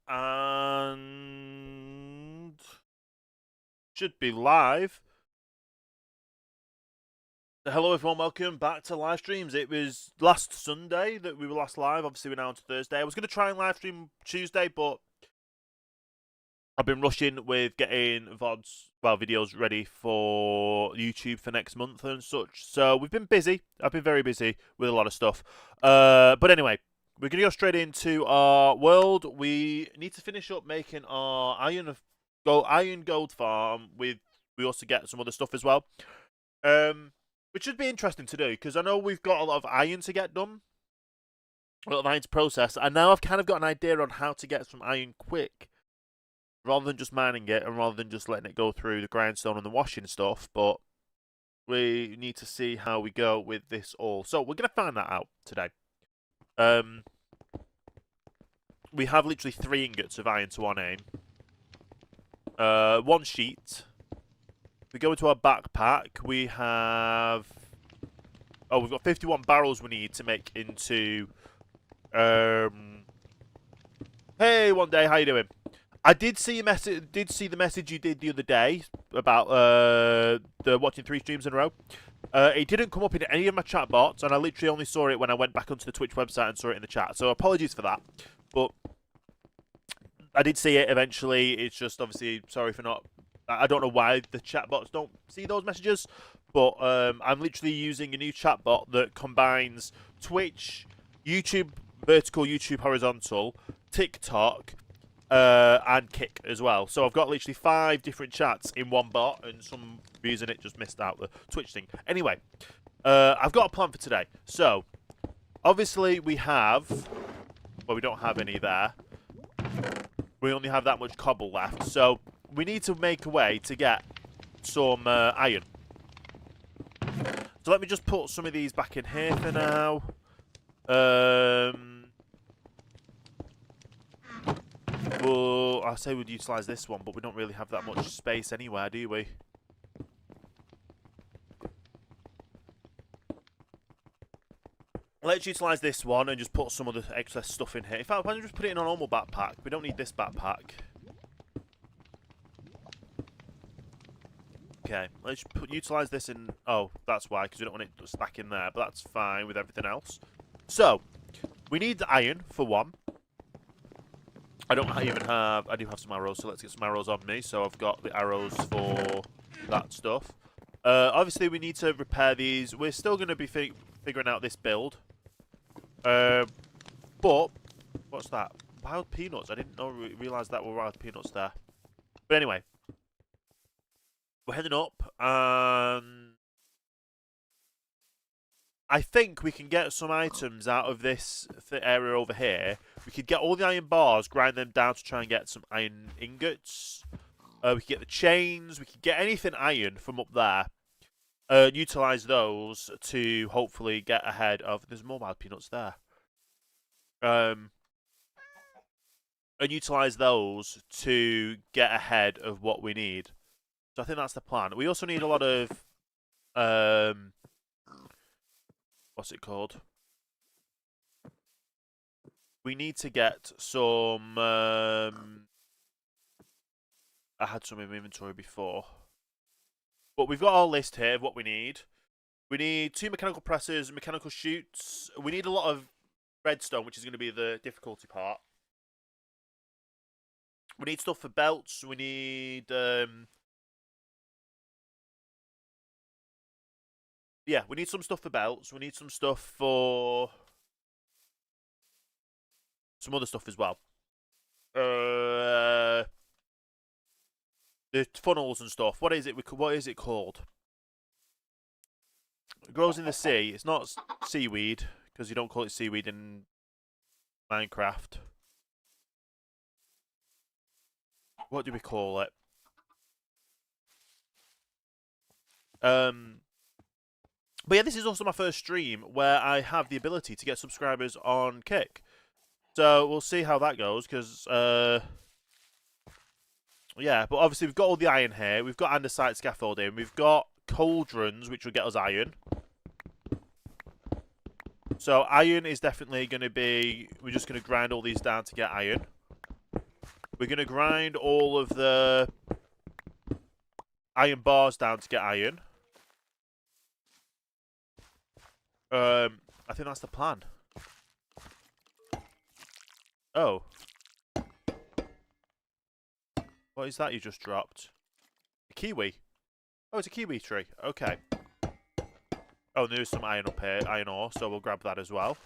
and should be live. Hello everyone, welcome back to live streams. It was last Sunday that we were last live. Obviously we're now on to Thursday. I was going to try and live stream Tuesday, but I've been rushing with getting videos ready for YouTube for next month and such. So we've been busy. I've been very busy with a lot of stuff. But anyway, we're going to go straight into our world. We need to finish up making our iron gold farm. We also get some other stuff as well. Which should be interesting to do, because I know we've got a lot of iron to get done. A lot of iron to process. And now I've kind of got an idea on how to get some iron quick, rather than just mining it and rather than just letting it go through the grindstone and the washing stuff. But we need to see how we go with this all. So we're going to find that out today. We have literally 3 ingots of iron to our name. 1 sheet. We go into our backpack. We have... Oh, we've got 51 barrels we need to make into... Hey, one day, how you doing? I did see the message you did the other day about the watching 3 streams in a row. It didn't come up in any of my chat bots, and I literally only saw it when I went back onto the Twitch website and saw it in the chat. So apologies for that. But I did see it eventually. It's just obviously sorry for not... I don't know why the chatbots don't see those messages, but I'm literally using a new chatbot that combines Twitch, YouTube vertical, YouTube horizontal, TikTok, and Kick as well. So I've got literally 5 different chats in one bot, and some reason it just missed out the Twitch thing. Anyway, I've got a plan for today. So, obviously we have... Well, we don't have any there. We only have that much cobble left, so... We need to make a way to get some iron. So let me just put some of these back in here for now. Well, I say we'd utilise this one, but we don't really have that much space anywhere, do we? Let's utilise this one and just put some of the excess stuff in here. In fact, why don't we just put it in a normal backpack? We don't need this backpack. Okay, let's utilise this in... Oh, that's why, because we don't want it to stack in there, but that's fine with everything else. So, we need the iron, for one. I don't even have... I do have some arrows, so let's get some arrows on me. So I've got the arrows for that stuff. Obviously, we need to repair these. We're still going to be figuring out this build. But, what's that? Wild peanuts. I didn't realise that were wild peanuts there. But anyway. We're heading up, and I think we can get some items out of this area over here. We could get all the iron bars, grind them down to try and get some iron ingots. We could get the chains. We could get anything iron from up there. Utilise those to hopefully get ahead of... There's more wild peanuts there. And utilise those to get ahead of what we need. So I think that's the plan. We also need a lot of, what's it called? We need to get some, I had some in my inventory before. But we've got our list here of what we need. We need 2 mechanical presses, mechanical chutes. We need a lot of redstone, which is going to be the difficulty part. We need stuff for belts. We need, yeah, we need some stuff for belts. We need some stuff for some other stuff as well. The funnels and stuff. What is it? What is it called? It grows in the sea. It's not seaweed, because you don't call it seaweed in Minecraft. What do we call it? But yeah, this is also my first stream where I have the ability to get subscribers on Kick. So we'll see how that goes, because, yeah, but obviously we've got all the iron here. We've got andesite scaffolding. We've got cauldrons, which will get us iron. So iron is definitely going to be... We're just going to grind all these down to get iron. We're going to grind all of the iron bars down to get iron. I think that's the plan. Oh. What is that you just dropped? A kiwi. Oh, it's a kiwi tree. Okay. Oh, and there's some iron up here, iron ore, so we'll grab that as well.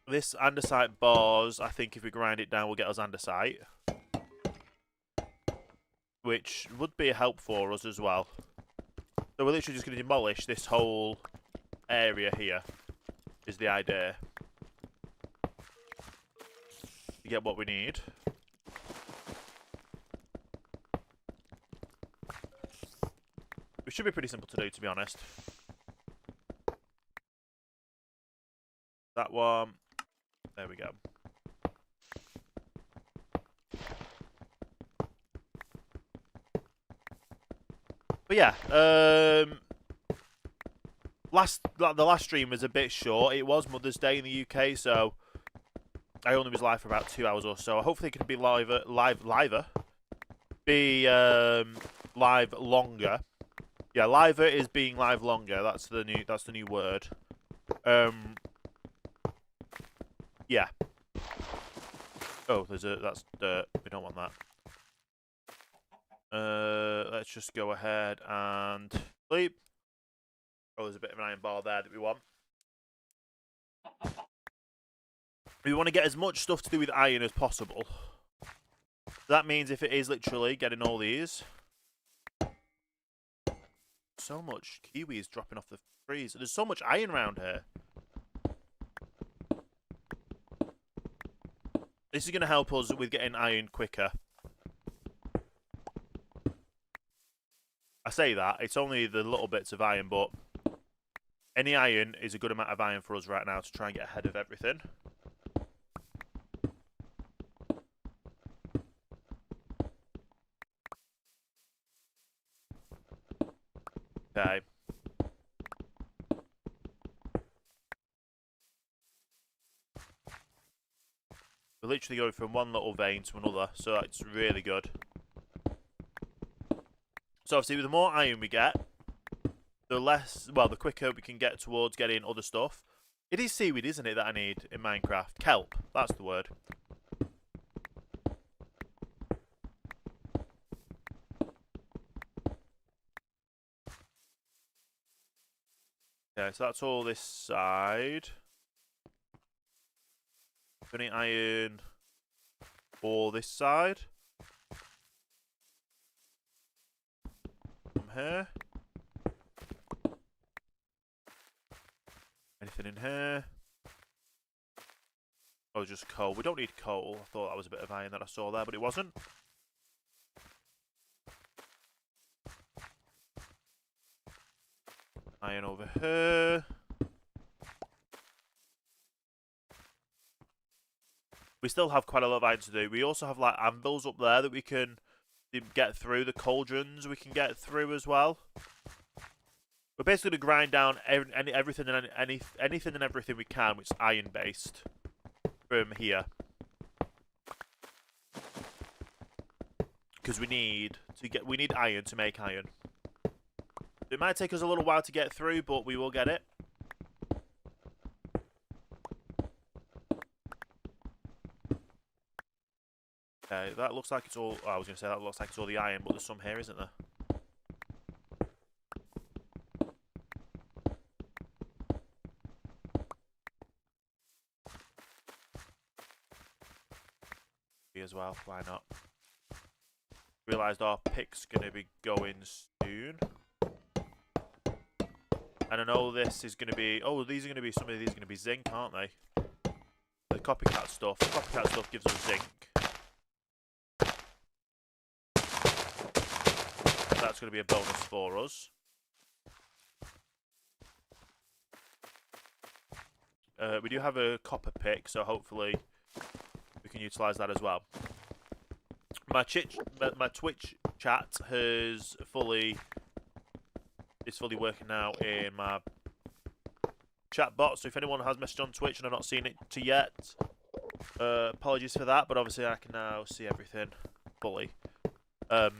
This andesite bars, I think if we grind it down, will get us andesite. Which would be a help for us as well. So we're literally just going to demolish this whole area here, is the idea. To get what we need. It should be pretty simple to do, to be honest. That one. There we go. But yeah, the last stream was a bit short. It was Mother's Day in the UK, so I only was live for about 2 hours or so. Hopefully, it can be live longer. Yeah, liver is being live longer. That's the new word. Yeah. Oh, that's dirt. We don't want that. Let's just go ahead and sleep. Oh, there's a bit of an iron bar there that we want. We want to get as much stuff to do with iron as possible. That means if it is literally getting all these. So much kiwis dropping off the trees. There's so much iron around here. This is going to help us with getting iron quicker. I say that, it's only the little bits of iron, but any iron is a good amount of iron for us right now to try and get ahead of everything. Okay. We're literally going from one little vein to another, so that's really good. So obviously, the more iron we get, the quicker we can get towards getting other stuff. It is seaweed, isn't it, that I need in Minecraft? Kelp, that's the word. Okay, so that's all this side. Any iron for this side. From here. Anything in here? Oh, just coal. We don't need coal. I thought that was a bit of iron that I saw there, but it wasn't. Iron over here. We still have quite a lot of iron to do. We also have like anvils up there that we can get through. The cauldrons we can get through as well. We're basically going to grind down everything and anything and everything we can, which is iron based, from here. Because we need iron to make iron. It might take us a little while to get through, but we will get it. Okay, that looks like it's all... Oh, I was going to say that looks like it's all the iron, but there's some here, isn't there? As well, why not? Realised our pick's going to be going soon. And I know this is going to be... Oh, these are going to be... Some of these are going to be zinc, aren't they? The copycat stuff. The copycat stuff gives us zinc. That's going to be a bonus for us. We do have a copper pick, so hopefully we can utilise that as well. my Twitch chat is fully working now in my chat bot. So if anyone has messaged on Twitch and I've not seen it yet, apologies for that. But obviously I can now see everything fully. That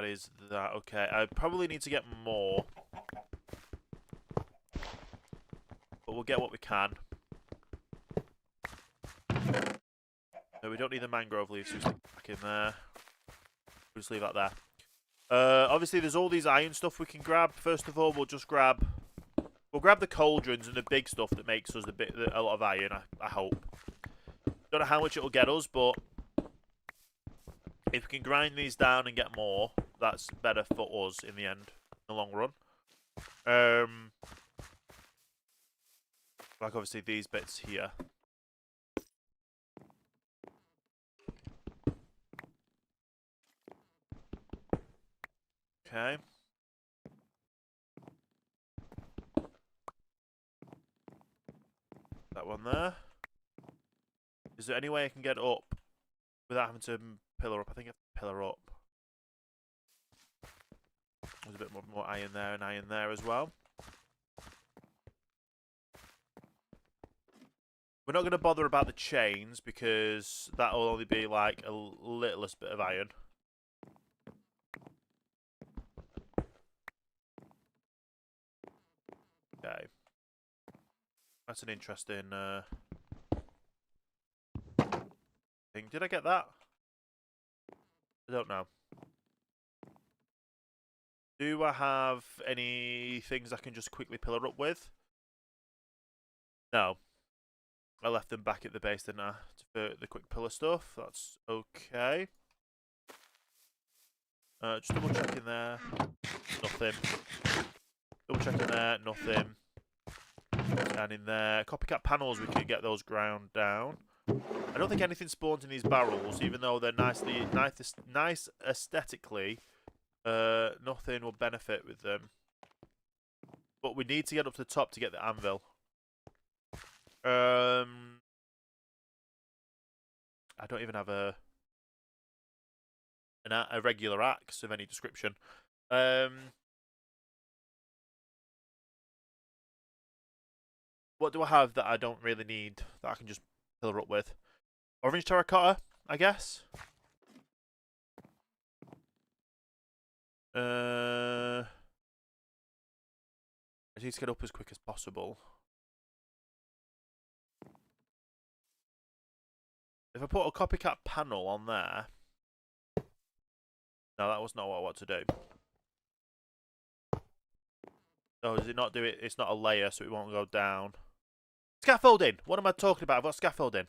is that. Okay, I probably need to get more, but we'll get what we can. No, we don't need the mangrove leaves. So just back in there. We'll just leave that there. Obviously, there's all these iron stuff we can grab. First of all, we'll grab the cauldrons and the big stuff that makes us a lot of iron. I hope. Don't know how much it'll get us, but if we can grind these down and get more, that's better for us in the end, in the long run. Like obviously these bits here. Okay. That one there. Is there any way I can get up without having to pillar up? I think I have to pillar up. There's a bit more iron there and iron there as well. We're not going to bother about the chains because that'll only be like a littlest bit of iron. Okay. That's an interesting thing. Did I get that? I don't know. Do I have any things I can just quickly pillar up with? No. I left them back at the base, didn't I? For the quick pillar stuff. That's okay. Just double checking there. Nothing. Double checking there. Nothing. And in there. Copycat panels, we can get those ground down. I don't think anything spawns in these barrels, even though they're nice aesthetically. Nothing will benefit with them. But we need to get up to the top to get the anvil. I don't even have a regular axe of any description. What do I have that I don't really need that I can just pillar up with? Orange terracotta, I guess. I need to get up as quick as possible. If I put a copycat panel on there... No, that was not what I want to do. Oh, does it not do it? It's not a layer, so it won't go down. Scaffolding! What am I talking about? I've got scaffolding.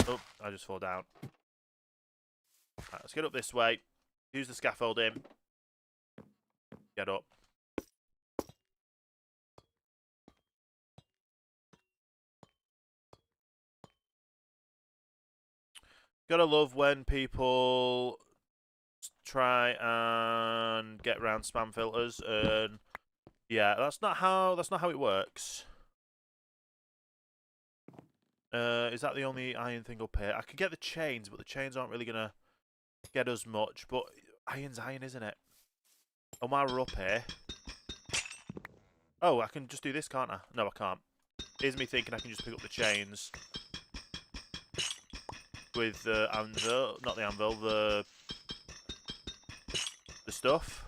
Oh, I just fall down. Right, let's get up this way. Use the scaffolding. Get up. Gotta love when people try and get around spam filters, and yeah, that's not how it works. Is that the only iron thing up here? I could get the chains, but the chains aren't really gonna get us much. But iron's iron, isn't it? Oh, while we're up here. Oh, I can just do this, can't I? No, I can't. Here's me thinking I can just pick up the chains with the anvil, not the anvil, the stuff.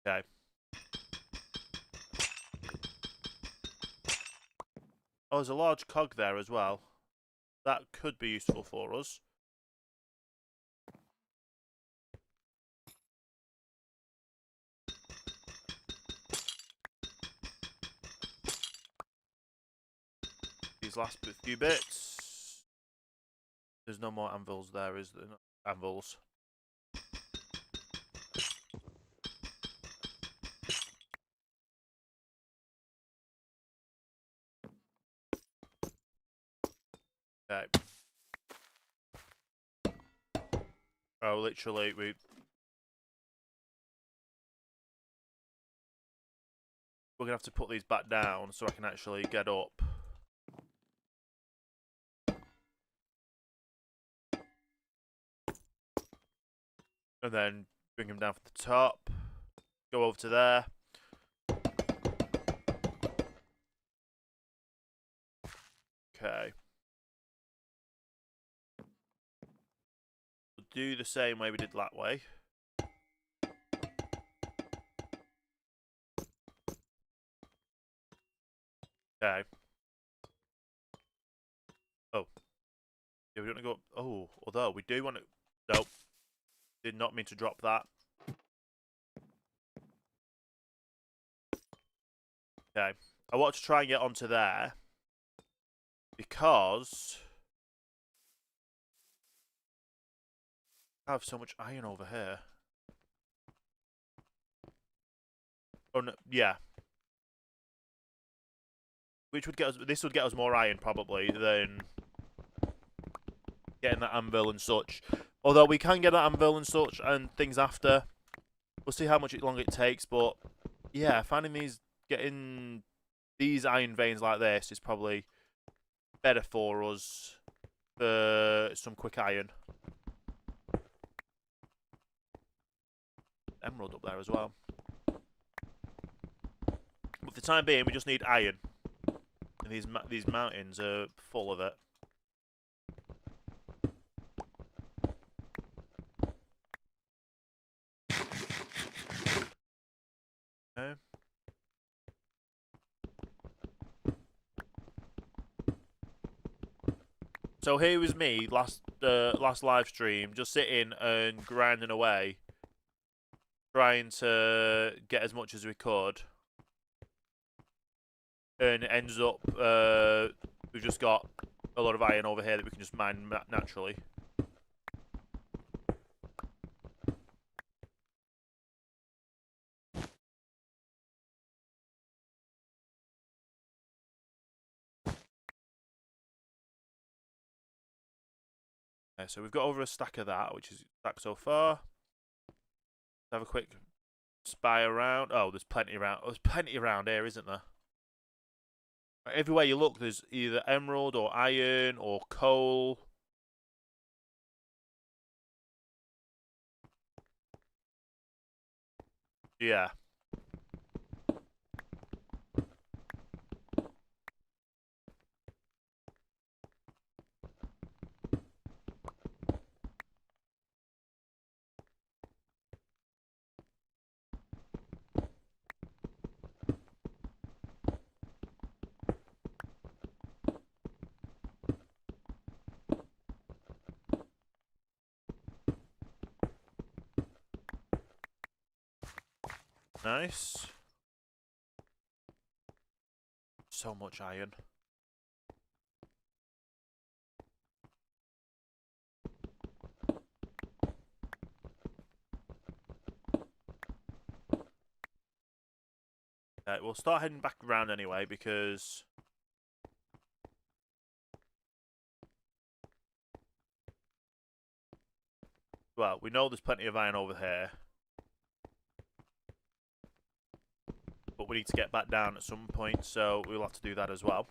Okay. Oh, there's a large cog there as well. That could be useful for us. These last few bits. There's no more anvils there, is there? Anvils. Okay. Oh, literally, we're gonna have to put these back down so I can actually get up. And then bring them down from the top. Go over to there. Okay. We'll do the same way we did that way. Okay. Oh. Yeah, we don't want to go up. Oh, although we do want to... Nope. Did not mean to drop that. Okay. I want to try and get onto there. Because... I have so much iron over here. Oh, no, yeah. Which would get us... This would get us more iron, probably, than... getting that anvil and such. Although we can get that anvil and such and things after. We'll see how much longer it takes, but yeah, finding getting these iron veins like this is probably better for us for some quick iron. Emerald up there as well. But for the time being, we just need iron. And these mountains are full of it. Okay. So here was me last live stream, just sitting and grinding away, trying to get as much as we could, and it ends up we've just got a lot of iron over here that we can just mine naturally. Okay, so we've got over a stack of that, which is stack so far. Let's have a quick spy around. Oh, there's plenty around. Oh, there's plenty around here, isn't there? Everywhere you look, there's either emerald or iron or coal. Yeah. Nice. So much iron. Okay, we'll start heading back around anyway because... Well, we know there's plenty of iron over here. But we need to get back down at some point, so we'll have to do that as well.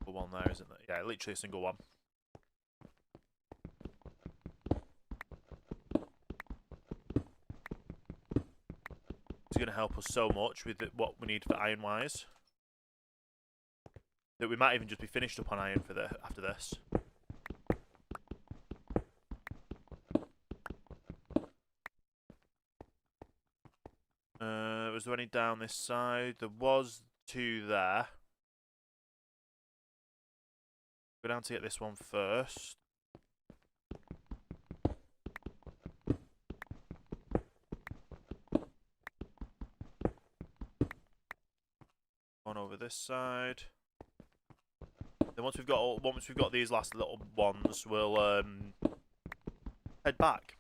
One there, isn't there? Yeah, literally a single one. It's going to help us so much with what we need for iron-wise that we might even just be finished up on iron for after this. Was there any down this side? There was 2 there. Go down to get this one first. One over this side. Then once we've got these last little ones, we'll head back.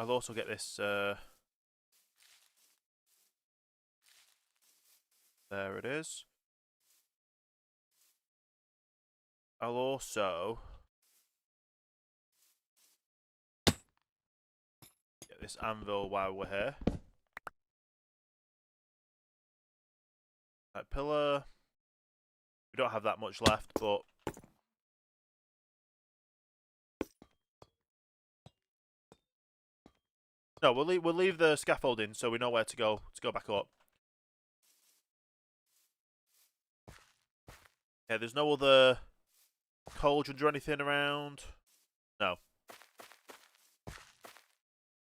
I'll also get this. There it is. I'll also get this anvil while we're here. That pillar. We don't have that much left, but no, we'll leave the scaffolding so we know where to go back up. Yeah, there's no other cauldrons or anything around. No.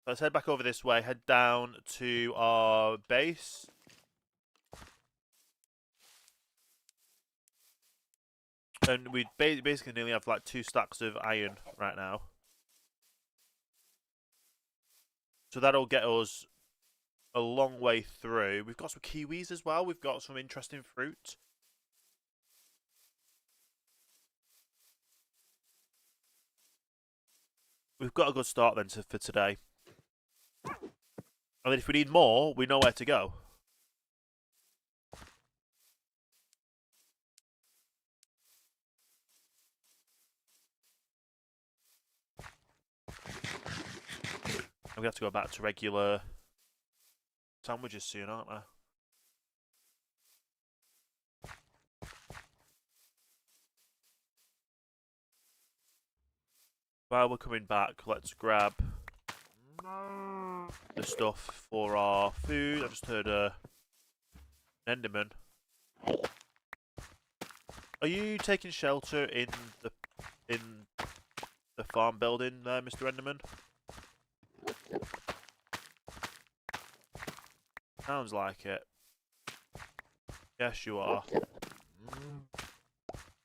Let's head back over this way, head down to our base. And we basically nearly have like 2 stacks of iron right now. So that'll get us a long way through. We've got some kiwis as well. We've got some interesting fruit. We've got a good start then for today. And then if we need more, we know where to go. I'm going to have to go back to regular sandwiches soon, aren't I? While we're coming back, let's grab the stuff for our food. I just heard an Enderman. Are you taking shelter in the farm building there, Mr. Enderman? Sounds like it. Yes, you are.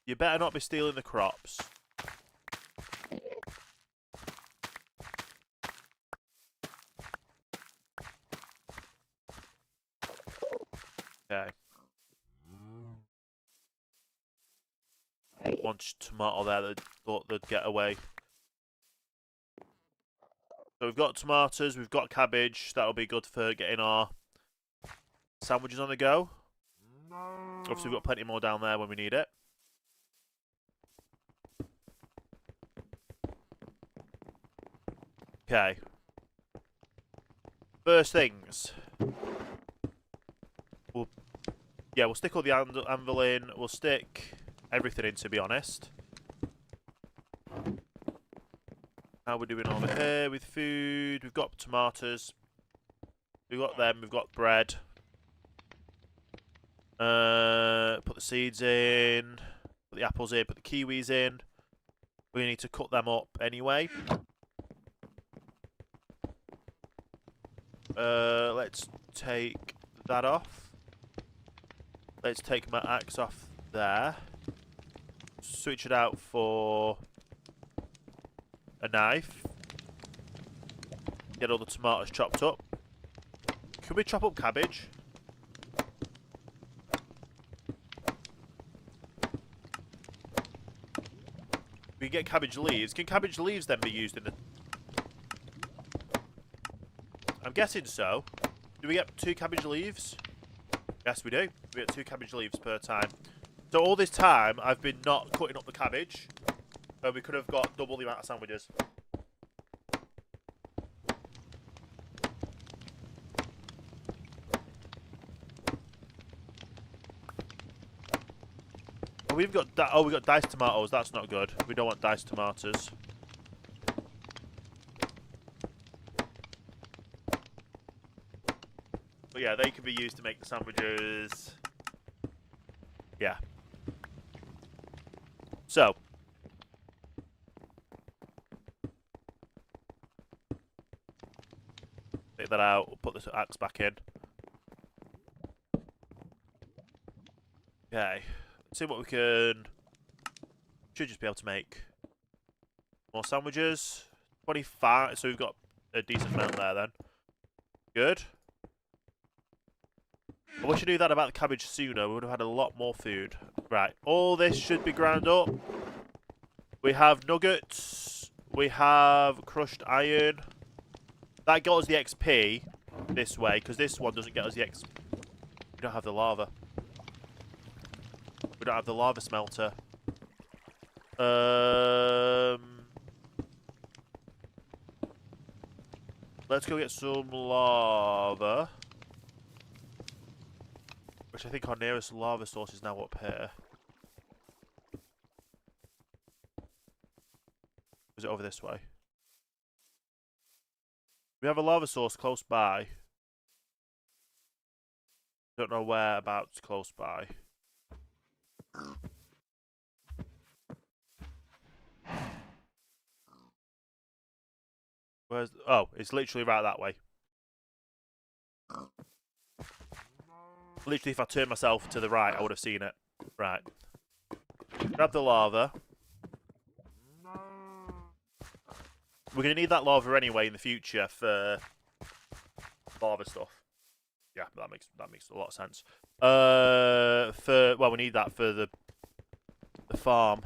You better not be stealing the crops. Okay. One tomato there that thought they'd get away. So we've got tomatoes, we've got cabbage. That'll be good for getting our sandwiches on the go. Obviously, we've got plenty more down there when we need it. Okay. First things. We'll stick all the anvil in. We'll stick everything in, to be honest. How we're doing over here with food. We've got tomatoes. We've got them. We've got bread. Put the seeds in. Put the apples in. Put the kiwis in. We need to cut them up anyway. Let's take that off. Let's take my axe off there. Switch it out for a knife. Get all the tomatoes chopped up. Can we chop up cabbage? We can get cabbage leaves. Can cabbage leaves then be used in the... I'm guessing so. Do we get 2 cabbage leaves? Yes, we do. We get 2 cabbage leaves per time. So all this time, I've been not cutting up the cabbage. So we could have got double the amount of sandwiches. Oh, we've got diced tomatoes. That's not good. We don't want diced tomatoes. But yeah, they can be used to make the sandwiches. Yeah. So. Take that out. We'll put this axe back in. Okay. Let's see what we can... Should just be able to make more sandwiches. 25. So we've got a decent amount there then. Good. I wish I knew that about the cabbage sooner. We would have had a lot more food. Right, all this should be ground up. We have nuggets. We have crushed iron. That got us the XP this way, because this one doesn't get us the XP. We don't have the lava. We don't have the lava smelter. Let's go get some lava. Which I think our nearest lava source is now up here. Is it over this way? We have a lava source close by. Don't know whereabouts close by. Where's... Oh, it's literally right that way. Literally, if I turned myself to the right, I would have seen it. Right. Grab the lava. We're going to need that lava anyway in the future for lava stuff. Yeah, that makes a lot of sense. Well, we need that for the farm.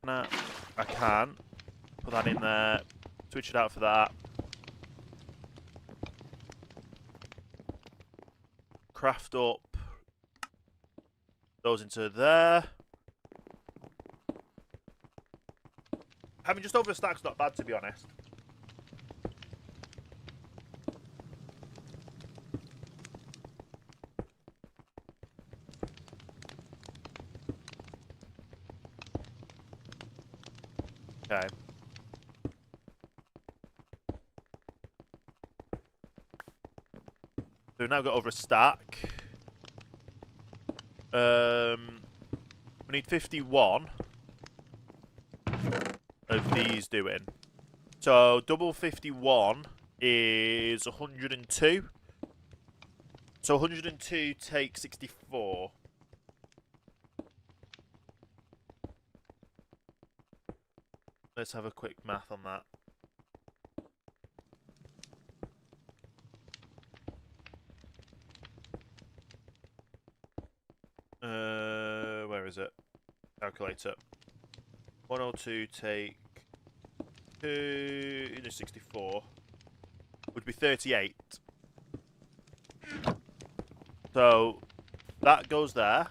Nah, I can put that in there. Switch it out for that. Craft up those into there. Having just over a stack's not bad, to be honest. Okay. So we've now got over a stack. We need 51 of these doing. So double 51 is 102. So 102 takes 64. Let's have a quick math on that. Where is it? Calculator. 102 take 2 into 64 would be 38. So that goes there.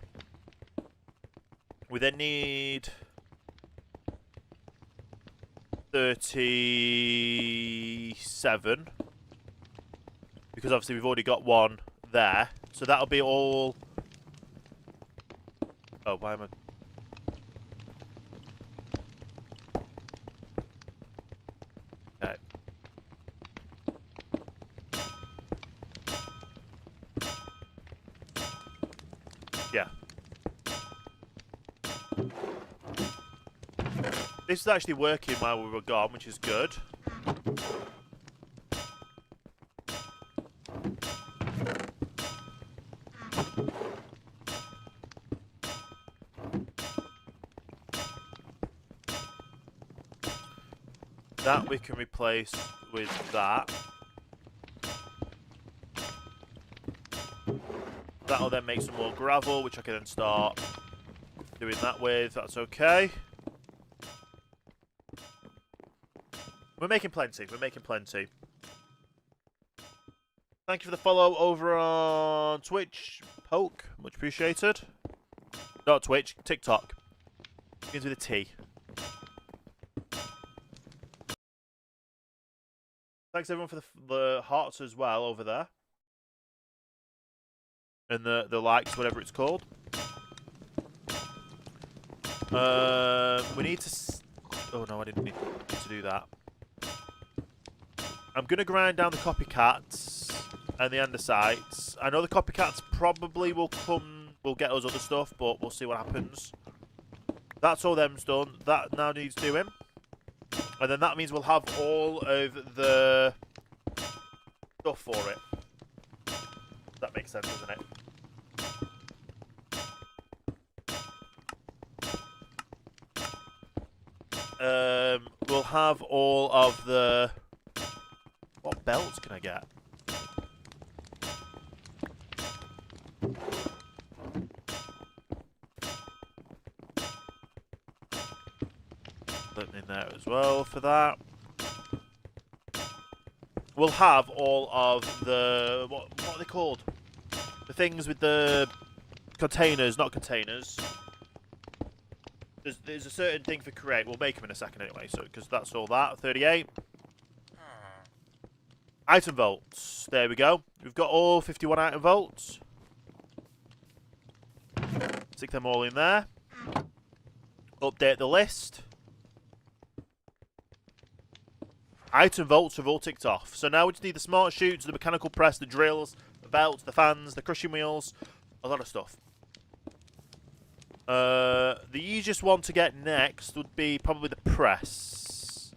We then need 37 because obviously we've already got one there. So that'll be all. Oh, why am I? Okay. Yeah. This is actually working while we were gone, which is good. That we can replace with that. That'll then make some more gravel, which I can then start doing that with. That's okay. We're making plenty. We're making plenty. Thank you for the follow over on Twitch. Poke. Much appreciated. Not Twitch. TikTok. Begins with a T. Thanks everyone for the hearts as well over there. And the likes, whatever it's called. We need to... Oh no, I didn't need to do that. I'm going to grind down the copycats and the andesites. I know the copycats probably will get us other stuff, but we'll see what happens. That's all them's done. That now needs doing. And then that means we'll have all of the stuff for it. That makes sense, doesn't it? We'll have all of the... What belts can I get? there as well for that. We'll have all of the... What are they called? The things with the containers, not containers. There's a certain thing for create. We'll make them in a second anyway, so because that's all that. 38. Item vaults. There we go. We've got all 51 item vaults. Stick them all in there. Update the list. Item vaults have all ticked off. So now we just need the smart chutes, the mechanical press, the drills, the belts, the fans, the crushing wheels, a lot of stuff. The easiest one to get next would be probably the press.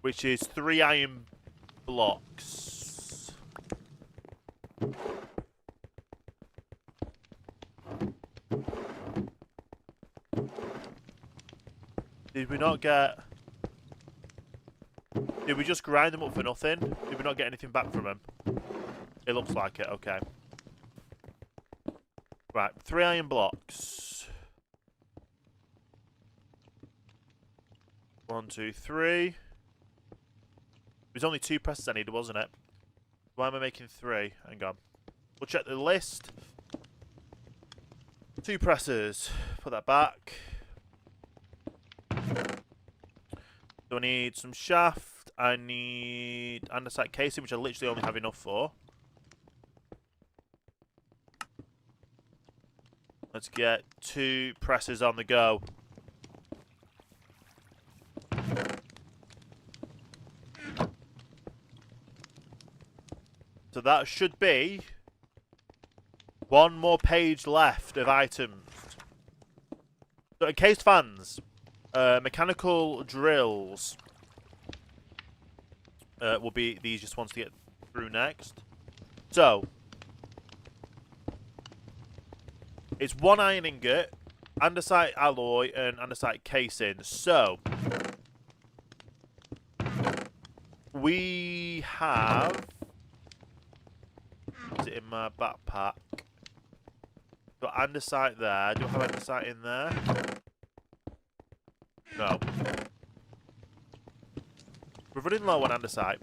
Which is 3 iron blocks. Did we not get... Did we just grind them up for nothing? Did we not get anything back from them? It looks like it, okay. Right, 3 iron blocks. 1, 2, 3. There's only 2 presses I needed, wasn't it? Why am I making 3? Hang on. We'll check the list. 2 presses. Put that back. So I need some shaft. I need andesite casing, which I literally only have enough for. Let's get 2 presses on the go. So that should be 1 more page left of items. So encased fans, mechanical drills will be the easiest ones to get through next. So it's 1 iron ingot, andesite alloy, and andesite casing. So we have... Is it in my backpack? Got andesite there. Do I have andesite in there? No. We're running low on andesite.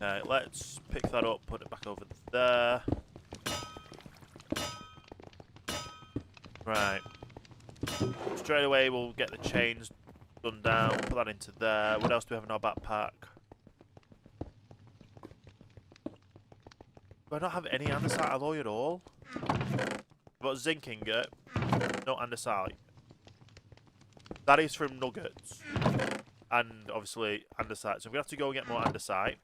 Okay, let's pick that up, put it back over there. Right. Straight away we'll get the chains done down, put that into there. What else do we have in our backpack? Do I not have any andesite alloy at all? I've got zinc ingot, no andesite. That is from nuggets. And obviously andesite. So I'm going to have to go and get more andesite.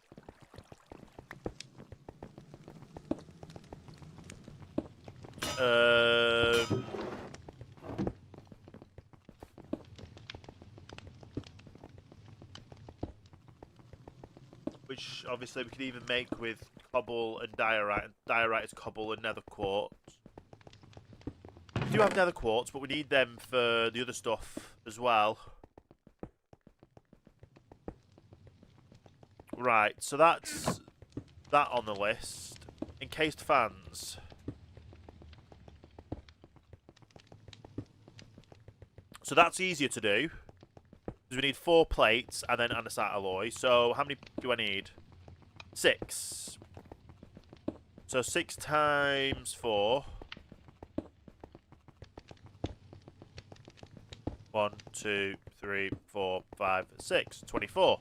Which obviously we could even make with cobble and diorite. And diorite is cobble and nether quartz. We do have nether quartz, but we need them for the other stuff as well. Right, so that's that on the list. Encased fans. So that's easier to do. Because we need 4 plates and then andesite alloy. So how many do I need? 6. So 6 times 4. 1, 2, 3, 4, 5, 6. 24.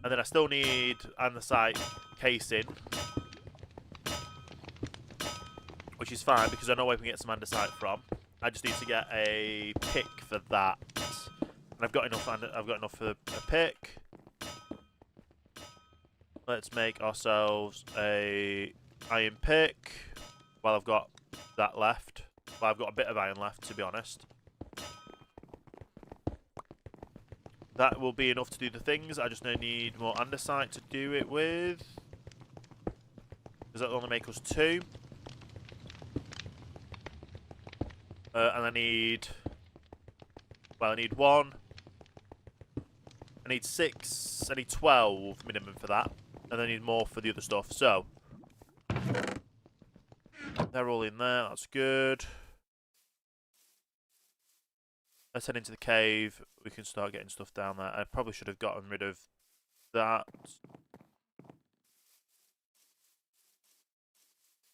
And then I still need andesite casing. Which is fine because I know where we can get some andesite from. I just need to get a pick for that. And I've got enough for a pick. Let's make ourselves a iron pick. While I've got that left. Well, I've got a bit of iron left, to be honest. That will be enough to do the things. I just need more andesite to do it with. Does that only make us 2? And I need... Well, I need 1. I need 6. I need 12 minimum for that. And I need more for the other stuff. So, they're all in there. That's good. Let's head into the cave. We can start getting stuff down there. I probably should have gotten rid of that.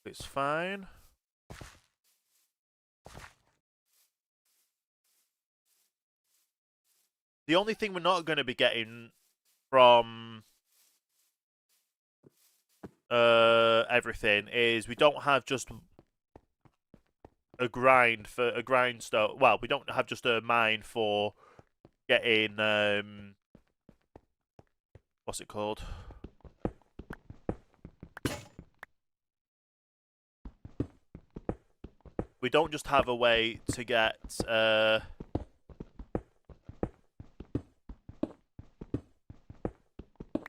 It's fine. The only thing we're not going to be getting from everything is we don't have just a grindstone. Well, we don't have just a mine for getting what's it called? We don't just have a way to get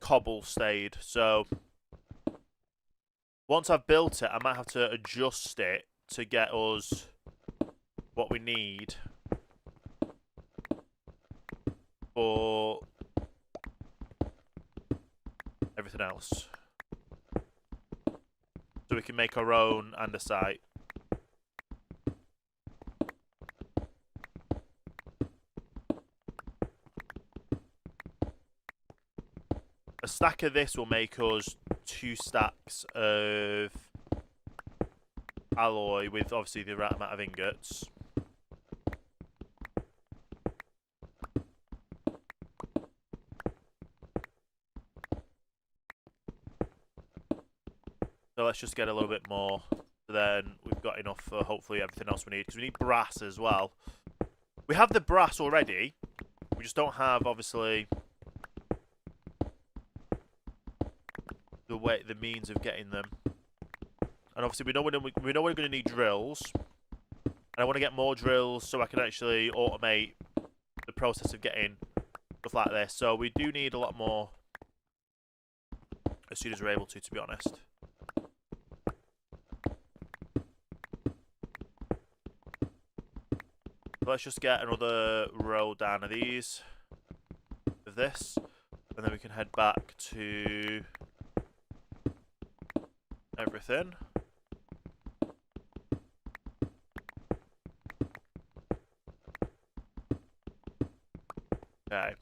cobble stayed. So once I've built it, I might have to adjust it to get us what we need for everything else. So we can make our own andesite. A stack of this will make us 2 stacks of alloy with obviously the right amount of ingots. So let's just get a little bit more. Then we've got enough for hopefully everything else we need. Because we need brass as well. We have the brass already. We just don't have obviously the means of getting them. And obviously we know we're going to need drills. And I want to get more drills so I can actually automate the process of getting stuff like this. So we do need a lot more as soon as we're able to be honest. Let's just get another row down of these, of this, and then we can head back to everything. Okay.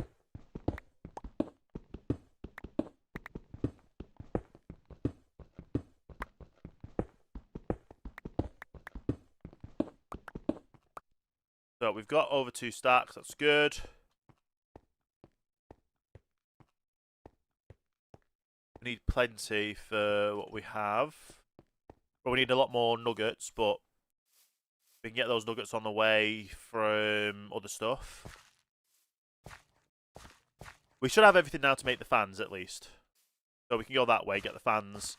So we've got over 2 stacks, that's good. We need plenty for what we have. Well, we need a lot more nuggets, but we can get those nuggets on the way from other stuff. We should have everything now to make the fans, at least. So we can go that way, get the fans.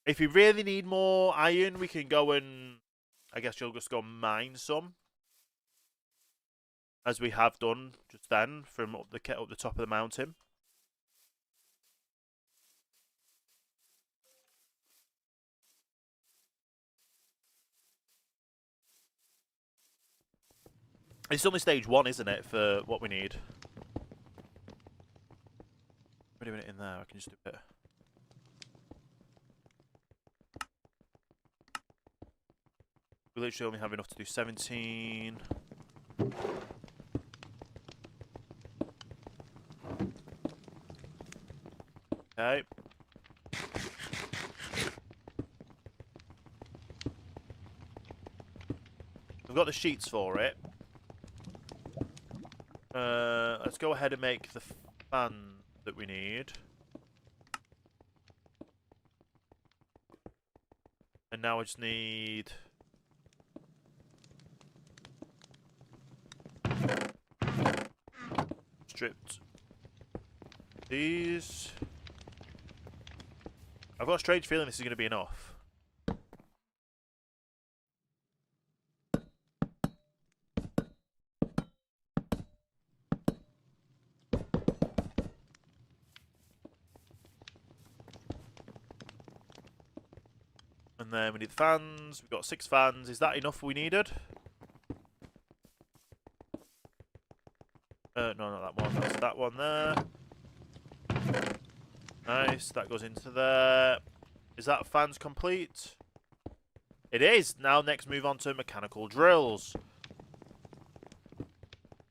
If we really need more iron, we can go and... I guess you'll just go mine some. As we have done just then, from up the top of the mountain. It's only stage 1, isn't it, for what we need? We're doing it in there, I can just do it. We literally only have enough to do 17. Okay. We've got the sheets for it. Let's go ahead and make the fan that we need. And now I just need... stripped these. I've got a strange feeling this is going to be enough. And And then we need the fans. We've got 6 fans. Is that enough we needed? No, not that one. That's that one there. Nice. That goes into there. Is that fans complete? It is. Now next move on to mechanical drills.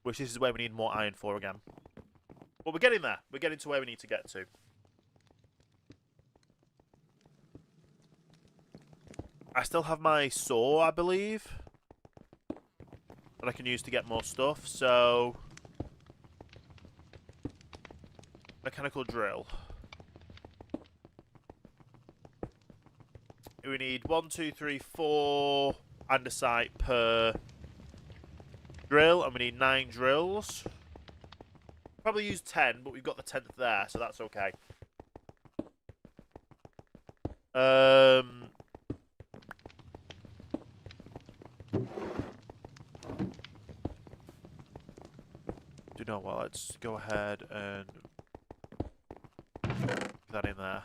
Which this is where we need more iron for again. But we're getting there. We're getting to where we need to get to. I still have my saw, I believe, that I can use to get more stuff, so... Mechanical drill. We need 1, 2, 3, 4 andesite per drill, and we need 9 drills. Probably use 10, but we've got the 10th there, so that's okay. Do you know what? Let's go ahead and put that in there.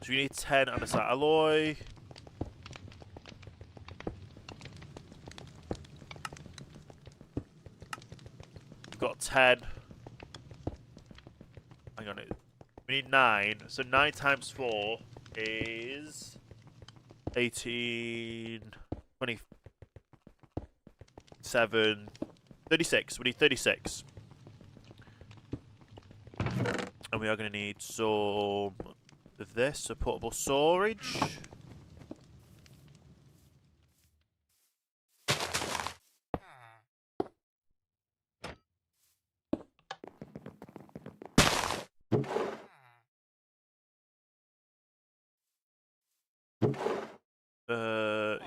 So we need 10 andesite alloy. We've got 10. Hang on, we need 9. So 9 times 4 is 18, 27, 36. We need 36. And we are going to need some of this, so portable storage.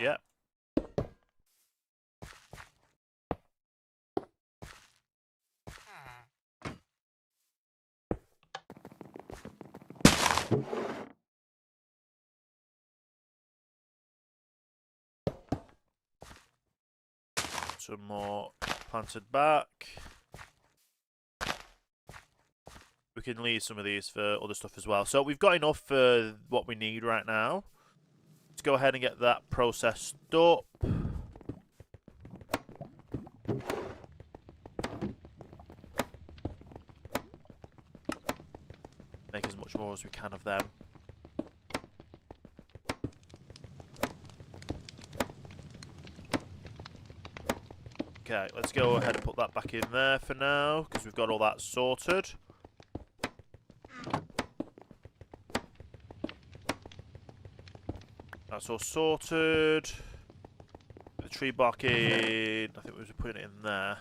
Yeah. Some more planted back. We can leave some of these for other stuff as well. So we've got enough for what we need right now. Let's go ahead and get that processed up. Make as much more as we can of them. Okay, let's go ahead and put that back in there for now, because we've got all that sorted. That's all sorted. The tree bark in. I think we were putting it in there.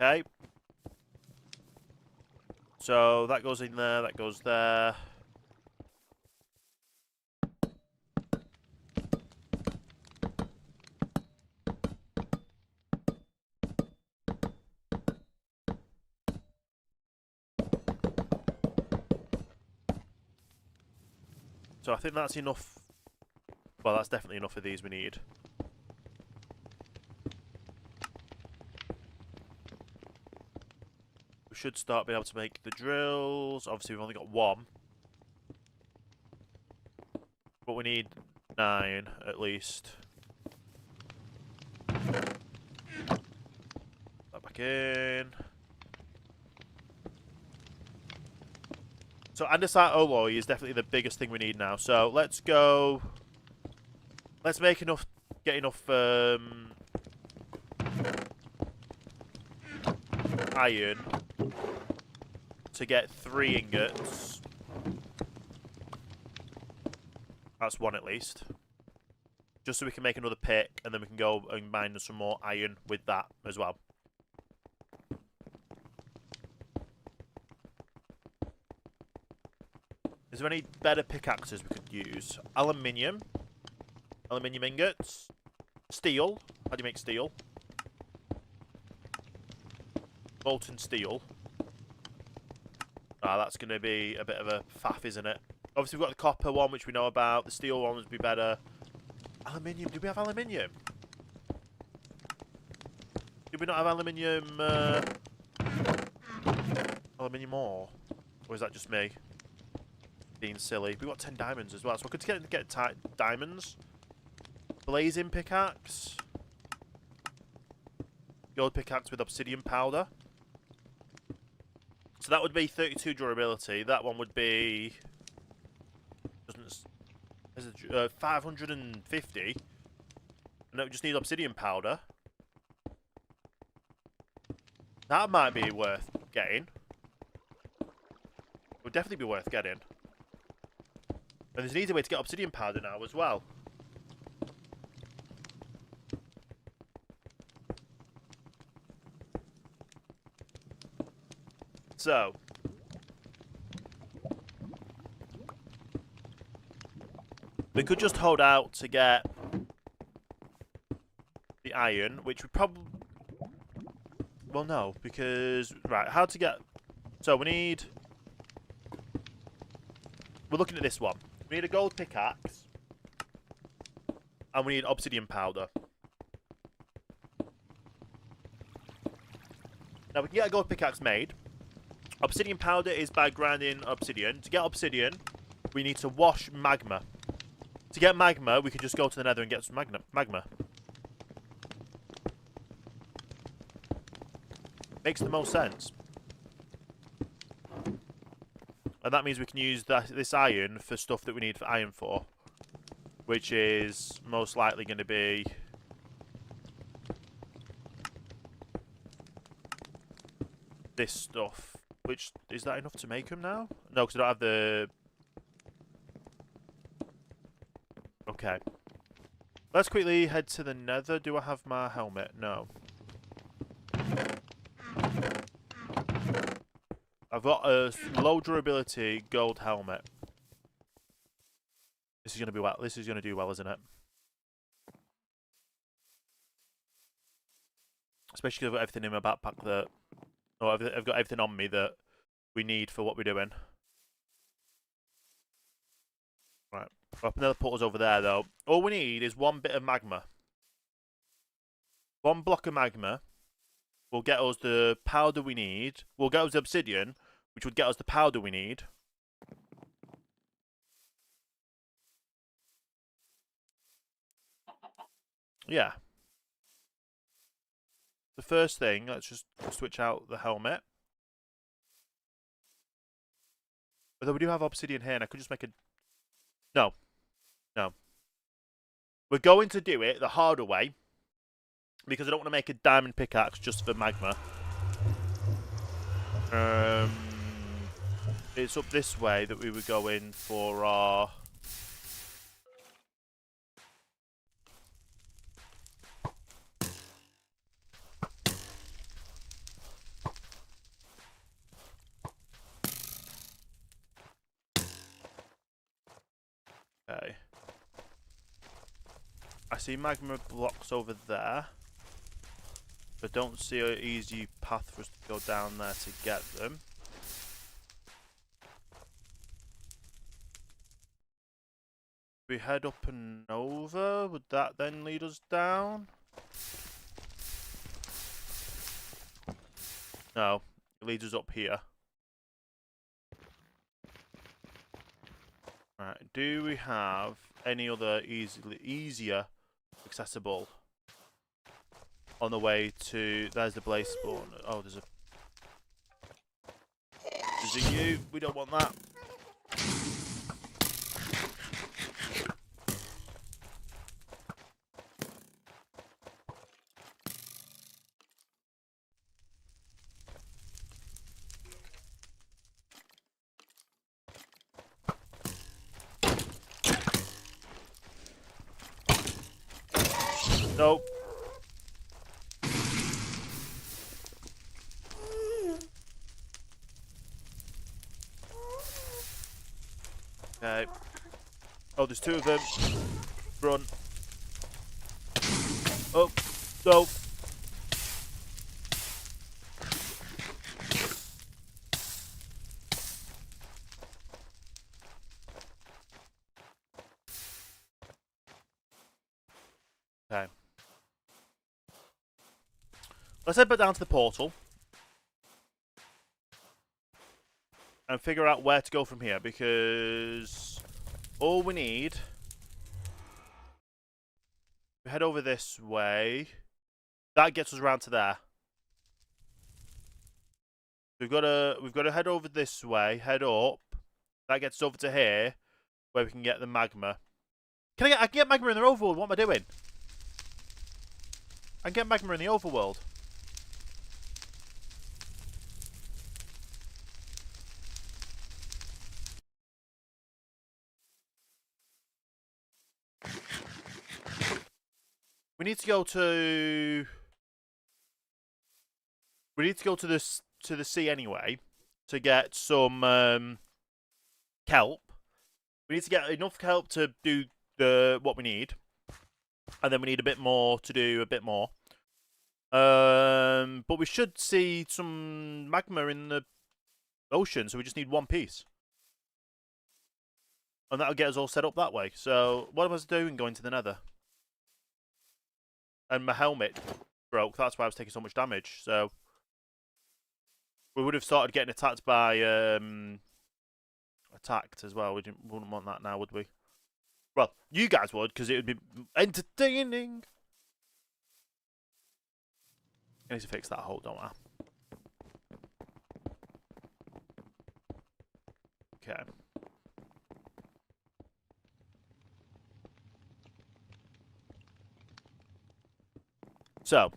Okay. So that goes in there, that goes there. So I think that's enough. Well, that's definitely enough of these we need. We should start being able to make the drills. Obviously, we've only got 1. But we need 9 at least. Put that back in. So andesite alloy is definitely the biggest thing we need now. So let's go. Let's make enough. Get enough iron to get 3 ingots. That's 1 at least. Just so we can make another pick, and then we can go and mine some more iron with that as well. Is there any better pickaxes we could use? Aluminium. Aluminium ingots. Steel. How do you make steel? Molten steel. Ah, that's going to be a bit of a faff, isn't it? Obviously, we've got the copper one, which we know about. The steel one would be better. Aluminium. Do we have aluminium? Did we not have aluminium? Aluminium ore? Or is that just me being silly? We got 10 diamonds as well, so I could get diamonds. Blazing pickaxe. Gold pickaxe with obsidian powder. So that would be 32 durability. That one would be 550. No, we just need obsidian powder. That might be worth getting. It would definitely be worth getting. And there's an easy way to get obsidian powder now as well. So, we could just hold out to get the iron, which we probably... Well, no, because... Right, how to get... So, we need... We're looking at this one. We need a gold pickaxe. And we need obsidian powder. Now, we can get a gold pickaxe made. Obsidian powder is by grinding obsidian. To get obsidian, we need to wash magma. To get magma, we can just go to the nether and get some magma. Makes the most sense. And that means we can use this iron for stuff that we need for iron for. Which is most likely going to be... this stuff. Which, is that enough to make them now? No, because I don't have the... Okay. Let's quickly head to the nether. Do I have my helmet? No. I've got a low durability gold helmet. This is going to be well. This is going to do well, isn't it? Especially because I've got everything in my backpack that... Oh, I've got everything on me that we need for what we're doing. Right. Well, another portal's over there, though. All we need is one bit of magma. One block of magma will get us the powder we need. Will get us the obsidian, which would get us the powder we need. Yeah. The first thing, let's just switch out the helmet. Although we do have obsidian here, and I could just make a... No. No. We're going to do it the harder way. Because I don't want to make a diamond pickaxe just for magma. It's up this way that we were going for our... Okay. I see magma blocks over there. But don't see an easy path for us to go down there to get them. We head up and over. Would that then lead us down? No, it leads us up here. Right, do we have any other easier accessible on the way to... There's the blaze spawn. Oh, there's a U. We don't want that. Nope. Okay. Oh, there's two of them. Run. Oh, no. Okay. Let's head back down to the portal. And figure out where to go from here, because all we need... We head over this way. That gets us around to there. We've got to head over this way, head up. That gets us over to here, where we can get the magma. I can get magma in the overworld. What am I doing? I can get magma in the overworld. We need to go to... We need to go to the sea anyway to get some kelp. We need to get enough kelp to do what we need, and then we need a bit more to do a bit more. But we should see some magma in the ocean, so we just need one piece, and that'll get us all set up that way. So what am I doing going to the Nether? And my helmet broke. That's why I was taking so much damage. So we would have started getting attacked by attacked as well. Wouldn't want that now, would we? Well, you guys would, because it would be entertaining. I need to fix that hole, don't I? Okay. So.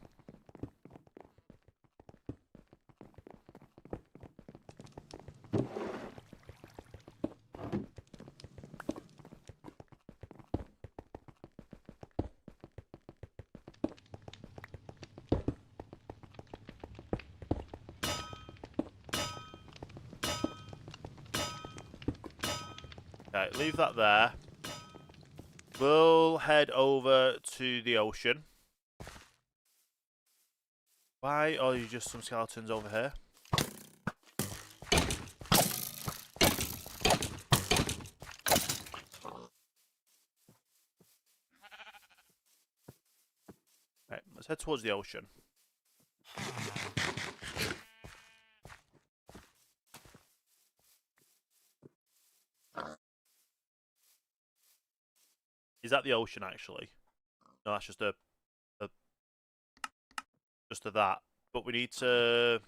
Okay, leave that there. We'll head over to the ocean. Why are you just some skeletons over here? Right, let's head towards the ocean. Is that the ocean, actually? No, that's just just that. But we need to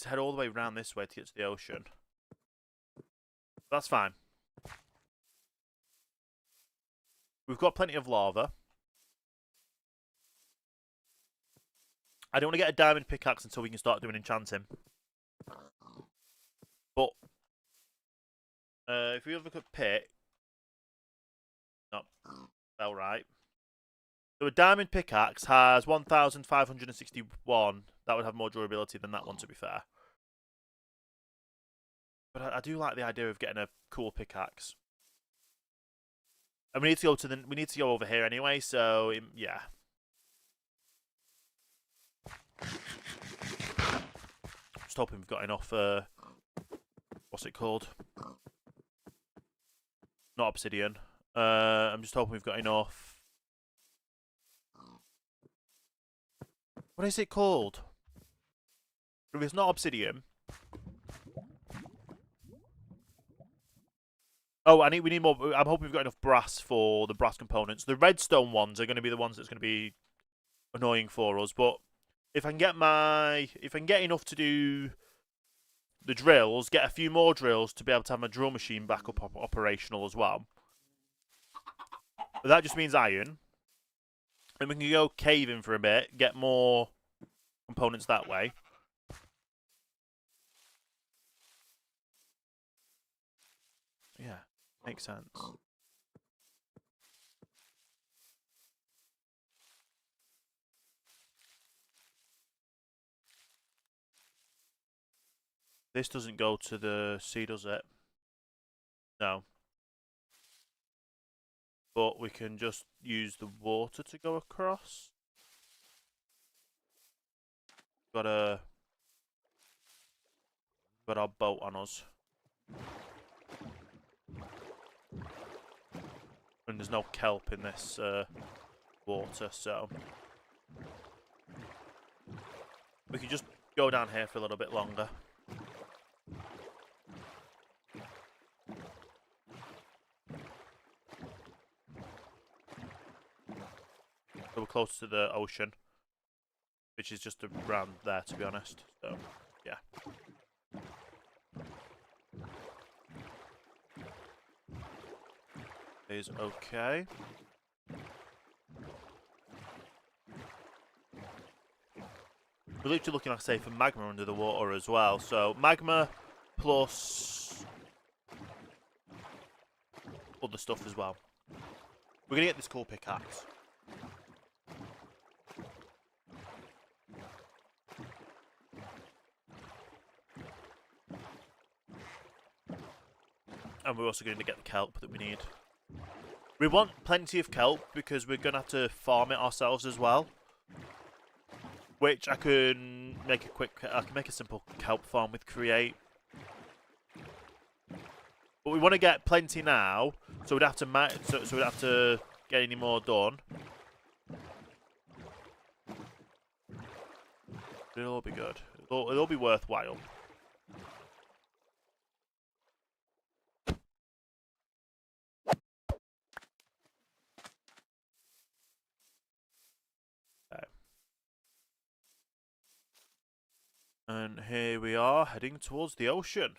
head all the way around this way to get to the ocean. That's fine. We've got plenty of lava. I don't want to get a diamond pickaxe until we can start doing enchanting. But if we have a look at pit, no, all right. So a diamond pickaxe has 1,561. That would have more durability than that one, to be fair. But I do like the idea of getting a cool pickaxe. And we need to go over here anyway. So yeah. Just hoping we've got enough. What's it called? Not obsidian. I'm just hoping we've got enough. What is it called? If it's not obsidian. Oh, we need more. I'm hoping we've got enough brass for the brass components. The redstone ones are going to be the ones that's going to be annoying for us. But if I can get enough to do the drills, get a few more drills to be able to have my drill machine back up operational as well. But that just means iron. And we can go caving for a bit, get more components that way. Yeah, makes sense. This doesn't go to the sea, does it? No. But we can just use the water to go across. Got our boat on us. And there's no kelp in this water, so We can just go down here for a little bit longer. So we're close to the ocean, which is just around there, to be honest. So, yeah. Is okay. We're literally looking, like I say, for magma under the water as well. So magma plus other stuff as well. We're gonna get this cool pickaxe. And we're also going to get the kelp that we need. We want plenty of kelp because we're going to have to farm it ourselves as well. Which I can make a simple kelp farm with create. But we want to get plenty now, so we'd have to get any more done. It'll all be good. It'll be worthwhile. And here we are, heading towards the ocean.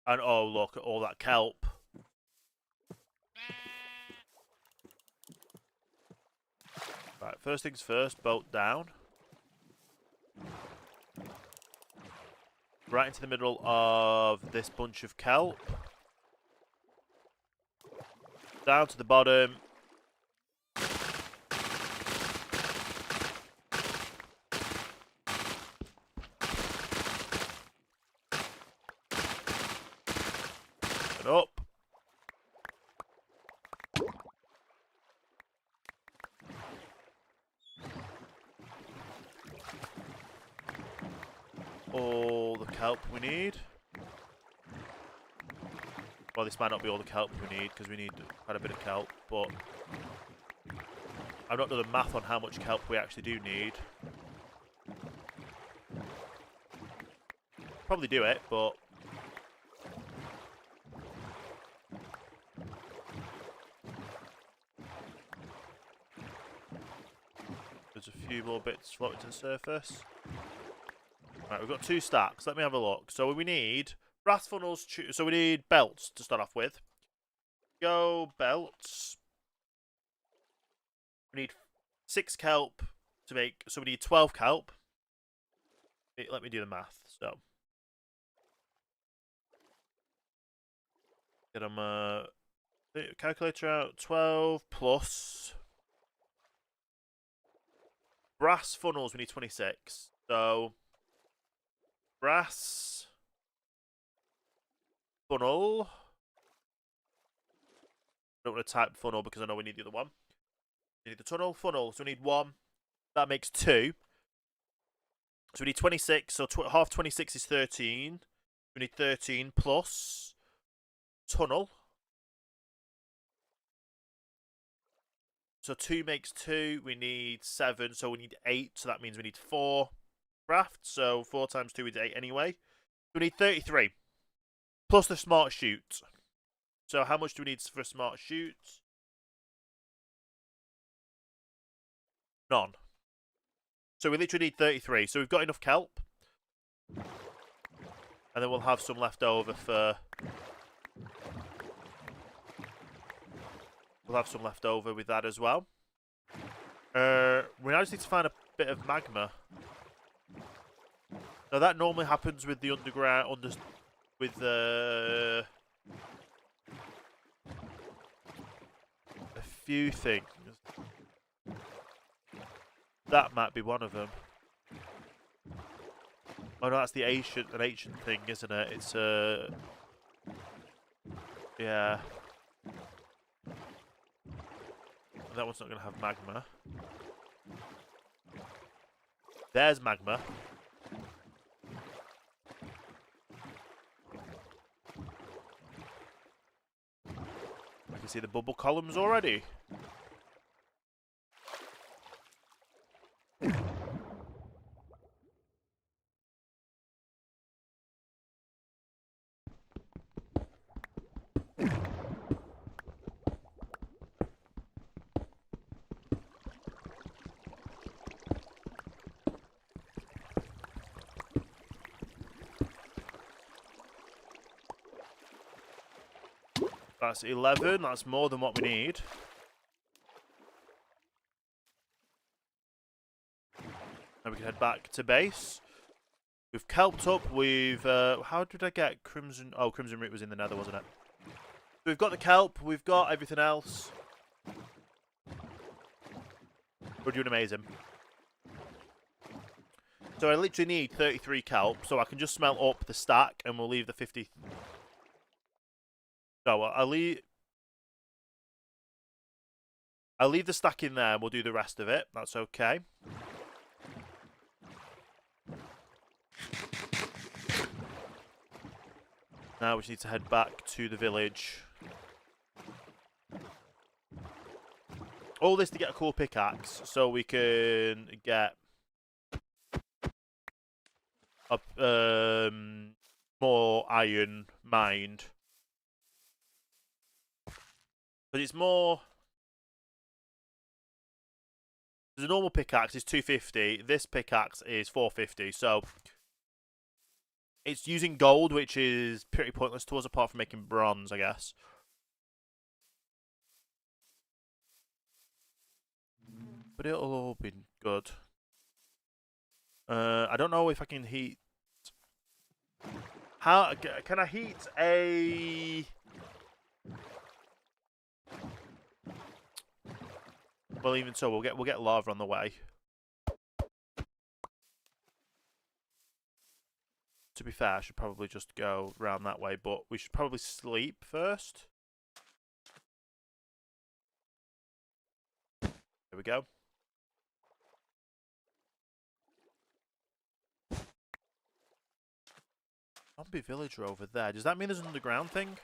And oh, look at all that kelp. Right, first things first, boat down. Right into the middle of this bunch of kelp. Down to the bottom. And up. All the kelp we need. Well, this might not be all the kelp we need because we need quite a bit of kelp, but I've not done the math on how much kelp we actually do need. Probably do it, but there's a few more bits floating to the surface. Right, we've got 2 stacks. Let me have a look. So we need brass funnels. So we need belts to start off with. Go belts. We need 6 kelp to make. So we need 12 kelp. Let me do the math. So get them calculator out. 12 plus brass funnels. We need 26. So brass funnel. I don't want to type funnel because I know we need the other one. We need the tunnel, funnel. So we need 1. That makes 2. So we need 26. So half 26 is 13. We need 13 plus tunnel. So 2 makes 2. We need 7. So we need 8. So that means we need 4 craft. So 4 times 2 is 8 anyway. We need 33. Plus the smart chute. So how much do we need for a smart chute? None. So we literally need 33. So we've got enough kelp. And then we'll have some left over for... We'll have some left over with that as well. We now just need to find a bit of magma. Now that normally happens with the underground... with the... a few things. That might be one of them. Oh no, that's an ancient thing, isn't it? It's yeah. That one's not going to have magma. There's magma. I can see the bubble columns already. That's 11. That's more than what we need. Now we can head back to base. We've kelped up. We've... how did I get Crimson... Oh, Crimson Root was in the nether, wasn't it? We've got the kelp. We've got everything else. We're doing amazing. So I literally need 33 kelp, so I can just smelt up the stack, and we'll leave the 50... So I'll leave the stack in there, and we'll do the rest of it. That's okay. Now we just need to head back to the village. All this to get a cool pickaxe, so we can get more iron mined. But it's more... The normal pickaxe is 250. This pickaxe is 450. So it's using gold, which is pretty pointless to us apart from making bronze, I guess. But it'll all be good. I don't know if I can heat... How can I heat a... Well, even so, we'll get lava on the way. To be fair, I should probably just go round that way, but we should probably sleep first. There we go. Zombie villager over there. Does that mean there's an underground thing?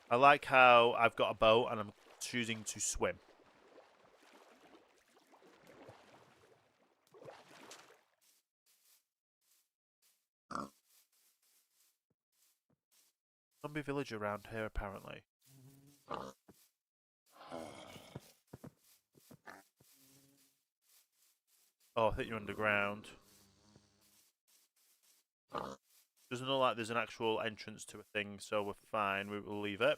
I like how I've got a boat and I'm choosing to swim. Zombie village around here, apparently. Oh, I think you're underground. Doesn't look like there's an actual entrance to a thing, so we're fine. We will leave it.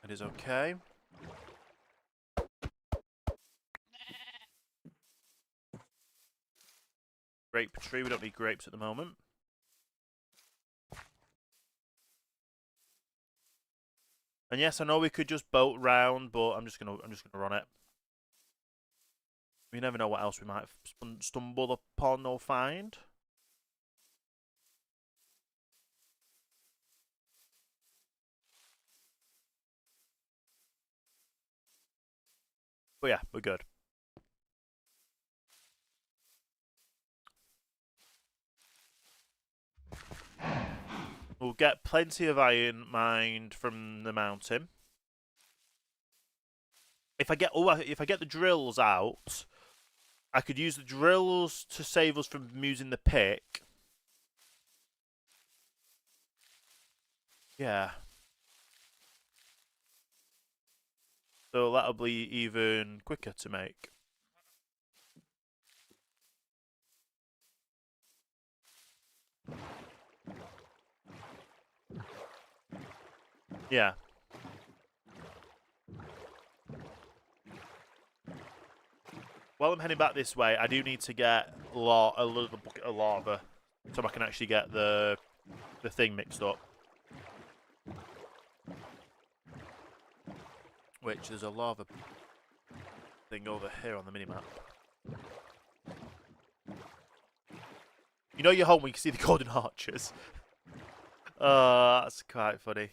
It is okay. Grape tree. We don't need grapes at the moment. And yes, I know we could just boat round, but I'm just gonna run it. We never know what else we might stumble upon or find. But yeah, we're good. We'll get plenty of iron mined from the mountain. If I get the drills out, I could use the drills to save us from using the pick. Yeah. So that'll be even quicker to make. Yeah. While I'm heading back this way, I do need to get a little bucket of lava so I can actually get the thing mixed up. Which there's a lava thing over here on the minimap. You know you're home when you can see the golden arches. That's quite funny.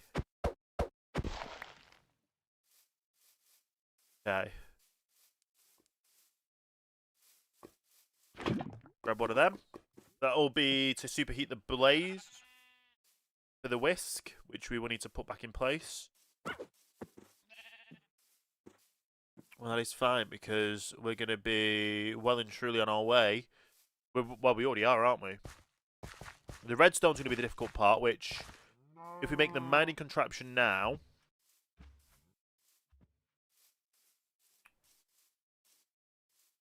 Okay. Grab one of them. That'll be to superheat the blaze for the whisk, which we will need to put back in place. Well, that is fine because we're going to be well and truly on our way. Well, we already are, aren't we? The redstone's going to be the difficult part, which, if we make the mining contraption now,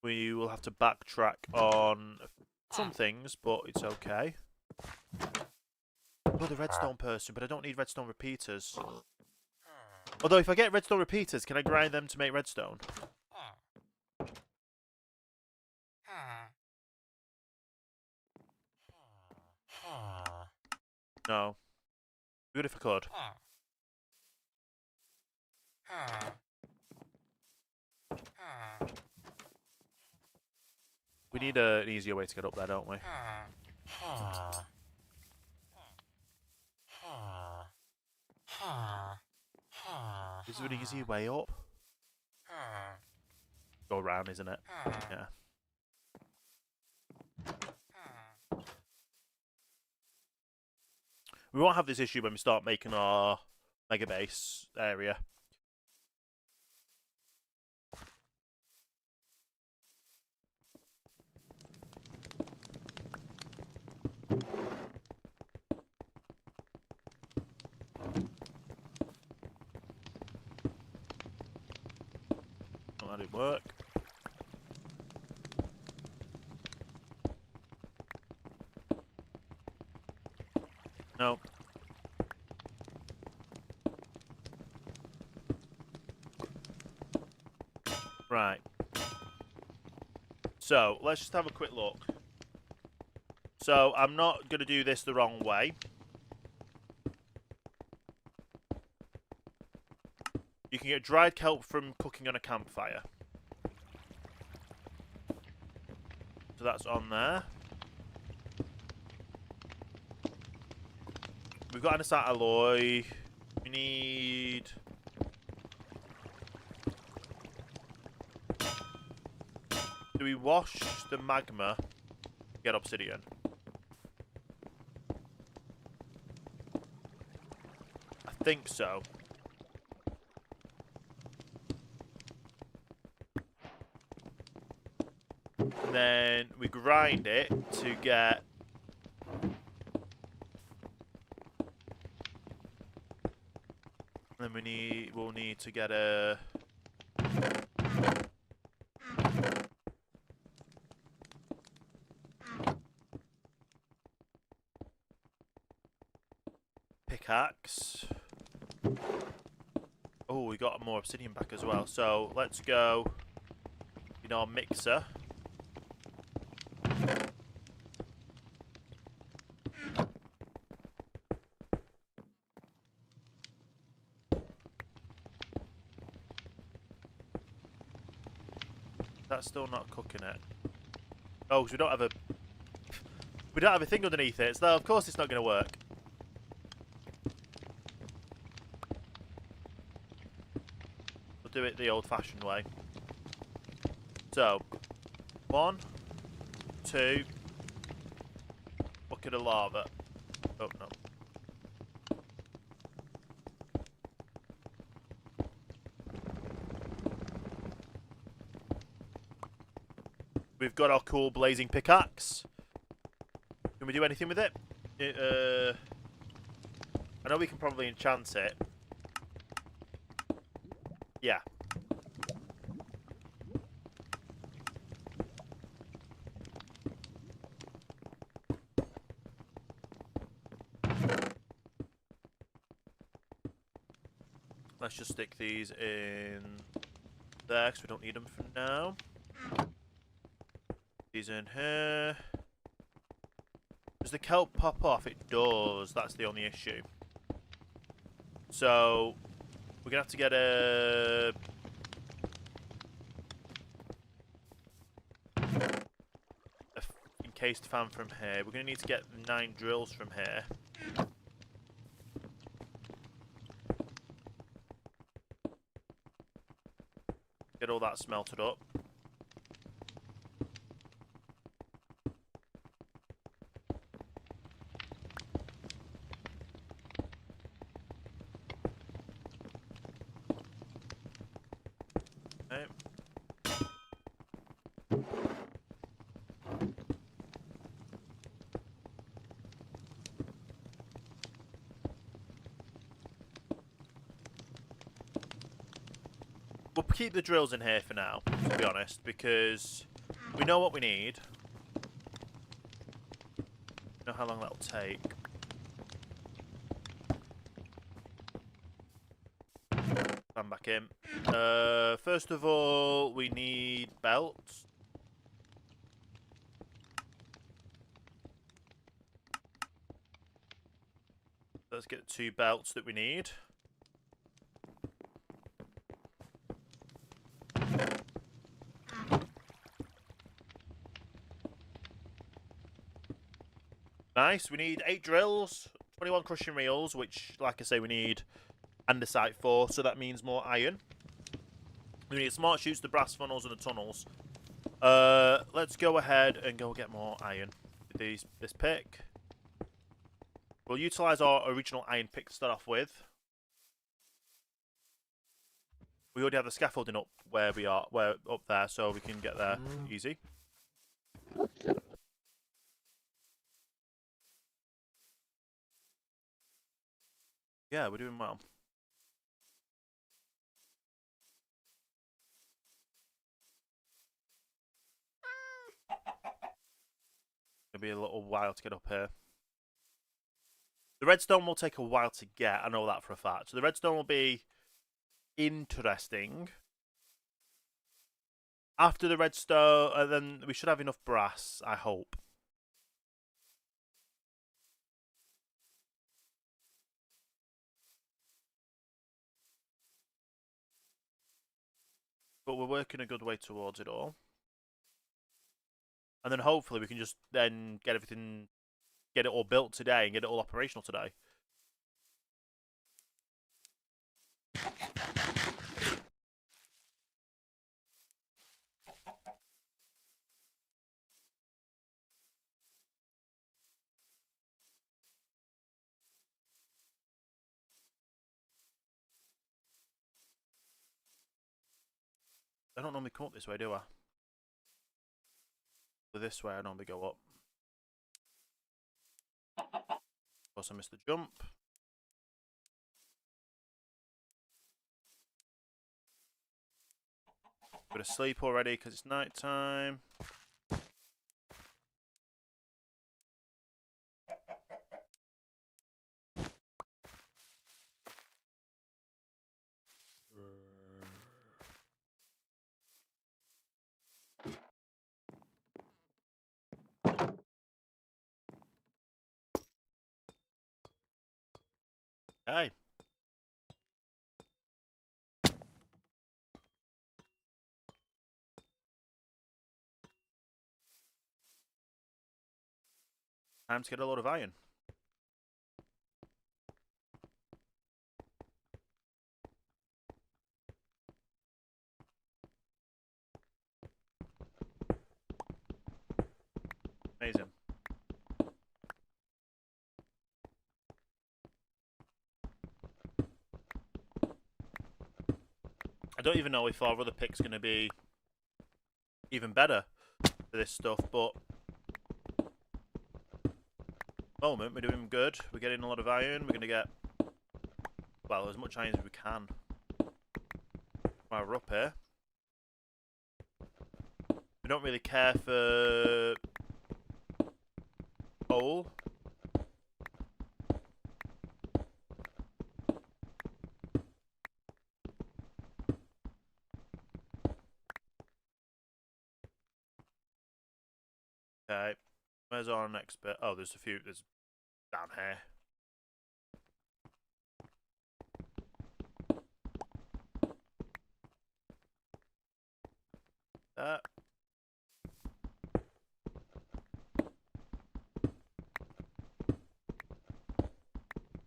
we will have to backtrack on some things, but it's okay. Oh, the redstone person, but I don't need redstone repeaters. Although, if I get redstone repeaters, can I grind them to make redstone? No. Good if I could. We need an easier way to get up there, don't we? Is there an easy way up? Go around, isn't it? Yeah. We won't have this issue when we start making our mega base area. Oh, that didn't work. No. Right. So, let's just have a quick look. So, I'm not going to do this the wrong way. You can get dried kelp from cooking on a campfire. So that's on there. We've got andesite alloy. We need... Do we wash the magma to get obsidian? I think so. And then we grind it to get... And then we'll need to get a... pickaxe. Oh, we got more obsidian back as well. So let's go in our mixer. That's still not cooking it. Oh, because we don't have a thing underneath it. So of course it's not going to work. We'll do it the old-fashioned way. So, 1, 2, bucket of lava. Oh no. We've got our cool blazing pickaxe. Can we do anything with it? I know we can probably enchant it. Yeah. Let's just stick these in there because we don't need them for now. These in here. Does the kelp pop off? It does. That's the only issue. So we're gonna have to get a encased fan from here. We're gonna need to get 9 drills from here. Get all that smelted up. Okay. We'll keep the drills in here for now, to be honest, because we know what we need. Know how long that'll take. I'm back in. First of all, we need belts. Let's get 2 belts that we need. Nice. We need 8 drills, 21 crushing reels, which, like I say, we need andesite for, so that means more iron. We need smart chutes, the brass funnels, and the tunnels. Let's go ahead and go get more iron with this pick. We'll utilise our original iron pick to start off with. We already have the scaffolding up where we are, up there, so we can get there easy. Yeah, we're doing well. It'll be a little while to get up here. The redstone will take a while to get, I know that for a fact. So the redstone will be interesting. After the redstone, then we should have enough brass, I hope. But we're working a good way towards it all. And then hopefully we can just then get it all built today and get it all operational today. I don't normally come up this way, do I? But this way I normally go up. Of course I missed the jump. Go to sleep already because it's night time. Hey. Time to get a lot of iron. Amazing. I don't even know if our other pick's going to be even better for this stuff, but at the moment we're doing good. We're getting a lot of iron. We're going to get, well, as much iron as we can while we're up here. We don't really care for coal. Okay, where's our next bit? Oh, there's down here.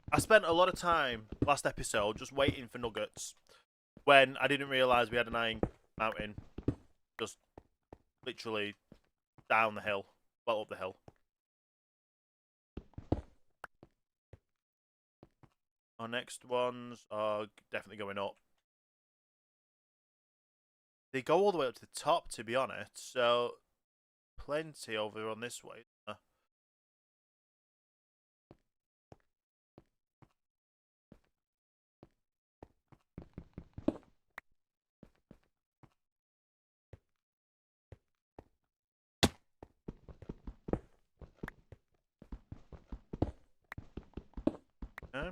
I spent a lot of time last episode just waiting for nuggets when I didn't realise we had an iron mountain just literally down the hill, well up the hill. Our next ones are definitely going up. They go all the way up to the top, to be honest, so plenty over on this way. Okay.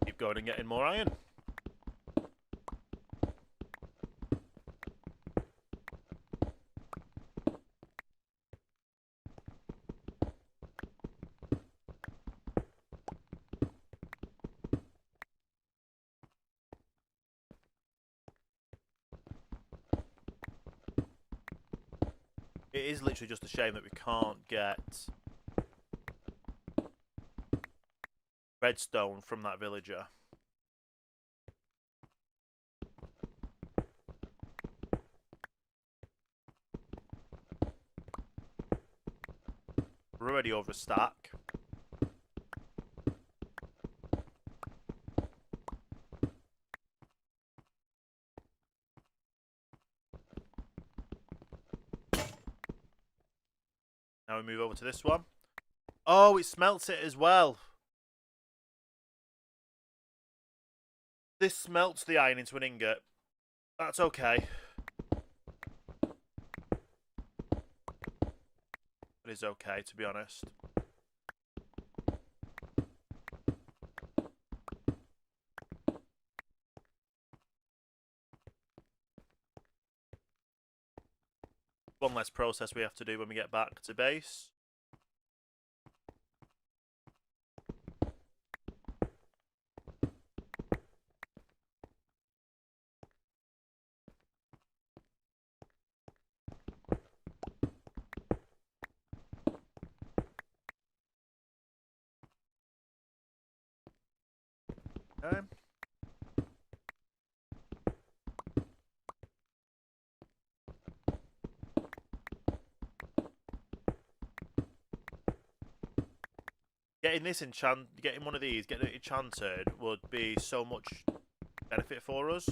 Keep going and getting more iron. It is literally just a shame that we can't get redstone from that villager. We're already over a stack. Now we move over to this one. Oh, it smelts it as well. This smelts the iron into an ingot. That's okay. It is okay, to be honest. One less process we have to do when we get back to base. Okay. Getting one of these, getting it enchanted would be so much benefit for us.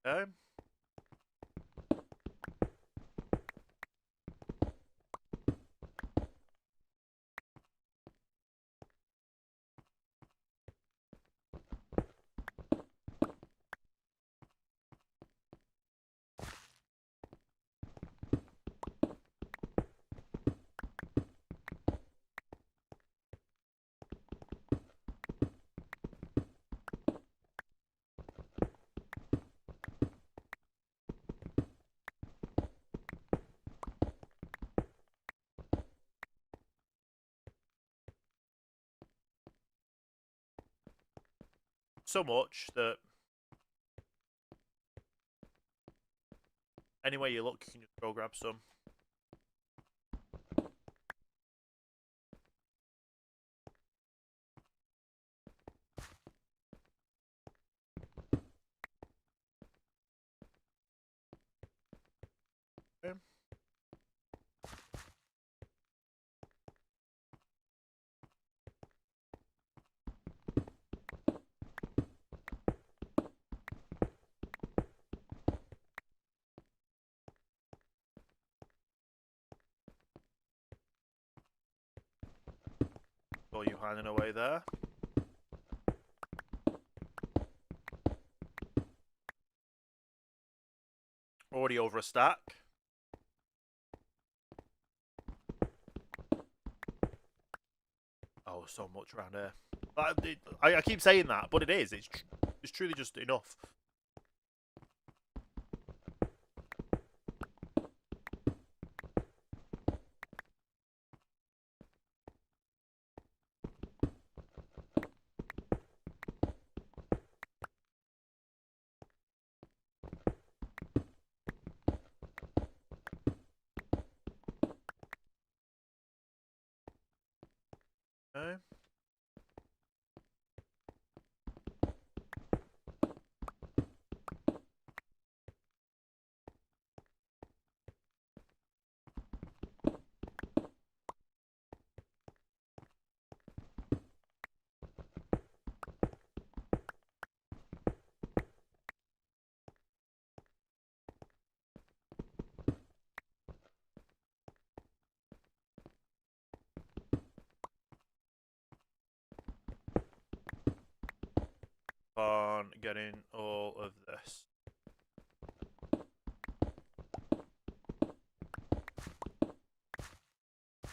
Okay. So much that anywhere you look, you can just go grab some. Okay. Or you hiding away there. Already over a stack. Oh, so much around here. I keep saying that, but it is. It's truly just enough. Okay. on getting all of this.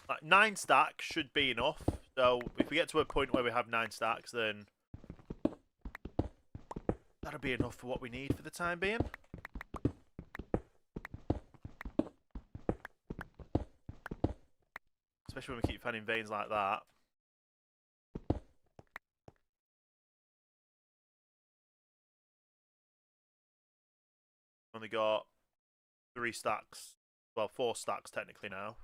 Like 9 stacks should be enough. So if we get to a point where we have 9 stacks, then that'll be enough for what we need for the time being. Especially when we keep finding veins like that. Only got 3 stacks. Well, 4 stacks technically now.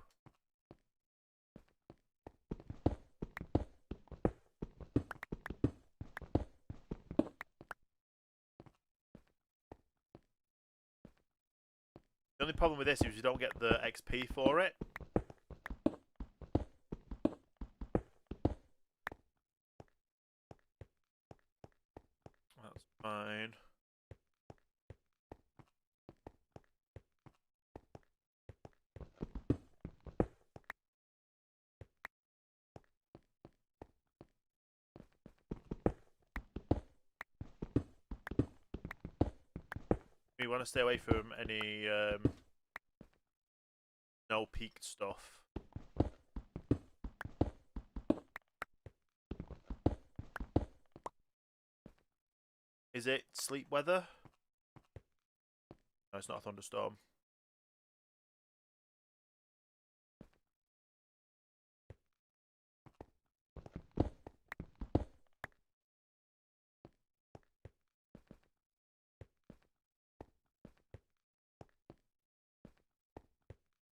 The only problem with this is you don't get the XP for it. That's fine. We want to stay away from any no peaked stuff. Is it sleep weather? No, it's not a thunderstorm.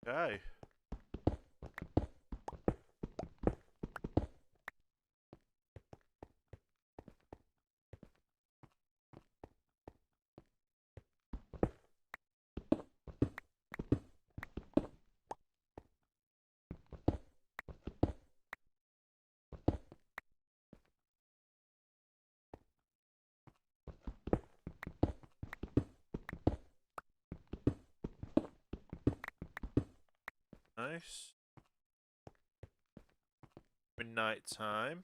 Okay. Nice. Midnight time.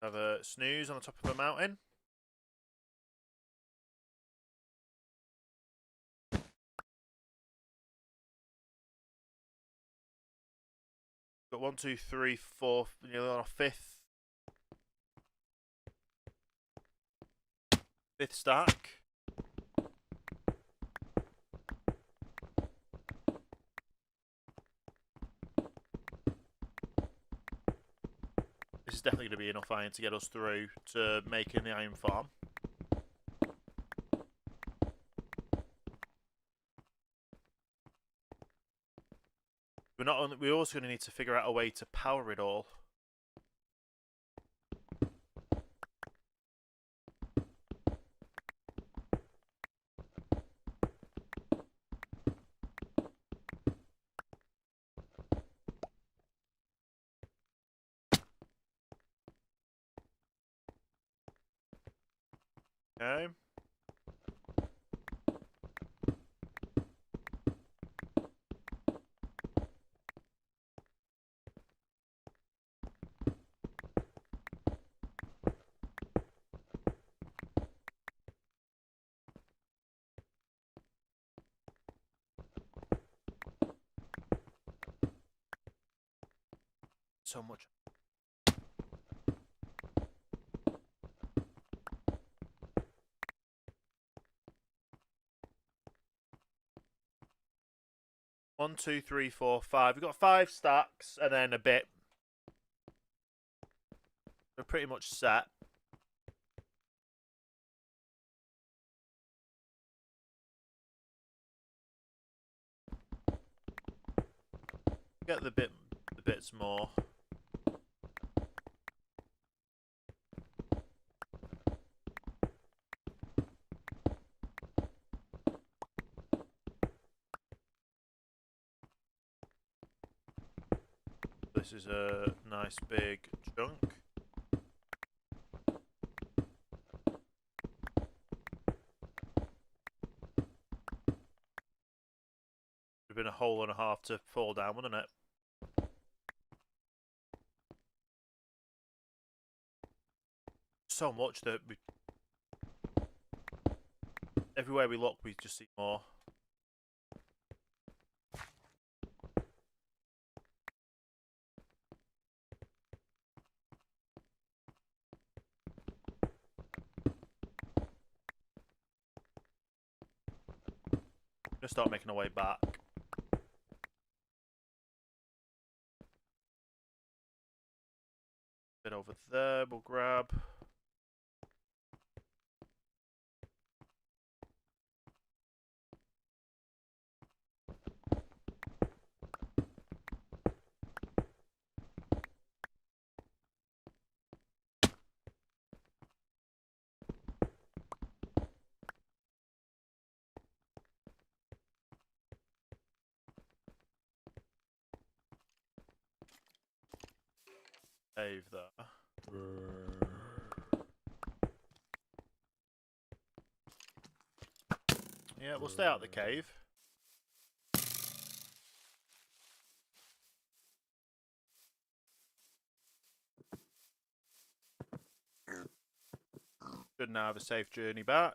Have a snooze on the top of a mountain. Got 1, 2, 3, 4, nearly on our fifth stack. This is definitely going to be enough iron to get us through to making the iron farm. We're also going to need to figure out a way to power it all. Okay. So much. One, 2, 3, 4, 5. We've got 5 stacks and then a bit. We're pretty much set. Get the bits more. This is a nice big chunk. Would have been a hole and a half to fall down, wouldn't it? So much that we, everywhere we look, we just see more. I'm gonna start making our way back. Bit over there, we'll grab. Cave there. Yeah, we'll stay out of the cave. Should now have a safe journey back.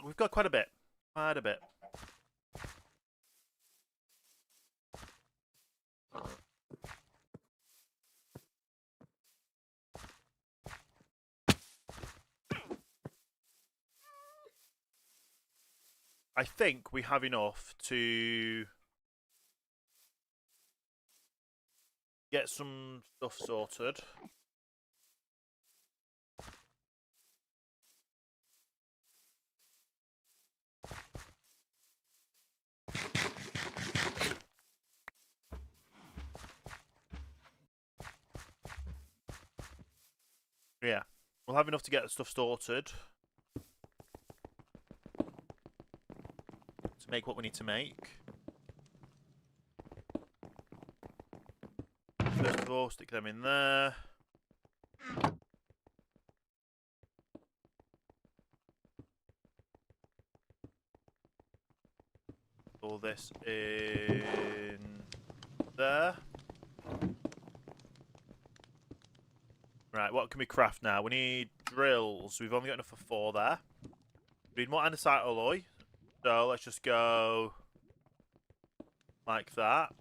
We've got quite a bit. Quite a bit. I think we have enough to get some stuff sorted. Yeah, we'll have enough to get the stuff sorted. To make what we need to make. First of all, stick them in there. All this in there. Right, what can we craft now? We need drills. We've only got enough for 4 there. We need more andesite alloy. So let's just go like that.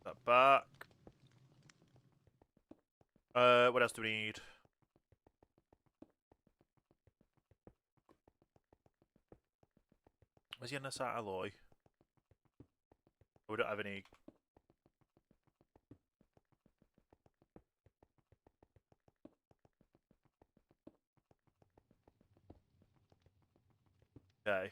That back. What else do we need? Where's the andesite alloy? We don't have any. Okay.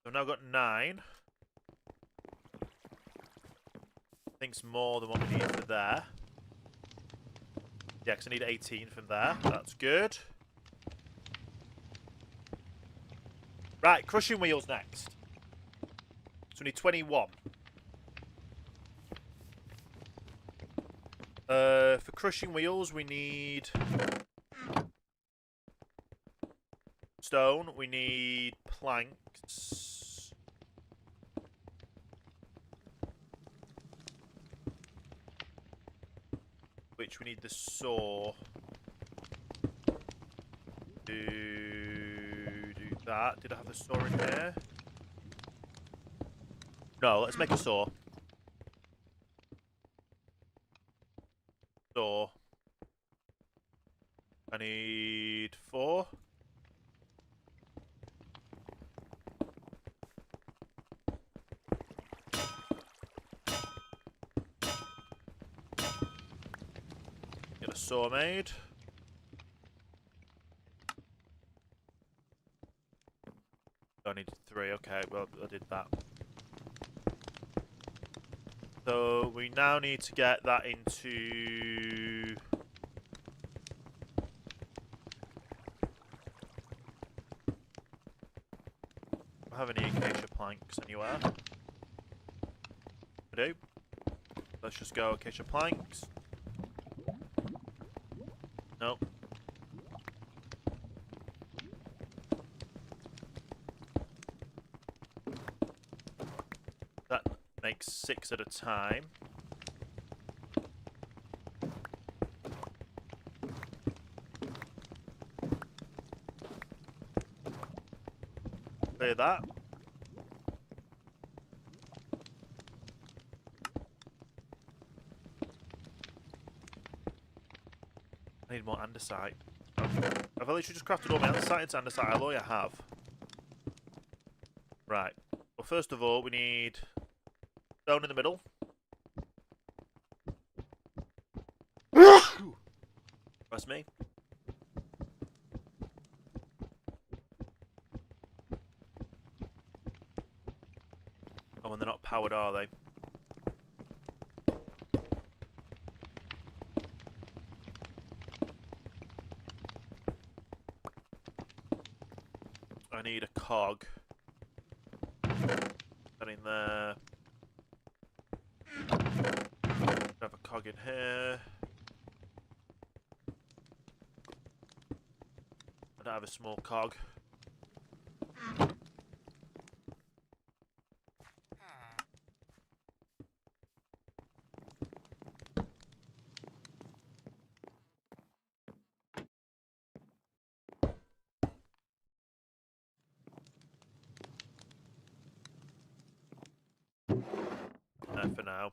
So I've now got 9. I think it's more than what we need for there. Yeah, because I need 18 from there. That's good. Right, crushing wheels next. So we need 21. For crushing wheels, we need stone. We need planks. Which we need the saw to do that. Did I have the saw in here? No, let's make a saw. Saw. I need 4. Get a saw made. I need 3. Okay, well I did that. we now need to get that into... I have any acacia planks anywhere. I do. Let's just go acacia planks. Nope. That makes 6 at a time. Clear that. I need more andesite. I've literally just crafted all my andesite into andesite alloy. I have. Right. Well, first of all, we need stone in the middle. That's me. Oh, and they're not powered, are they? I need a cog. That in there. Have a cog in here. I don't have a small cog. There for now.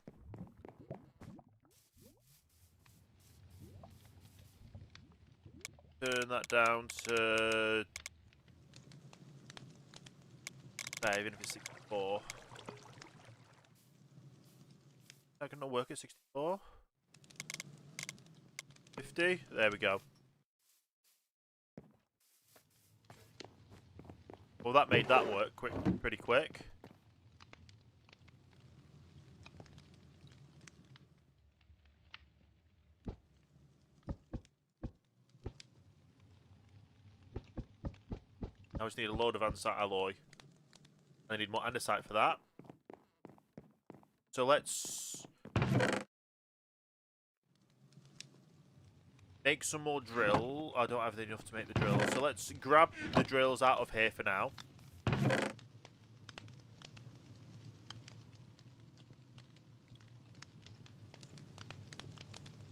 Turn that down to... even if it's 64. Is that going to work at 64? 50? There we go. Well, that made that work pretty quick. I just need a load of andesite alloy. I need more andesite for that. So let's make some more drill. I don't have enough to make the drill. So let's grab the drills out of here for now.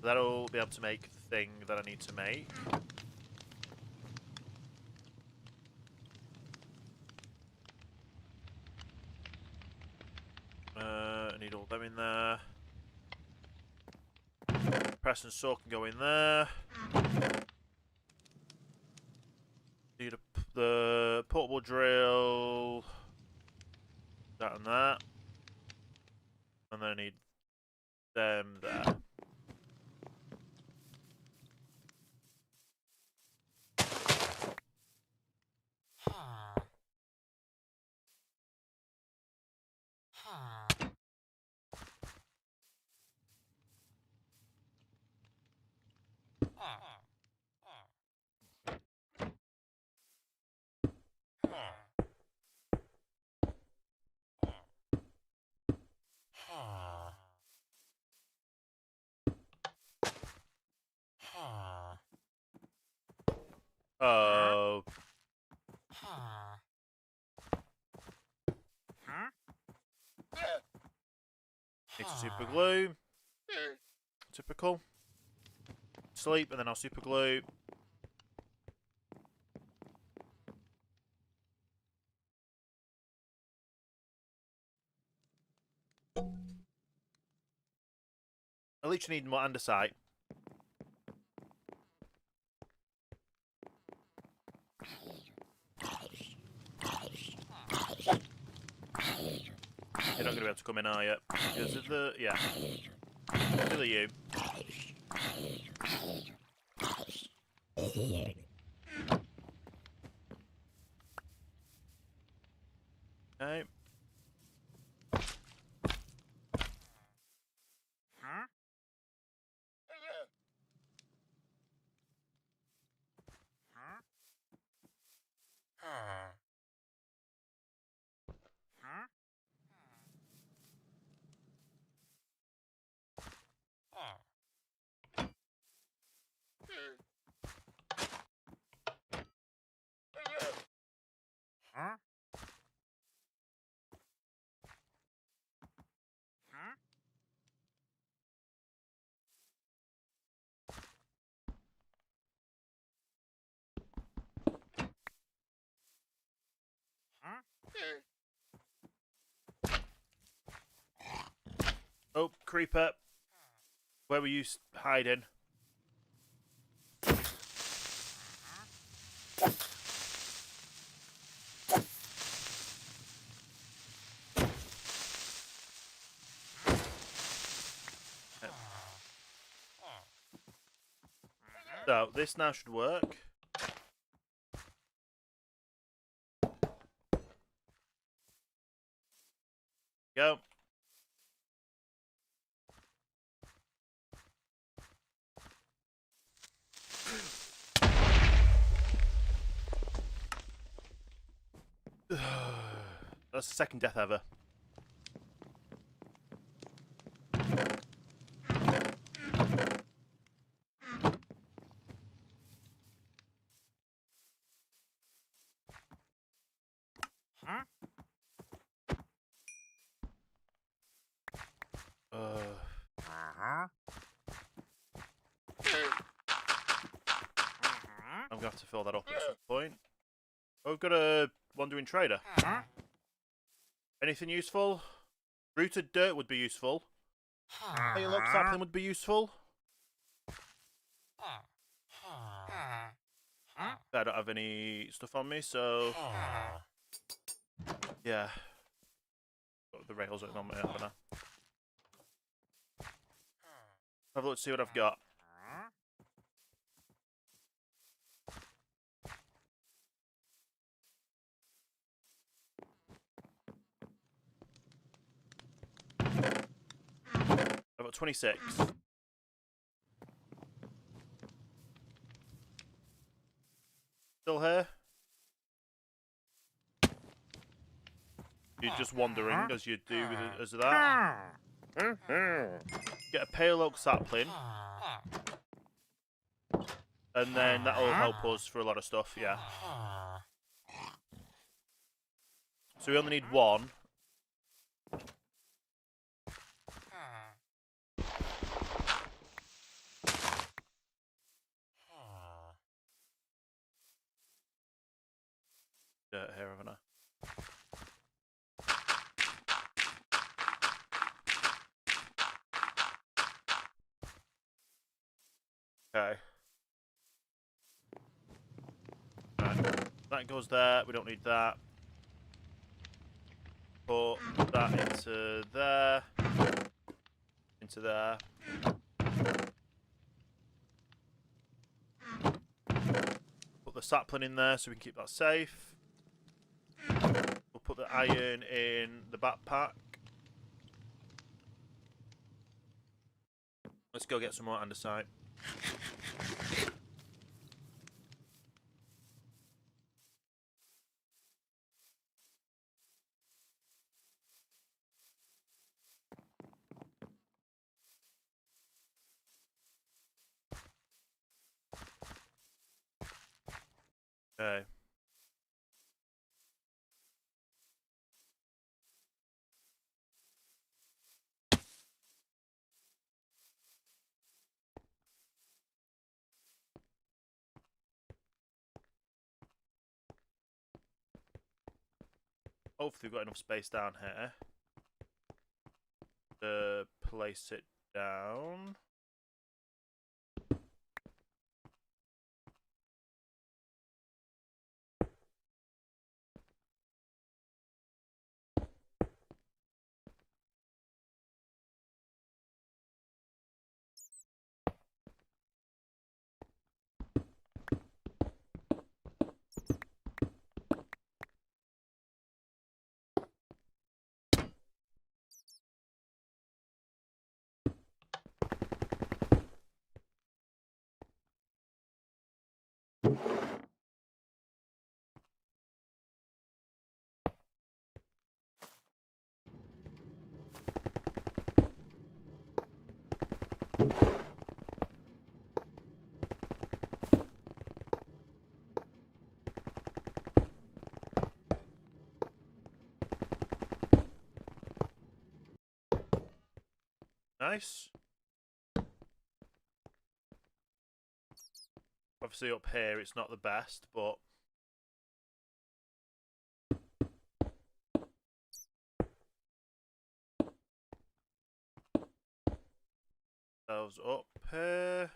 That'll be able to make the thing that I need to make. I need all them in there. Press and saw can go in there. Need the portable drill. That and that. And then I need them there. Oh. Need some super glue. Typical. Sleep and then I'll super glue. I literally need more andesite. You're not going to be able to come in, are you? Is it the... yeah. Still you. Okay. Oh, creeper. Where were you hiding? So, this now should work. Go. That's the second death ever. I'm going to have to fill that up at some point. Oh, we've got a wandering trader. Anything useful? Rooted dirt would be useful. Hey, look, sapling would be useful. I don't have any stuff on me, so... Yeah. Got the rails on me, haven't I? Have a look to see what I've got. I've got 26. Still here? You're just wandering as you do as that. Get a pale oak sapling. And then that'll help us for a lot of stuff, yeah. So we only need one. Dirt here, haven't I? Okay. Right. That goes there. We don't need that. Put that into there. Into there. Put the sapling in there so we can keep that safe. We'll put the iron in the backpack. Let's go get some more andesite. Okay. Hopefully we've got enough space down here to place it down. Nice. Obviously up here it's not the best, but ourselves up here.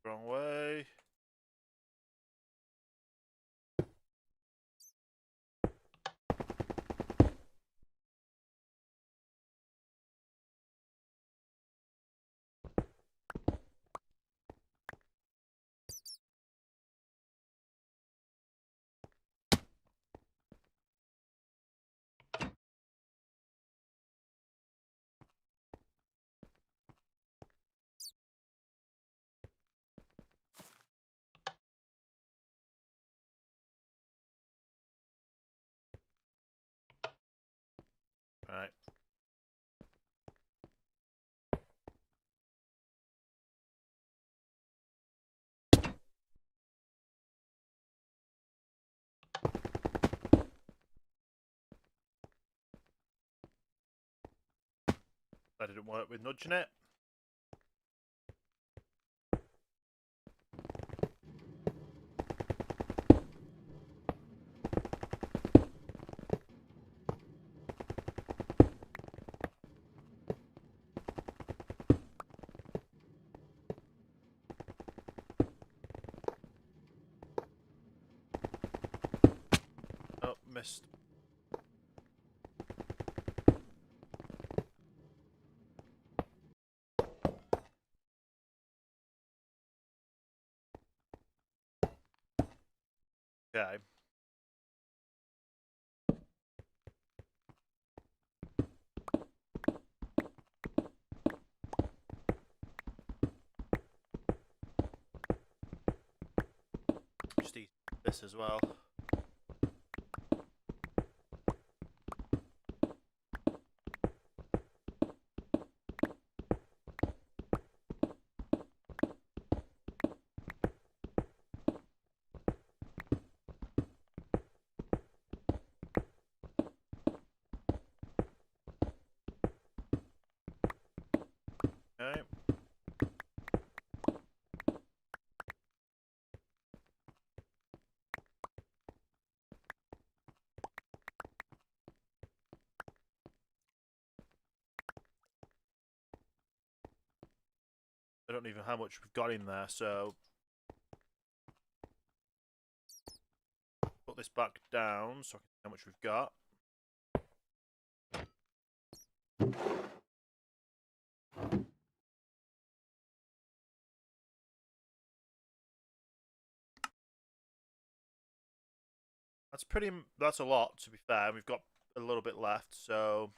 Wrong way. Right. That didn't work with nudging it. Oh, missed. Okay. Just eat this as well. Okay. I don't even know how much we've got in there, so put this back down so I can see how much we've got. That's a lot, to be fair. We've got a little bit left, so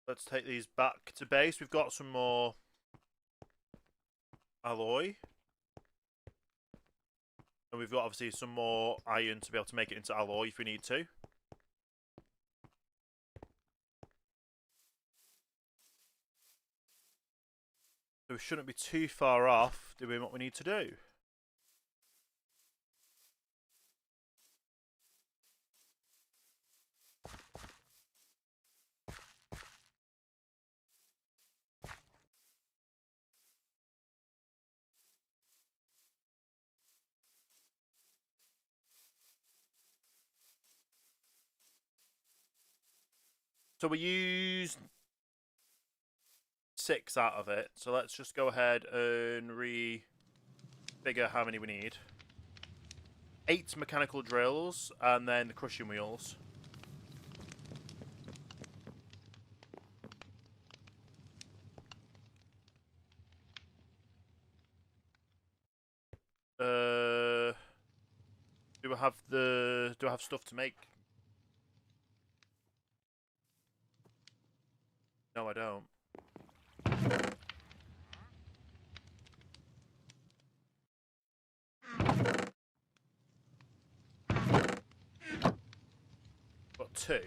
let's take these back to base. We've got some more alloy. And we've got obviously some more iron to be able to make it into alloy if we need to. So we shouldn't be too far off doing what we need to do. So we used 6 out of it. So let's just go ahead and refigure how many we need. 8 mechanical drills and then the crushing wheels. Do I have stuff to make? No, I don't. Got 2.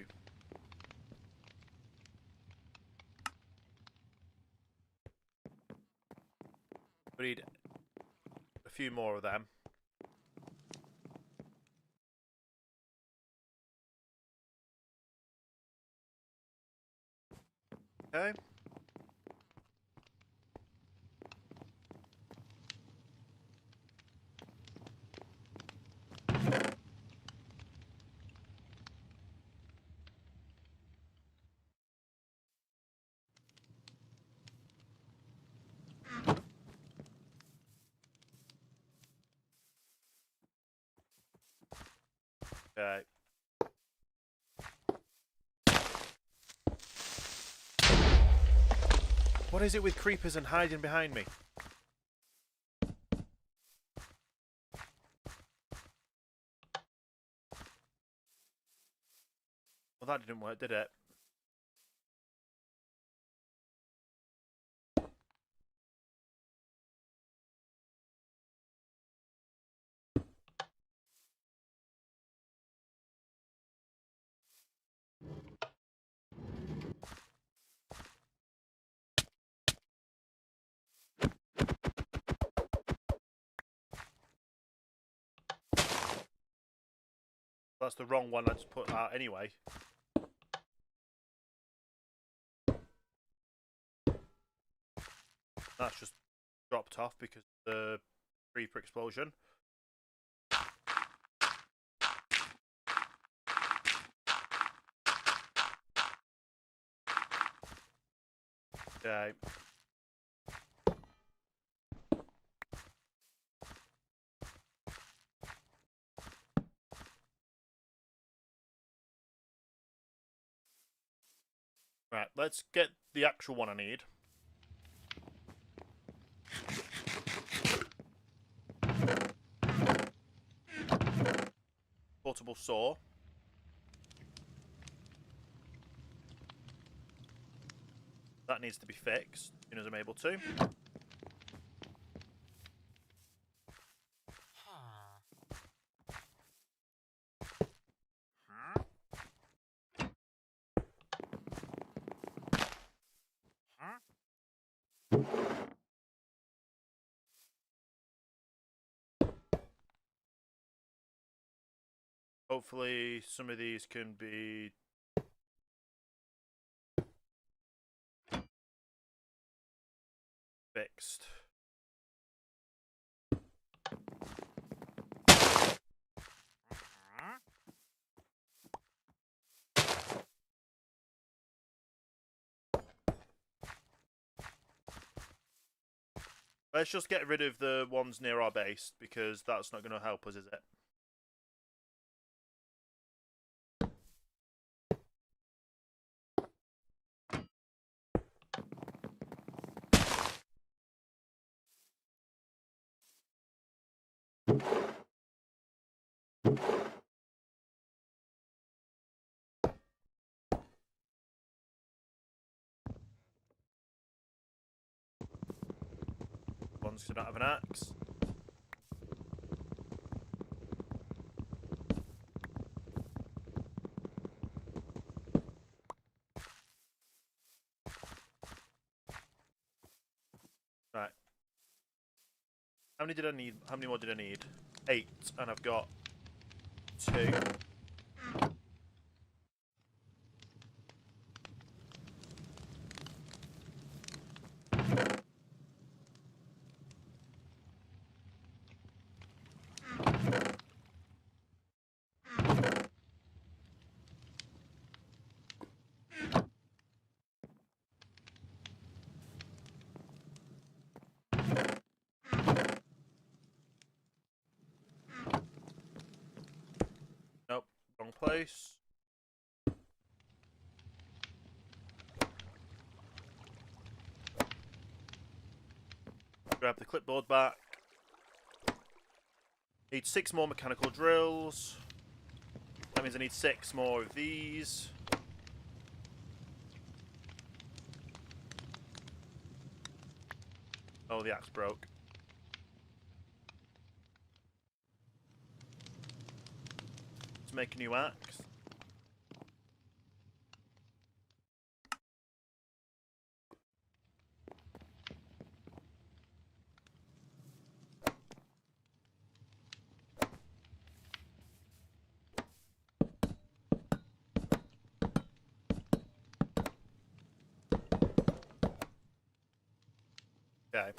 We need a few more of them. Okay. Okay. What is it with creepers and hiding behind me? Well, that didn't work, did it? That's the wrong one. I just put out anyway. That's just dropped off because of the creeper explosion. Okay. Right, let's get the actual one I need. Portable saw. That needs to be fixed as soon as I'm able to. Hopefully some of these can be fixed. Let's just get rid of the ones near our base, because that's not going to help us, is it? Ones who don't have an axe. Right. How many did I need? How many more did I need? 8, and I've got 2. Nope, wrong place. Grab the clipboard back. Need 6 more mechanical drills. That means I need 6 more of these. Oh, the axe broke. Let's make a new axe. Okay.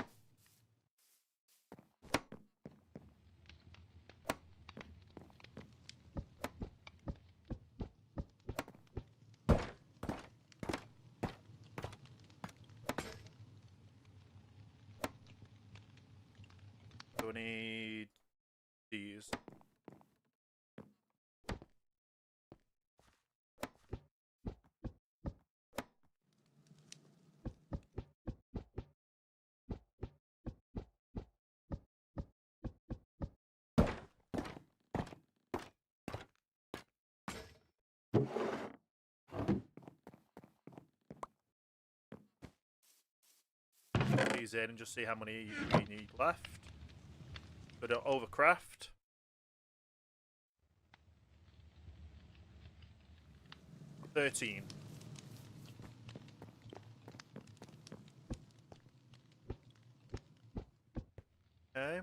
So we need these. these in and just see how many we need left. So don't overcraft. $13. Okay.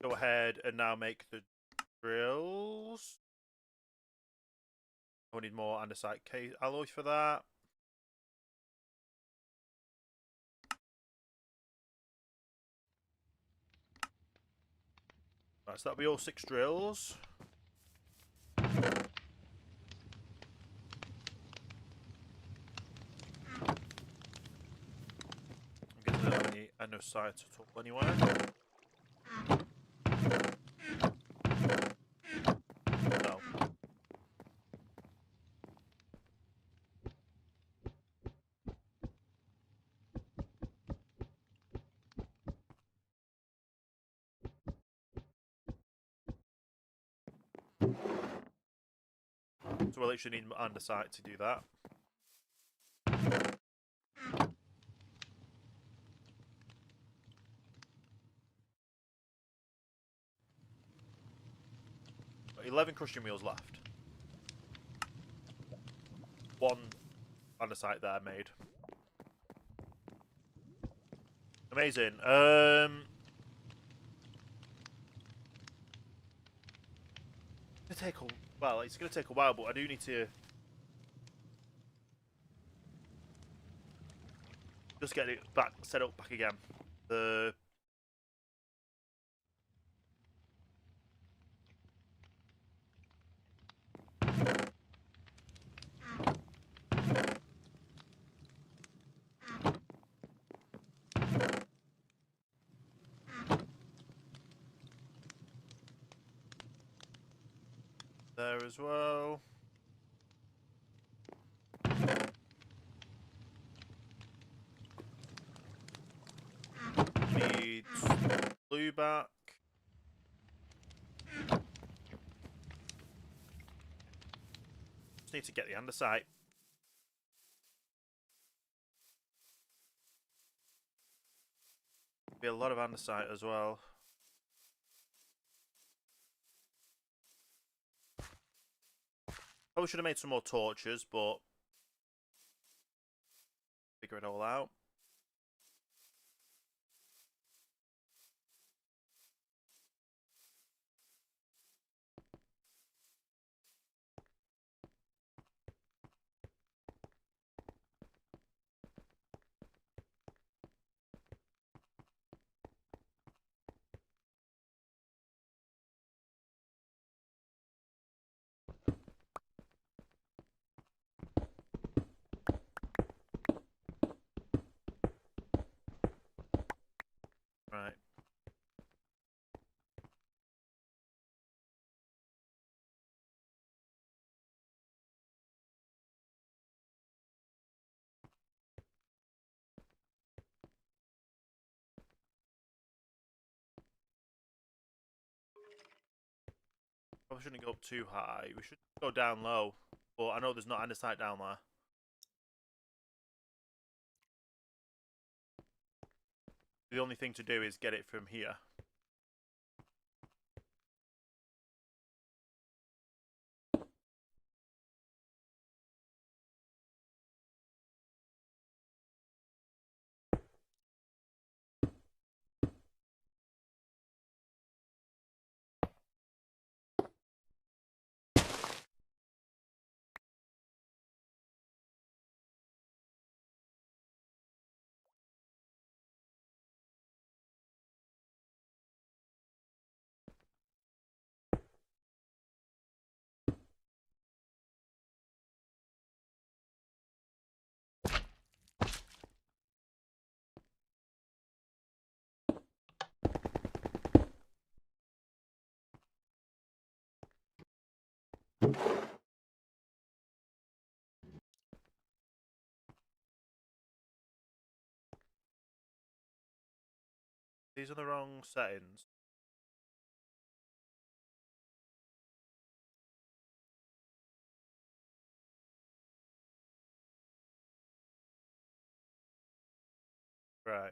Go ahead and now make the drills. I need more andesite alloy for that. Right, so that'll be all 6 drills. I'm guessing I don't have any andesite at all anywhere. No. So we'll actually need andesite to do that. Got 11 crushing wheels left. 1 andesite that I made. Amazing. It's gonna take a it's gonna take a while, but I do need to just get it back set up back again. The there as well. Need blue back. Just need to get the andesite. Be a lot of andesite as well. Probably should have made some more torches, but figure it all out. Right. Probably shouldn't go up too high. We should go down low. But I know there's not andesite down there. The only thing to do is get it from here. These are the wrong settings. Right.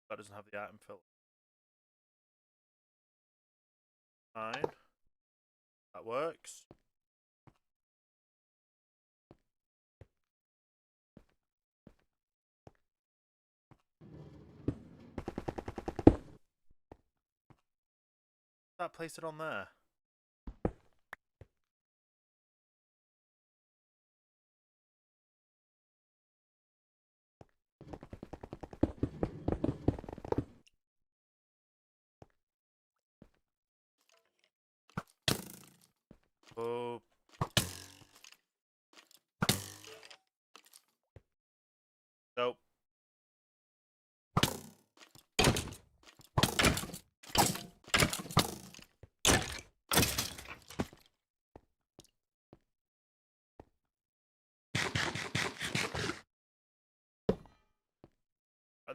That doesn't have the item filter. Fine. That works. That place it on there. Oh. Nope.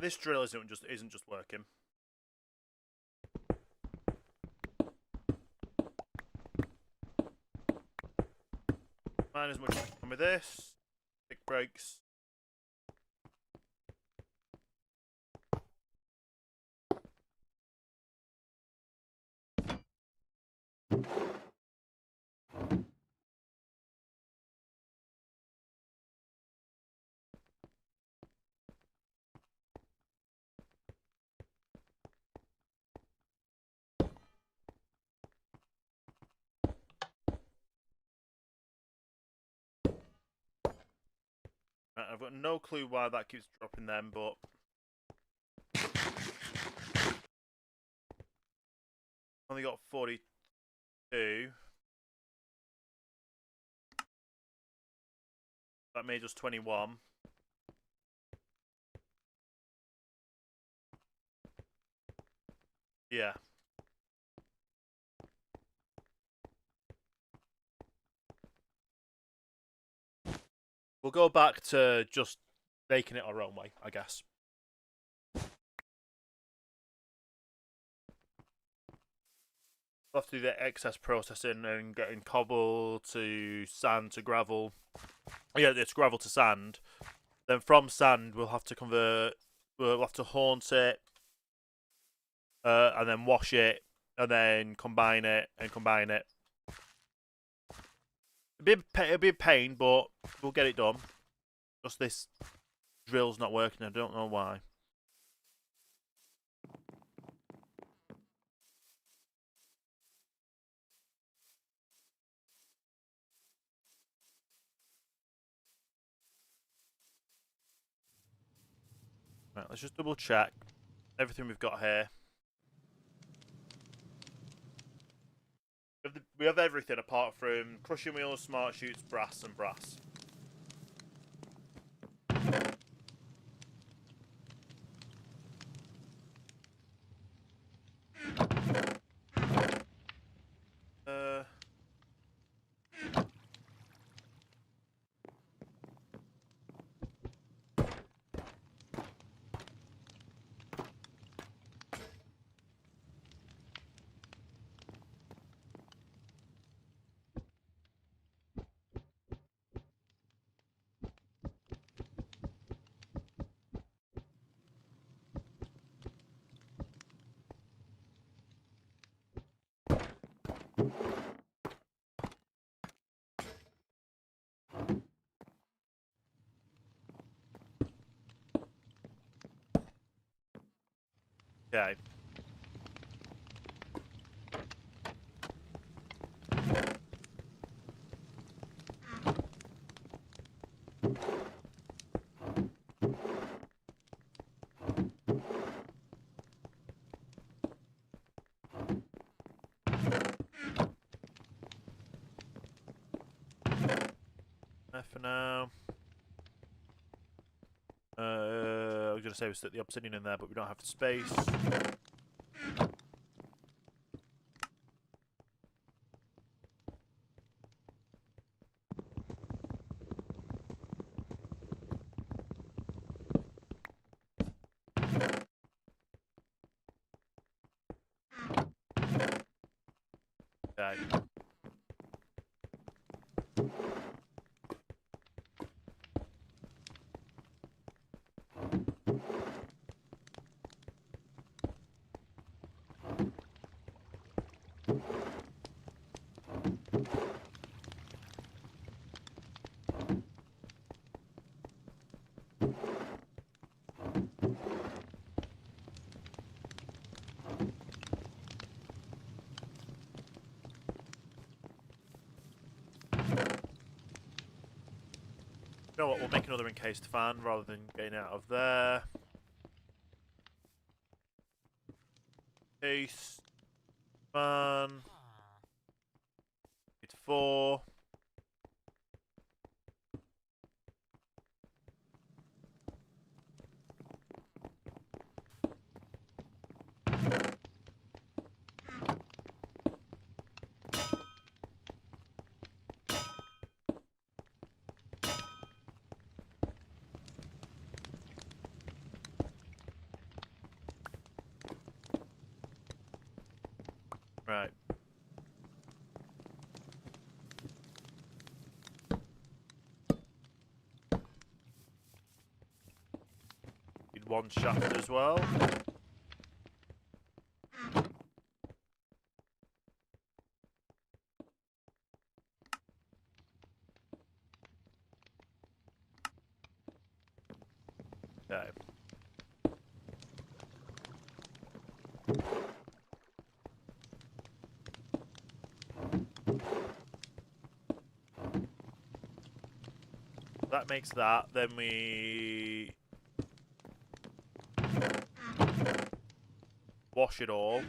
This drill isn't just working. Mine as much as I can with this. Big brakes. Right, I've got no clue why that keeps dropping them, but only got 42. That made us 21. Yeah. We'll go back to just making it our own way, I guess. We'll have to do the excess processing and getting cobble to sand to gravel. Yeah, it's gravel to sand. Then from sand, we'll have to convert. We'll have to haunt it, and then wash it, and then combine it and combine it. It'll be a pain, but we'll get it done. Just this drill's not working. I don't know why. Right, let's just double check everything we've got here. We have everything apart from crushing wheels, smart shoots, brass, and brass. Okay. For now. I was going to say we stick the obsidian in there, but we don't have the space. Right. You know what, we'll make another encased fan rather than getting out of there. Encased fan. It's 4. Right. Need 1 shaft as well. Okay. That makes that. Then we wash it all.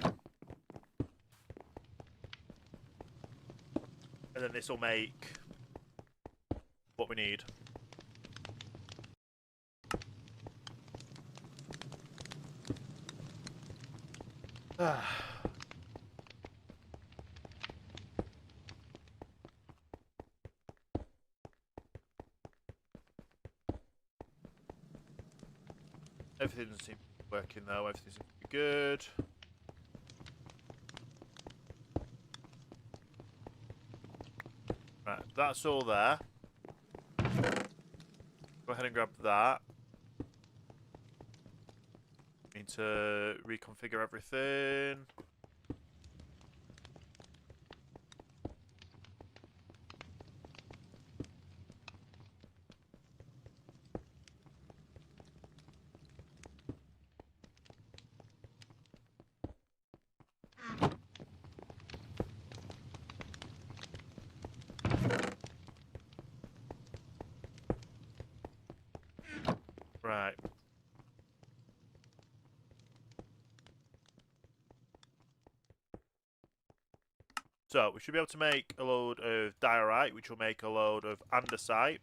And then this will make what we need. Everything seems to be working though, everything seems to be good. Right, that's all there. Go ahead and grab that. Need to reconfigure everything. Right. So, we should be able to make a load of diorite, which will make a load of andesite.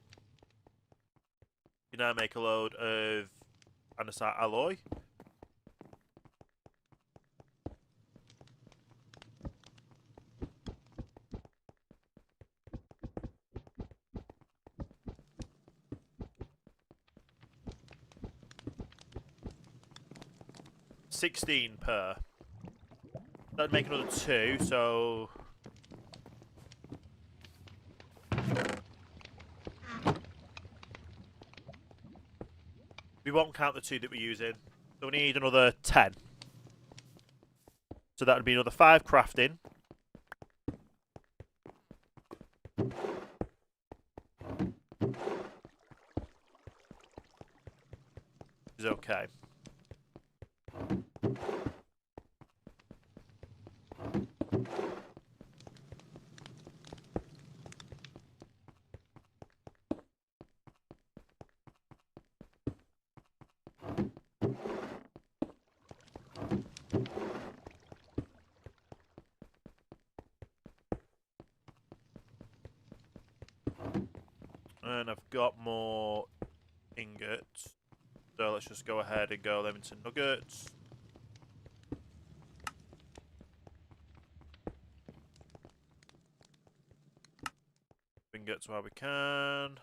You now make a load of andesite alloy. $16 per. That'd make another 2, so we won't count the 2 that we're using. So we need another 10. So that would be another 5 crafting. Is okay. And I've got more ingots. So let's just go ahead and go them into nuggets. Ingots while we can.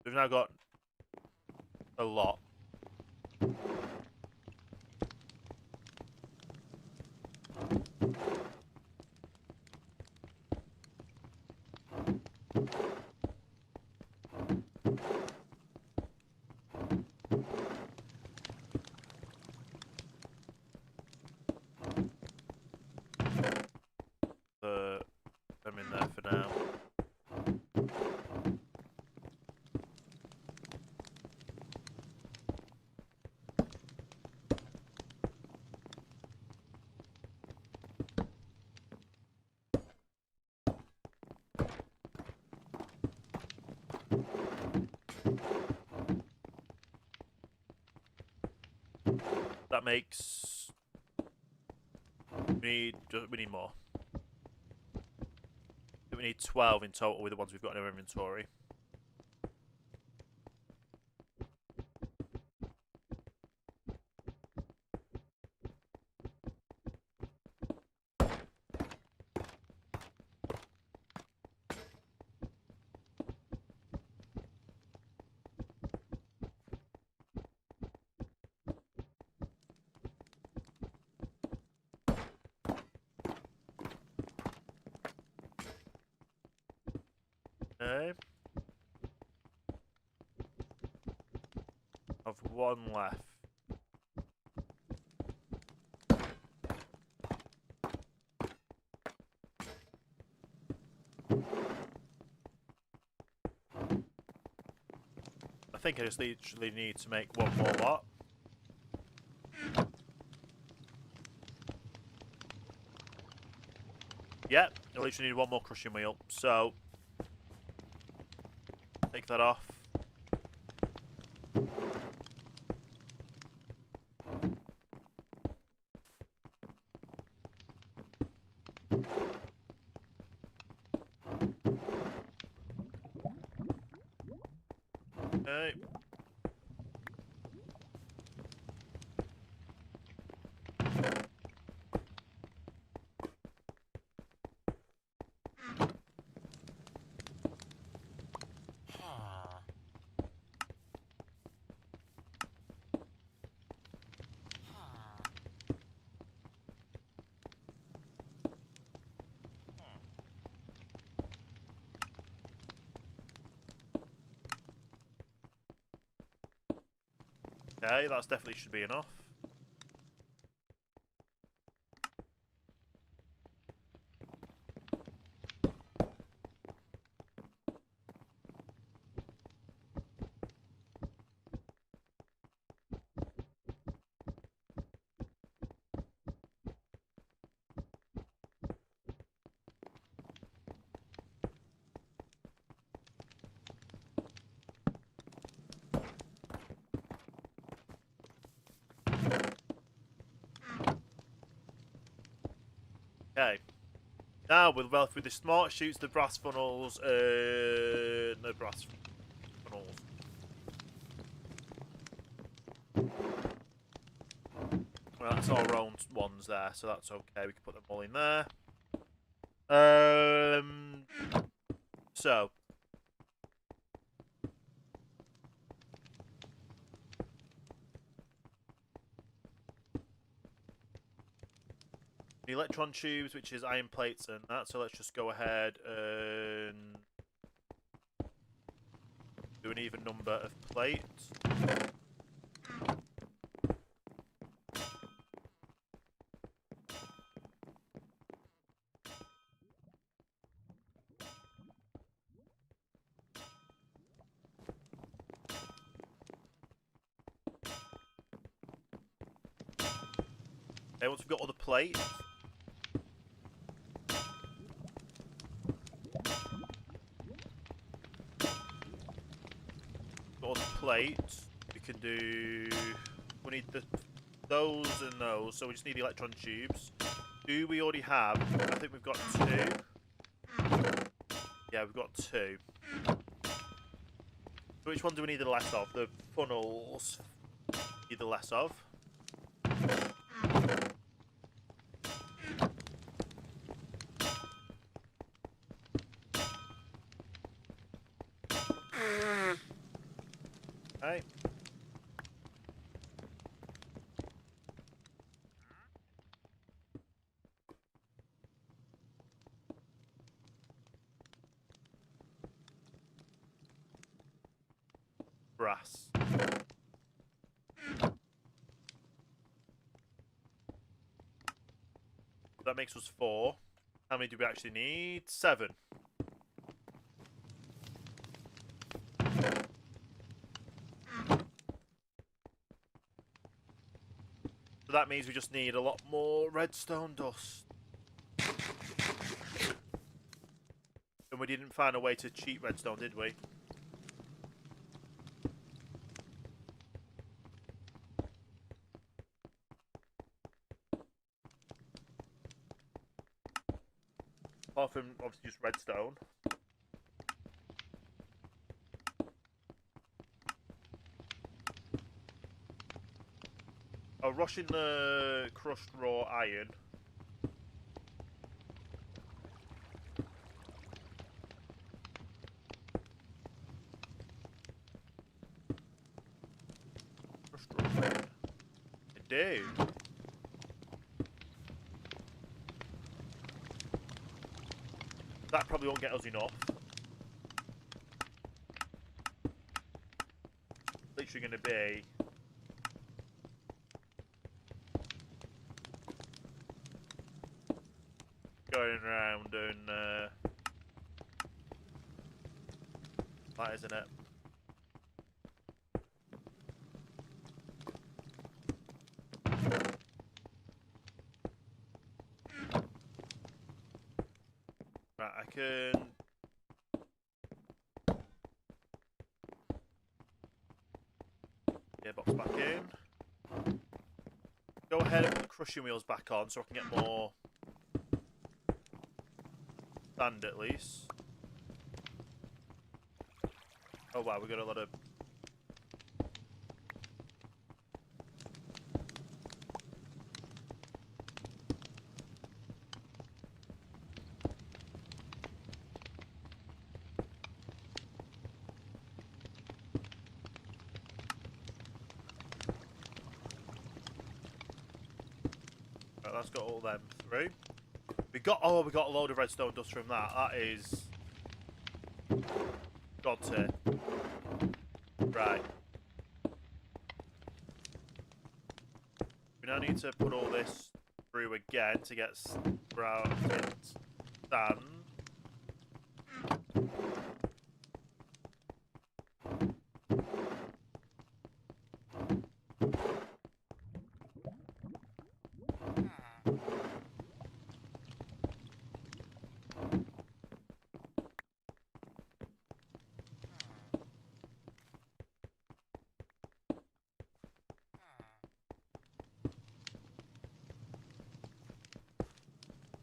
We've now got a lot. That makes... We need more. We need 12 in total with the ones we've got in our inventory. Okay. I've one left. I think I just literally need to make one more lot. Yep, I literally need one more crushing wheel. So, take that off. Okay. Okay, that's definitely should be enough. Okay. Now with the smart chutes, the brass funnels, no brass funnels. Well, that's all round ones there, so that's okay. We can put them all in there. So the electron tubes, which is iron plates and that. So let's just go ahead and do an even number of plates. Okay, once we've got all the plates, we can do. We need those and those, so we just need the electron tubes. Do we already have? I think we've got 2. Yeah, we've got 2. Which one do we need the less of? The funnels. Need the less of. Okay. Brass. That makes us 4. How many do we actually need? 7. So that means we just need a lot more redstone dust. And we didn't find a way to cheat redstone, did we? apart from obviously just redstone. Oh, rushing the crushed raw iron. Crushed raw iron. I do. That probably won't get us enough. Literally going to be going around and that, isn't it? Right, I can gearbox back in. Go ahead and put the crushing wheels back on so I can get more sand at least. Oh wow, we got a lot of... Right, that's got all them through. We got a load of redstone dust from that. That is God tier. Right. We now need to put all this through again to get sprouted sand.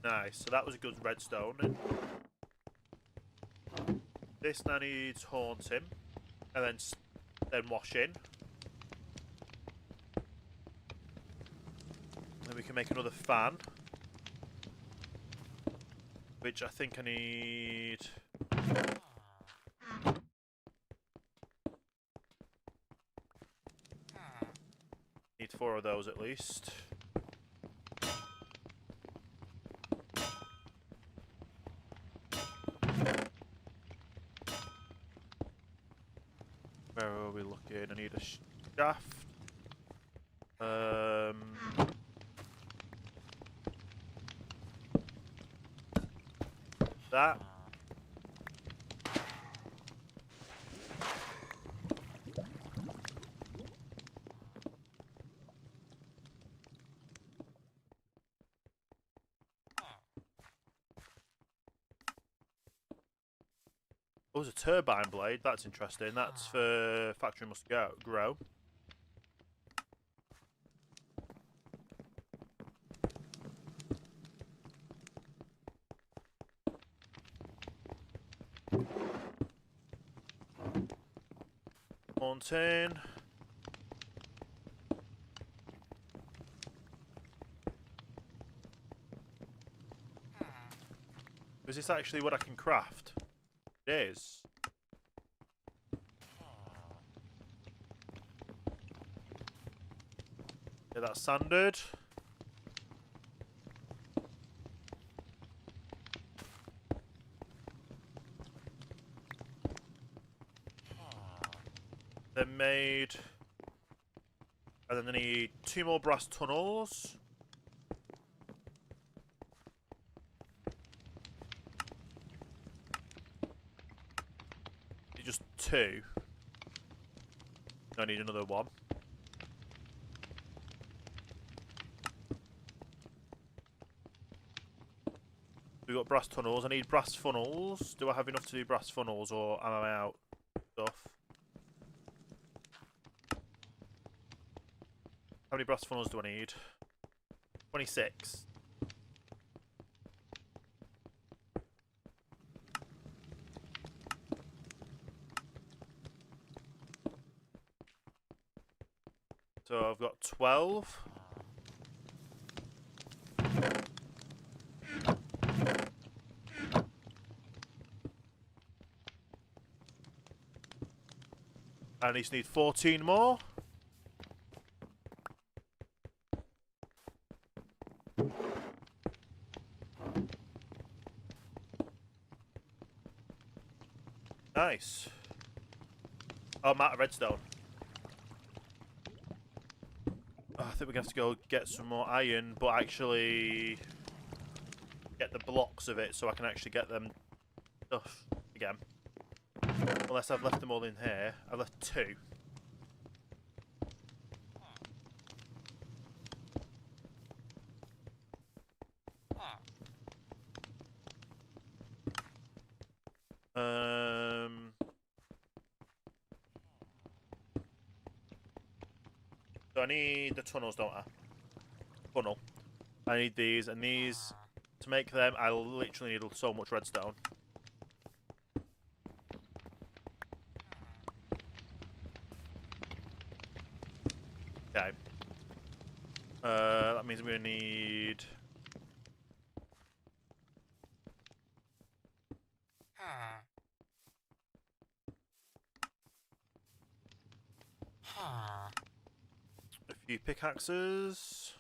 Nice, so that was a good redstone. This now needs haunting, and then washing. Then we can make another fan, which I think I need. Need 4 of those at least. Where are we looking? I need a shaft. That. Oh, there's a turbine blade. That's interesting. That's for factory must grow. Haunting. Is this actually what I can craft? It is. Yeah, that's sanded. They're made. And then they need 2 more brass tunnels. Just 2. I need another 1. We've got brass tunnels. I need brass funnels. Do I have enough to do brass funnels, or am I out stuff? How many brass funnels do I need? 26. So I've got 12. I just need 14 more. Nice. Oh, I'm out of redstone. Oh, I think we're going to have to go get some more iron, but actually get the blocks of it so I can actually get them stuff again. Unless I've left them all in here. I've left 2. So I need the tunnels, don't I? Funnel. I need these, and these, to make them, I literally need so much redstone. Okay. That means we need... a few pickaxes.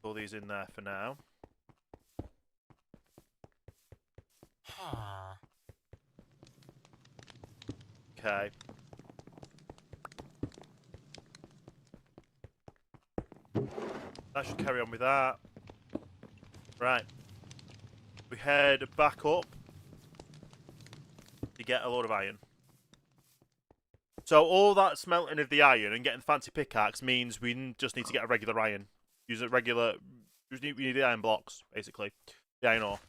All these in there for now. Okay. That should carry on with that. Right. We head back up to get a load of iron. So all that smelting of the iron and getting the fancy pickaxe means we just need to get a regular iron. Use a regular... We need the iron blocks, basically. The iron ore.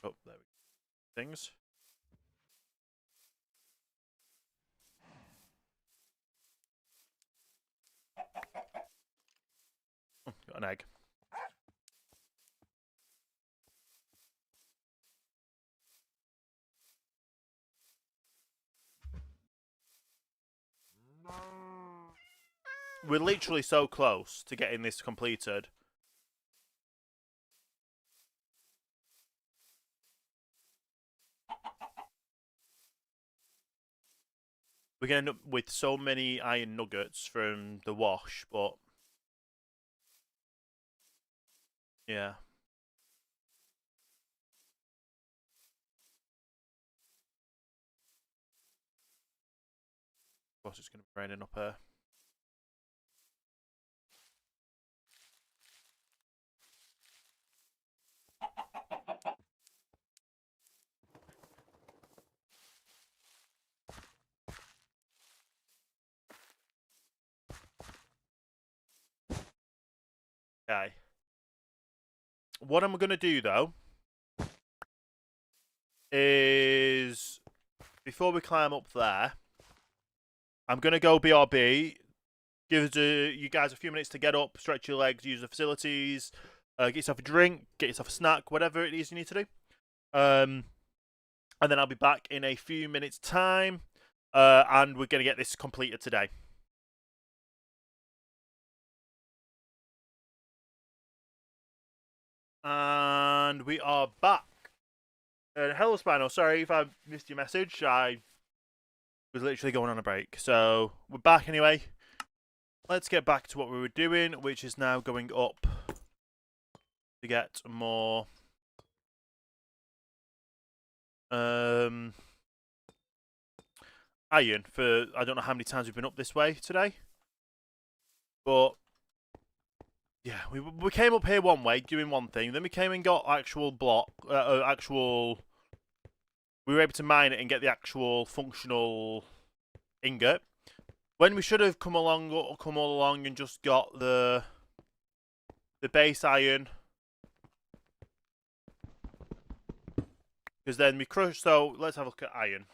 Oh, there we go. Things. Oh, got an egg. We're literally so close to getting this completed. We're going to end up with so many iron nuggets from the wash, but... yeah. Of course it's going to be raining up here. Okay. What I'm going to do, though, is... before we climb up there, I'm going to go BRB. Give you guys a few minutes to get up, stretch your legs, use the facilities, get yourself a drink, get yourself a snack, whatever it is you need to do. And then I'll be back in a few minutes' time, and we're going to get this completed today. And we are back. Hello, Spino. Sorry if I missed your message. I was literally going on a break. So, we're back anyway. Let's get back to what we were doing, which is now going up to get more... iron for... I don't know how many times we've been up this way today. But... yeah, we came up here one way, doing one thing. Then we came and got actual block... we were able to mine it and get the actual functional ingot. When we should have come all along and just got the base iron. Because then we crushed... so, let's have a look at iron.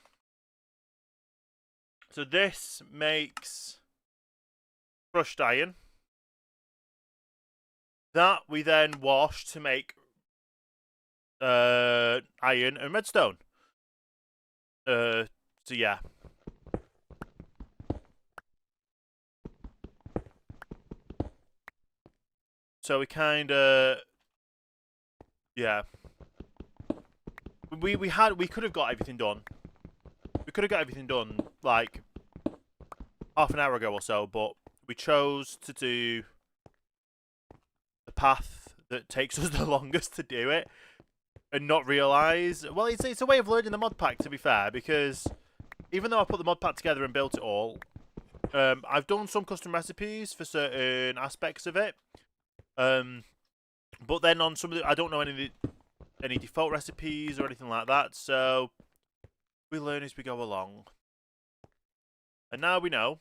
So this makes crushed iron. That we then wash to make iron and redstone. So yeah. So we kind of, yeah. We could have got everything done. We could have got everything done like half an hour ago or so, but we chose to do the path that takes us the longest to do it, and not realise. Well, it's a way of learning the mod pack, to be fair, because even though I put the mod pack together and built it all, I've done some custom recipes for certain aspects of it. But then on some of the, I don't know any default recipes or anything like that, so we learn as we go along. And now we know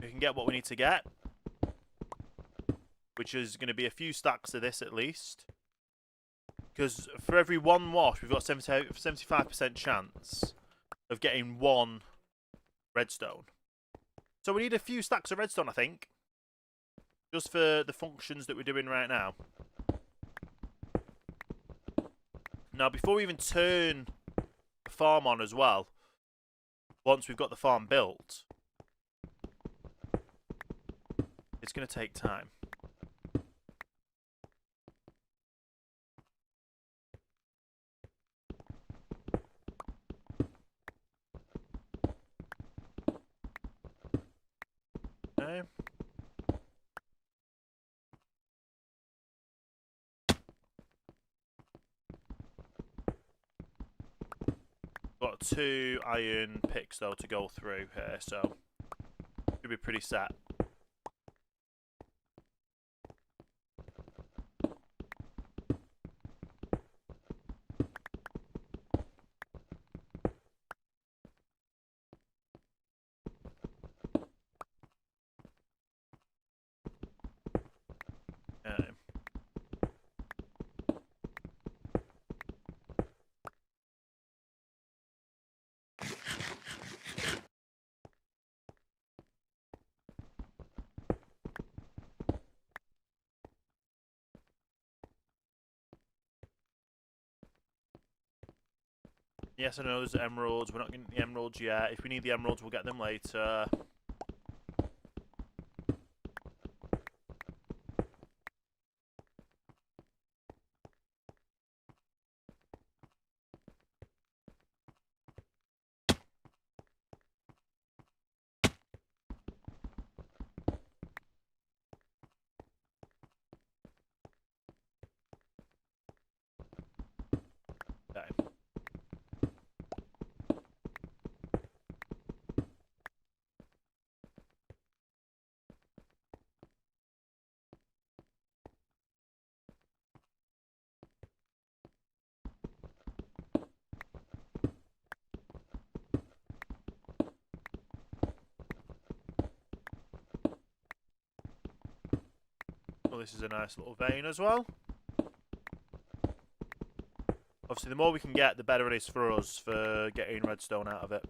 we can get what we need to get, which is going to be a few stacks of this at least. Because for every one wash, we've got 75% chance of getting one redstone. So we need a few stacks of redstone, I think, just for the functions that we're doing right now. Now, before we even turn the farm on as well, once we've got the farm built, it's going to take time. Okay. Got 2 iron picks though to go through here, so should be pretty set. Okay. Yes, I know there's emeralds. We're not getting the emeralds yet. If we need the emeralds, we'll get them later. Okay. Well, this is a nice little vein as well. Obviously, the more we can get, the better it is for us for getting redstone out of it.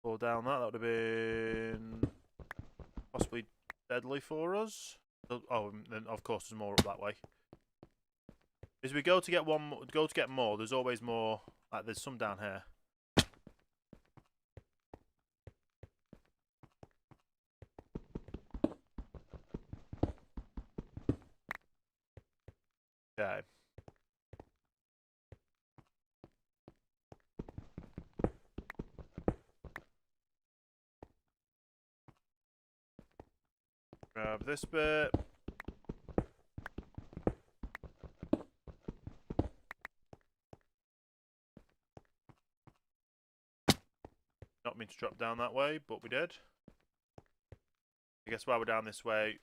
Pull down that would have been possibly deadly for us. Oh, and then of course there's more up that way. As we go to get more, there's always more. Like there's some down here. Okay. Grab this bit. Not mean to drop down that way, but we did. I guess while we're down this way,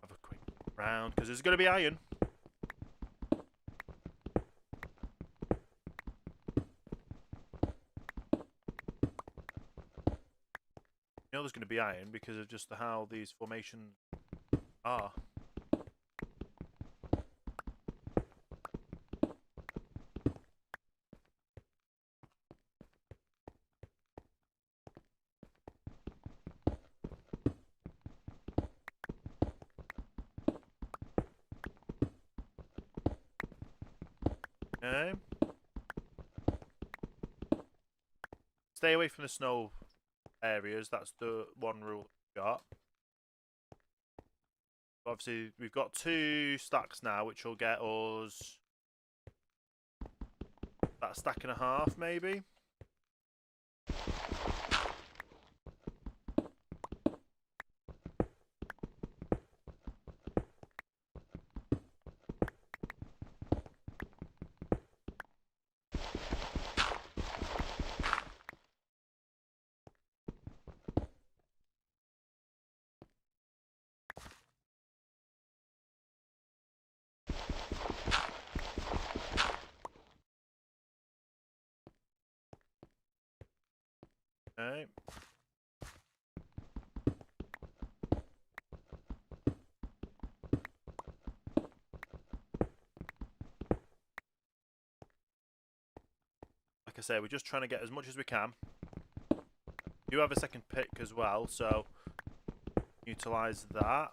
have a quick round, because there's going to be iron. You know there's going to be iron because of just how these formations are. Okay. Stay away from the snow areas. That's the one rule we've got. Obviously, we've got 2 stacks now, which will get us that stack and a half, maybe. Okay. Like I say, we're just trying to get as much as we can. You have a second pick as well, so utilise that.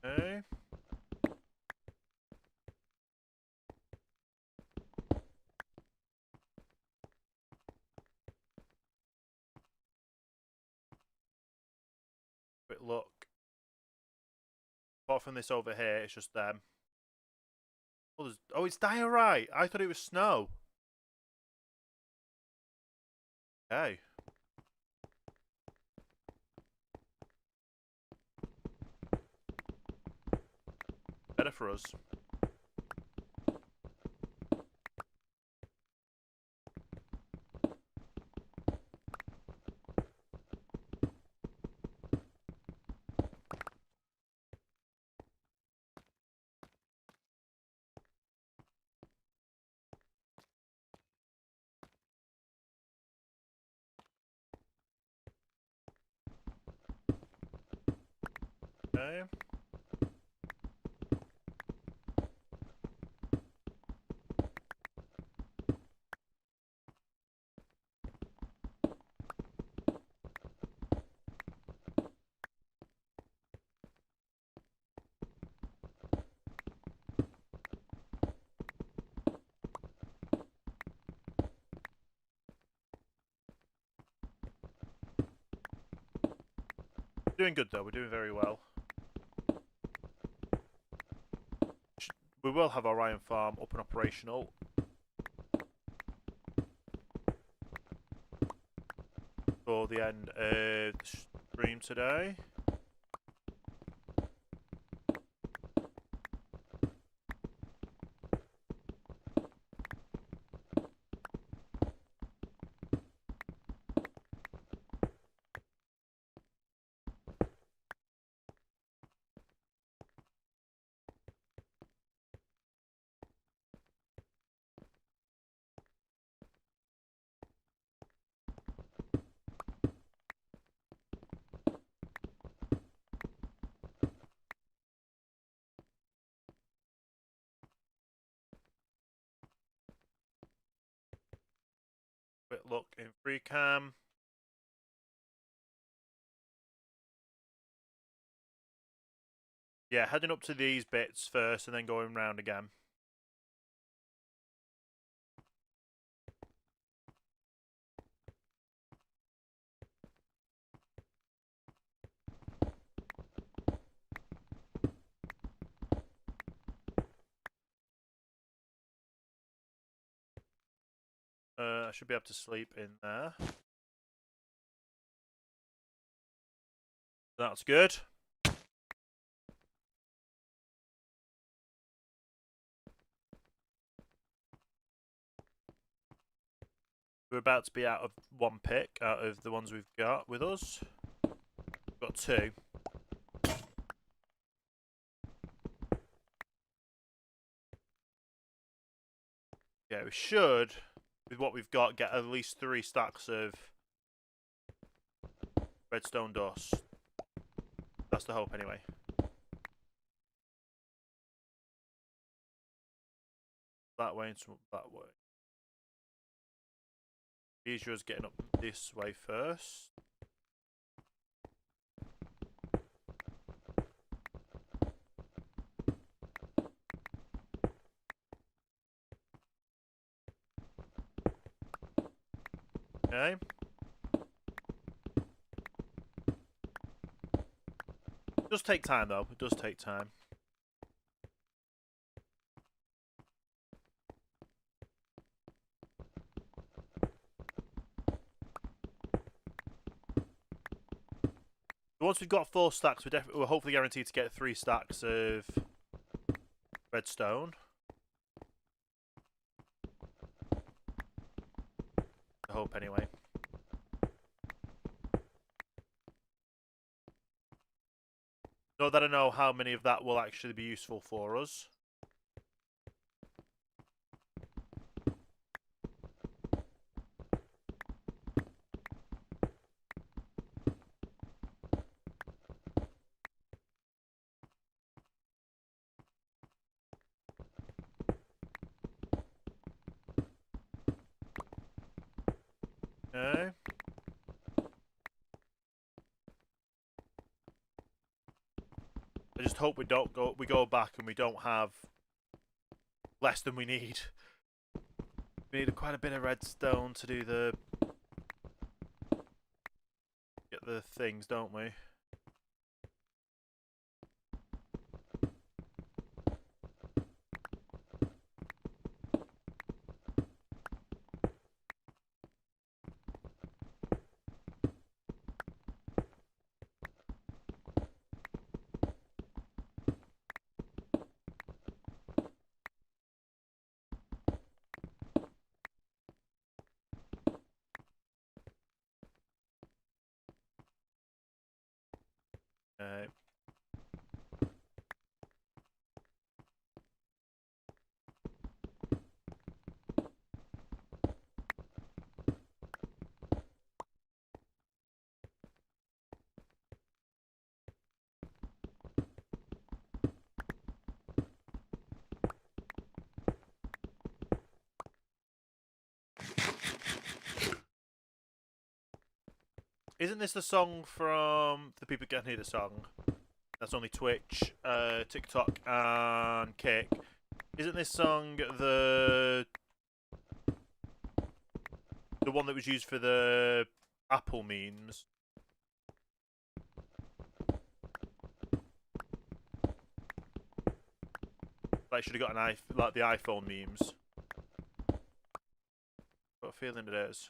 Okay. Quick look. Apart from this over here, it's just them. Oh, it's diorite. I thought it was snow. Okay. Better for us. Okay. Doing good though, we're doing very well. We will have our iron farm up and operational. For the end of the stream today. Quick look in free cam. Yeah, heading up to these bits first and then going round again. I should be able to sleep in there. That's good. We're about to be out of 1 pick out of the ones we've got with us. We've got 2. Yeah, we should, with what we've got, get at least 3 stacks of redstone dust. That's the hope anyway. That way and that way. He's just getting up this way first. Okay. It does take time though. It does take time. Once we've got 4 stacks, we're hopefully guaranteed to get 3 stacks of redstone. I hope anyway. Not that I know how many of that will actually be useful for us. Okay. I just hope we go back and we don't have less than we need. We need quite a bit of redstone to do get the things, don't we? Okay. Isn't this the song from the people who can't hear the song? That's only Twitch, TikTok, and Kick. Isn't this song the one that was used for the Apple memes? Like, should have got like the iPhone memes. Got a feeling it is.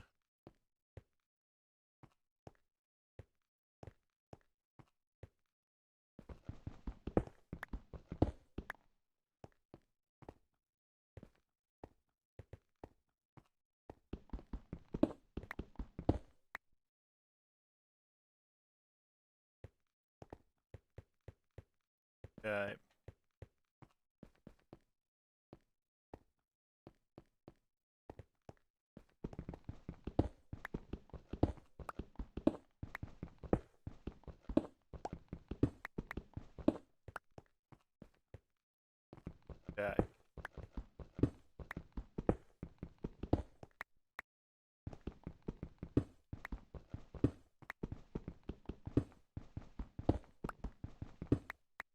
Okay. Okay.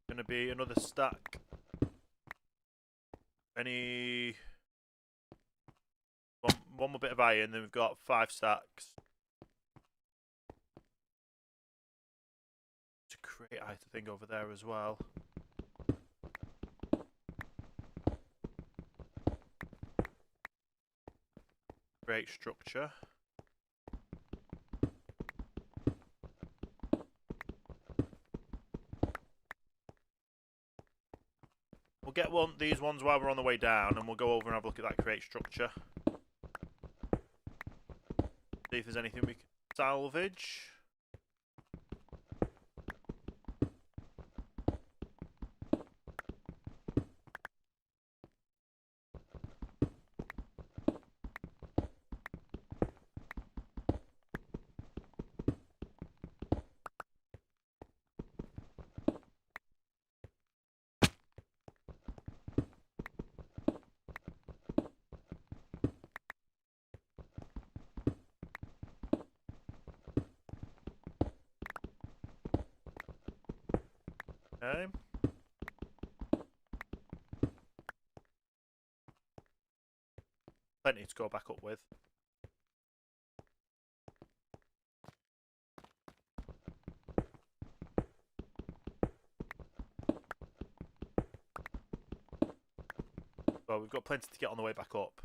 Gonna be another stack. One more bit of iron, then we've got 5 stacks. To create, I think, over there as well. Create structure. We'll get these ones while we're on the way down, and we'll go over and have a look at that create structure. See if there's anything we can salvage. Okay. Plenty to go back up with. Well, we've got plenty to get on the way back up.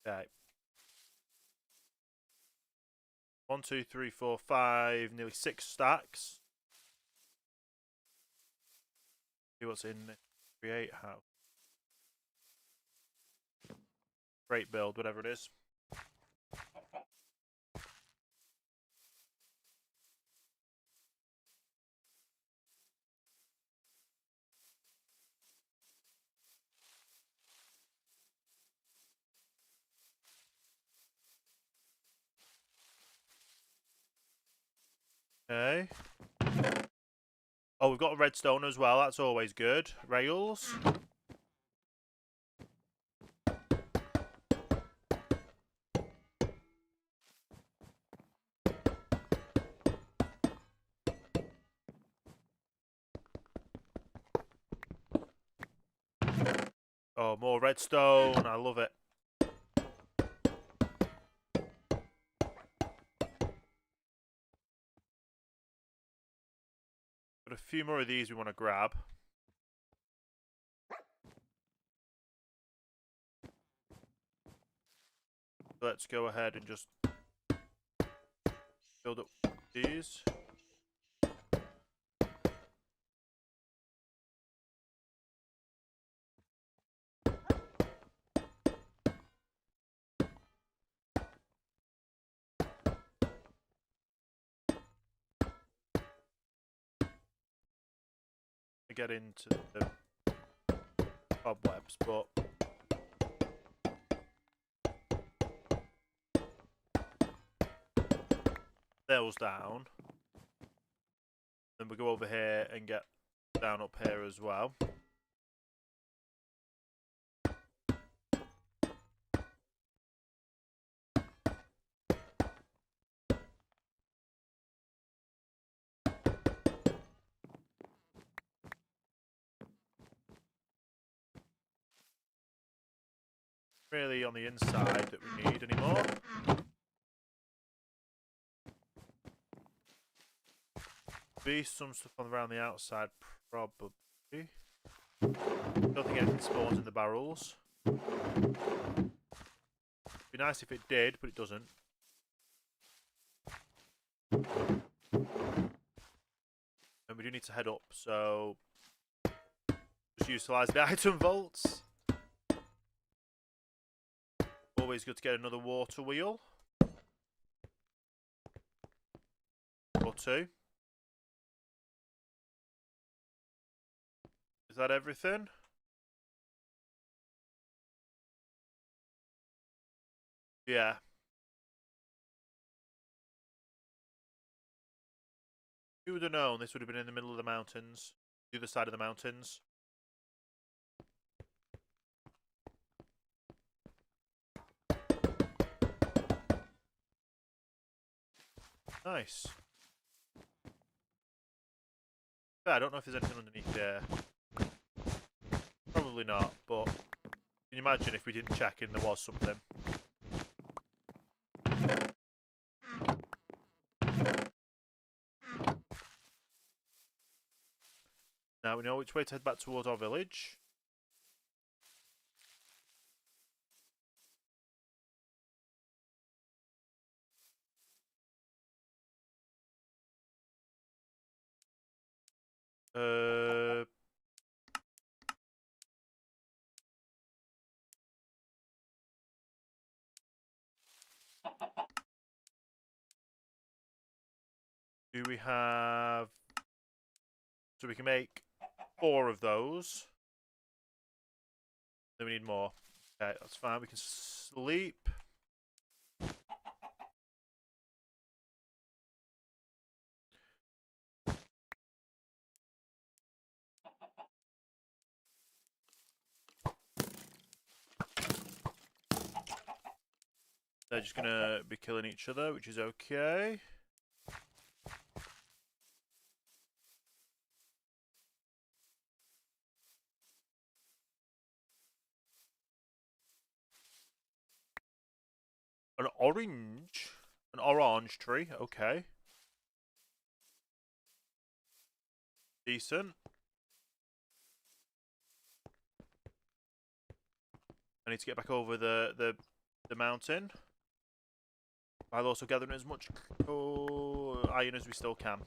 Okay. 1, 2, 3, 4, 5, nearly 6 stacks. See what's in the create house. Great build, whatever it is. Okay. Oh, we've got a redstone as well. That's always good. Rails. Oh, more redstone. I love it. Got a few more of these we want to grab. Let's go ahead and just build up these. Get into the cobwebs, but those down. Then we go over here and get down up here as well. Really on the inside that we need anymore. Be some stuff on around the outside, probably. Don't think anything spawns in the barrels. Be nice if it did, but it doesn't. And we do need to head up, so just utilise the item vaults. Always good to get another water wheel. Or 2. Is that everything? Yeah. Who would have known this would have been in the middle of the mountains? The other side of the mountains. Nice. Yeah, I don't know if there's anything underneath here. Probably not, but can you imagine if we didn't check and there was something? Now we know which way to head back towards our village. Do we have... So we can make 4 of those. Then we need more. Okay, that's fine. We can sleep. They're just gonna be killing each other, which is okay. An orange tree, okay. Decent. I need to get back over the mountain. While also gathering as much iron as we still can.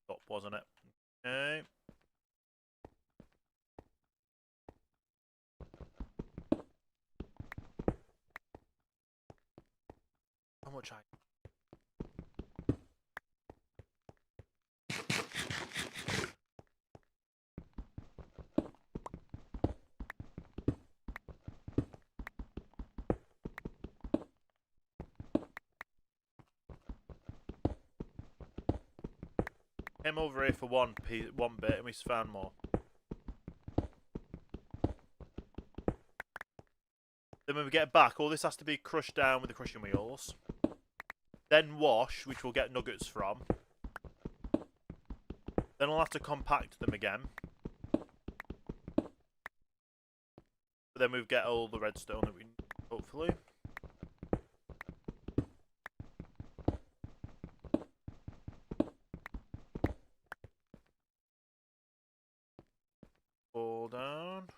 Up, wasn't it? Okay. How much iron? Came over here for one bit and we found more. Then when we get back, all this has to be crushed down with the crushing wheels. Then wash, which we'll get nuggets from. Then we'll have to compact them again. But then we'll get all the redstone that we need, hopefully. Fall down.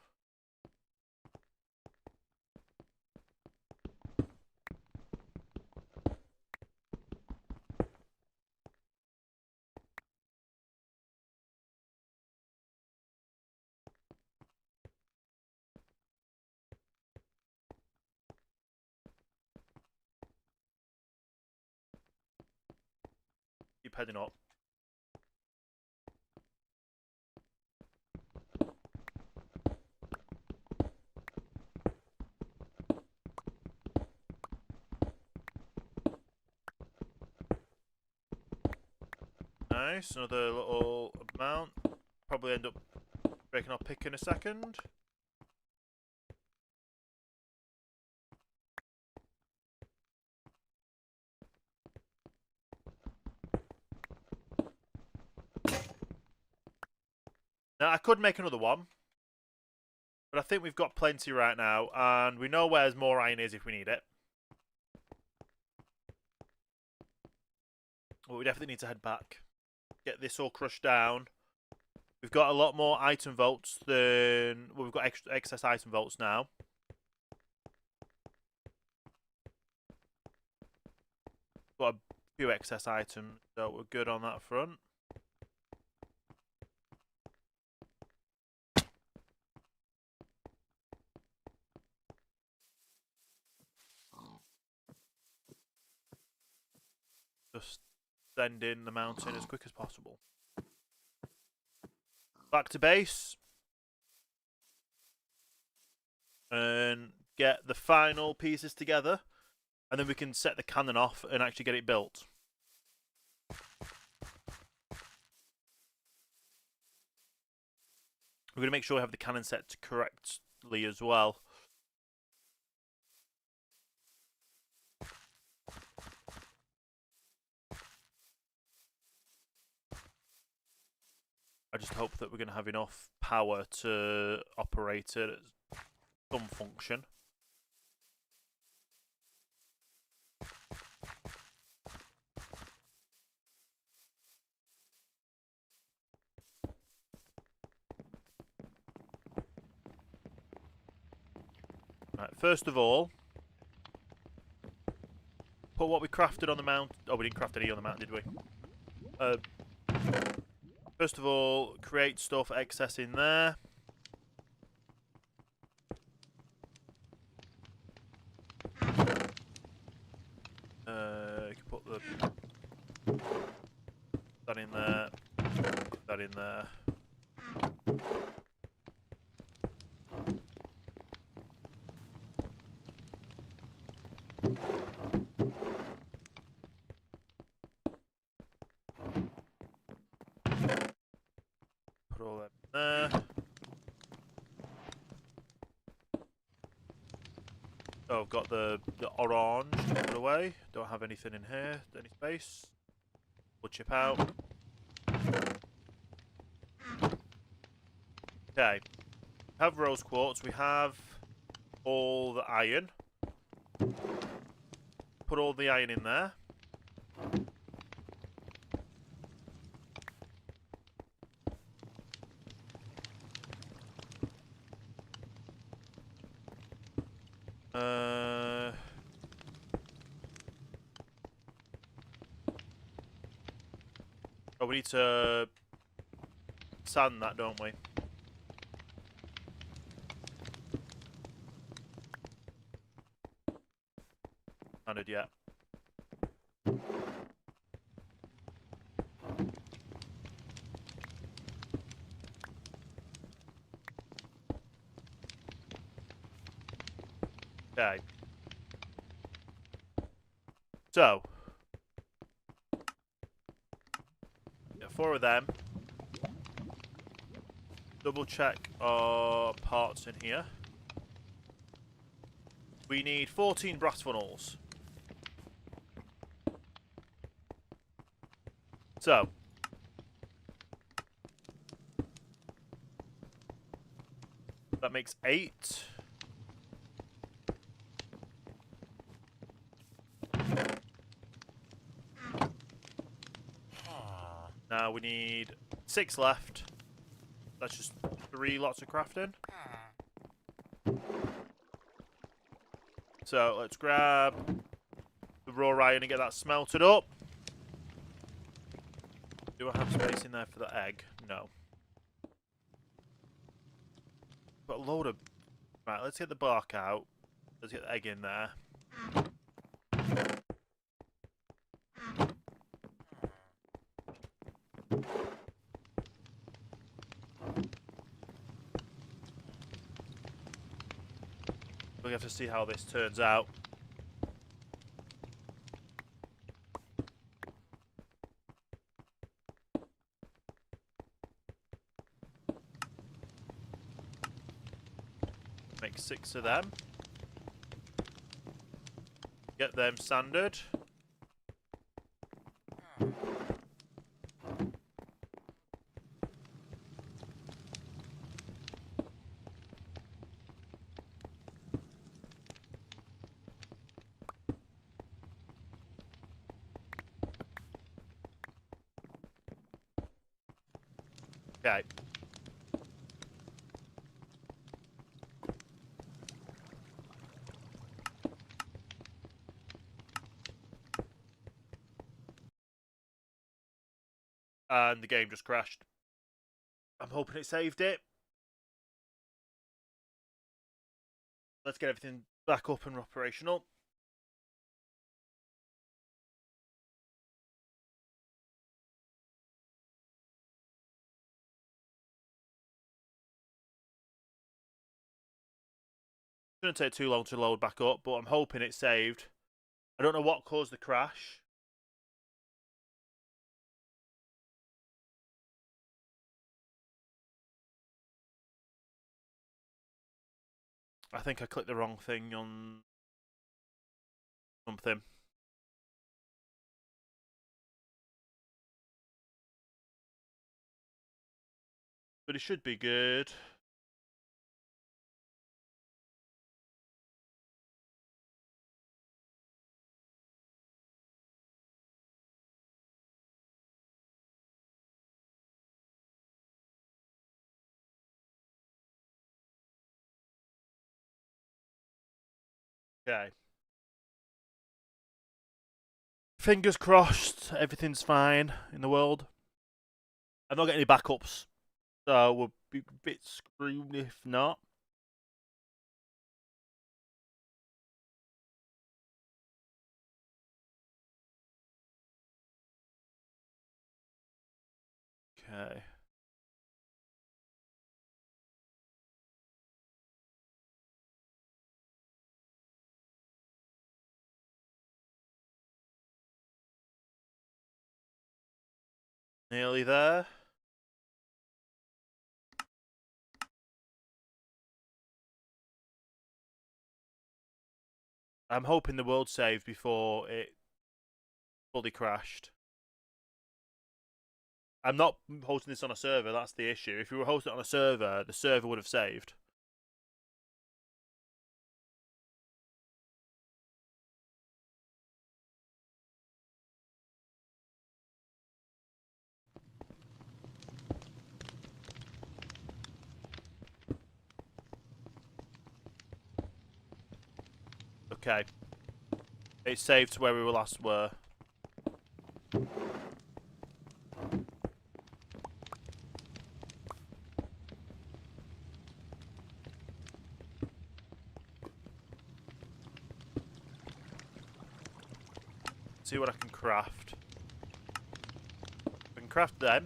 Keep heading up. Nice, another little amount. Probably end up breaking our pick in a second. Now, I could make another one. But I think we've got plenty right now. And we know where more iron is if we need it. But we definitely need to head back. Get this all crushed down. We've got a lot more item vaults than... Well, we've got excess item vaults now. Got a few excess items, so we're good on that front. Just send in the mountain as quick as possible. Back to base. And get the final pieces together. And then we can set the cannon off and actually get it built. We're going to make sure we have the cannon set correctly as well. I just hope that we're going to have enough power to operate it at some function. Right, first of all, put what we crafted on the mount. Oh, we didn't craft any on the mountain, did we? First of all, create stuff excess in there. You can put that in there. Put that in there. So I've got the orange to put away. Don't have anything in here. Any space. We'll chip out. Okay. We have rose quartz. We have all the iron. Put all the iron in there. Oh, we need to sand that, don't we? Sanded yet. Okay. So, yeah, 4 of them. Double check our parts in here. We need 14 brass funnels. So, that makes 8. Now we need 6 left. That's just 3 lots of crafting. So let's grab the raw iron and get that smelted up. Do I have space in there for the egg? No. Got a load of... Right, let's get the bark out. Let's get the egg in there. We have to see how this turns out. Make 6 of them. Get them sanded. Okay. And the game just crashed. I'm hoping it saved it. Let's get everything back up and operational. Shouldn't take too long to load back up, but I'm hoping it saved. I don't know what caused the crash. I think I clicked the wrong thing on something. But it should be good. Okay. Fingers crossed, everything's fine in the world. I'm not getting any backups, so we'll be a bit screwed if not. Okay. Nearly there. I'm hoping the world saved before it fully crashed. I'm not hosting this on a server, that's the issue. If we were hosting it on a server, the server would have saved. Okay. It's saved to where we last were. See what I can craft. I can craft them.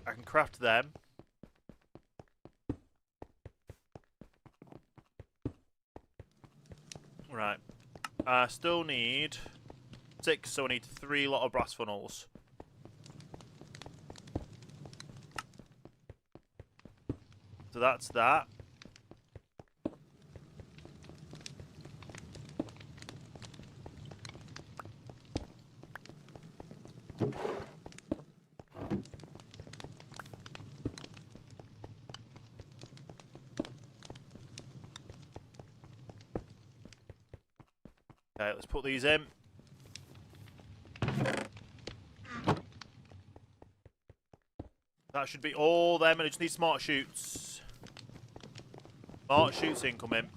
I can craft them. Right. I still need 6, so I need 3 lot of brass funnels. So that's that. Okay, let's put these in. That should be all them, and I just need smart shoots. Smart shoots incoming.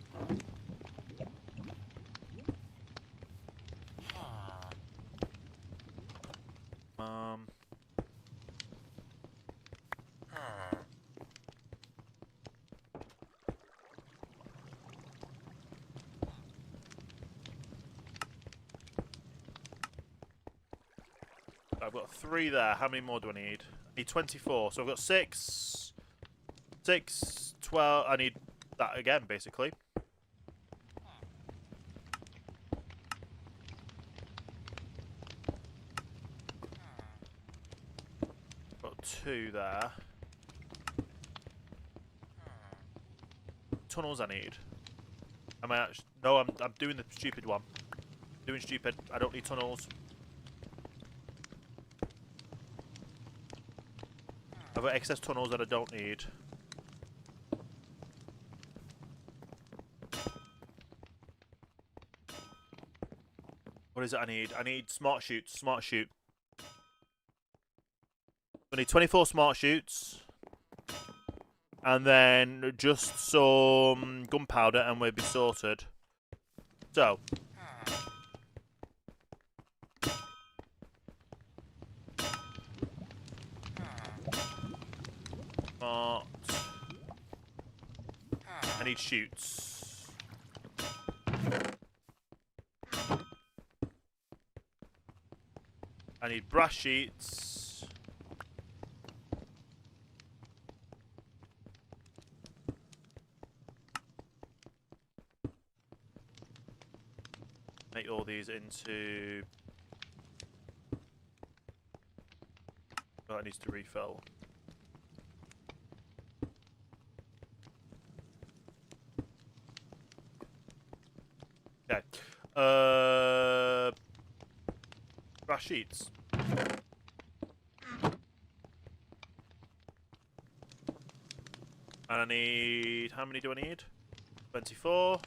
I've got 3 there. How many more do I need? I need 24. So I've got 6, 12. I need that again, basically. Got 2 there. Tunnels I need. Am I actually? No, I'm doing the stupid one. Doing stupid. I don't need tunnels. I've got excess tunnels that I don't need. What is it I need? I need smart shoots. Smart shoot. I need 24 smart shoots. And then just some gunpowder and we'll be sorted. So. Smart. I need shoots. I need brass sheets. Make all these into... Oh, that needs to refill. Okay. Brass sheets. And I need... How many do I need? 24.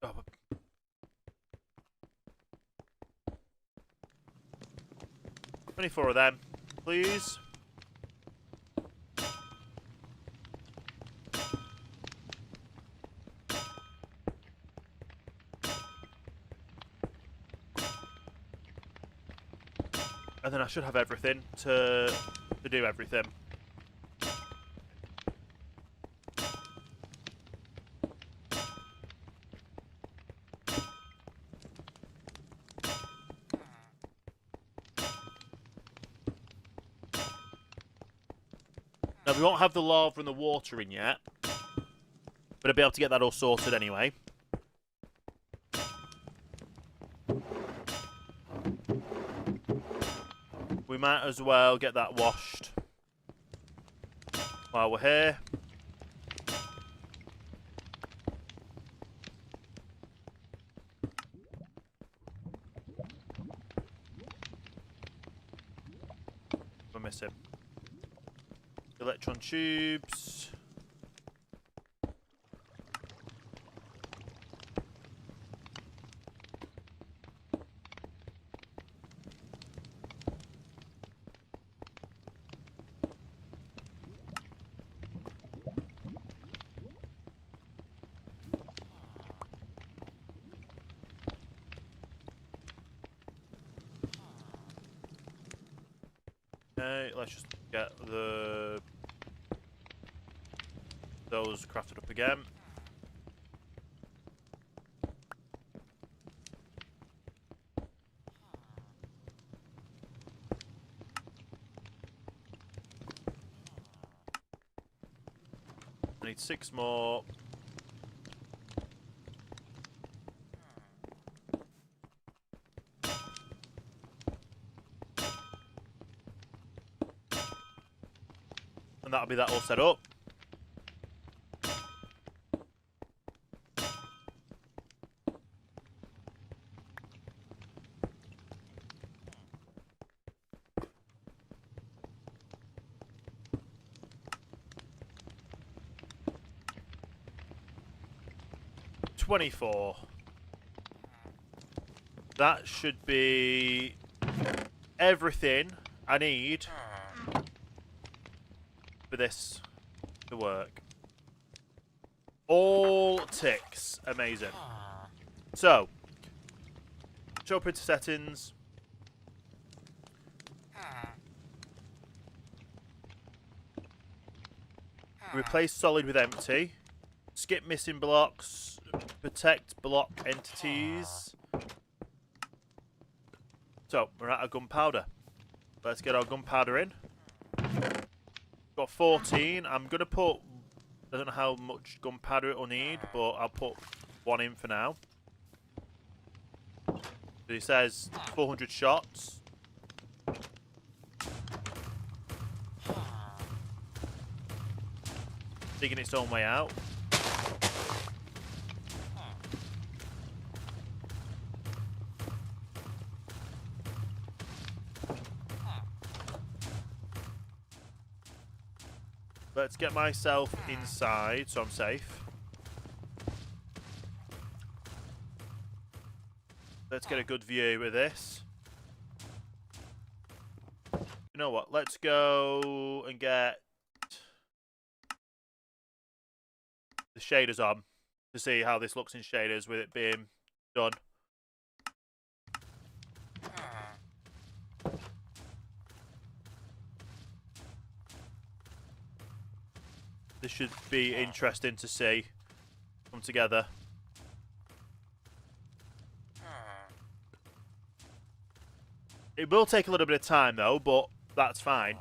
Oh, 24 of them, please. And then I should have everything to do everything. Now we won't have the lava and the water in yet, but I'll be able to get that all sorted anyway. might as well get that washed while we're here. We're missing electron tubes. Okay, let's just get those crafted up again. I need 6 more. And that'll be that all set up. $24. That should be everything I need for this to work. All ticks. Amazing. So, show printer settings. Replace solid with empty. Skip missing blocks. Protect block entities. So, we're out of gunpowder. Let's get our gunpowder in. Got 14. I'm going to put... I don't know how much gunpowder it will need, but I'll put 1 in for now. So it says 400 shots. Digging its own way out. Let's get myself inside so I'm safe. Let's get a good view of this. You know what? Let's go and get the shaders on to see how this looks in shaders with it being done. This should be interesting to see come together. It will take a little bit of time though, but that's fine.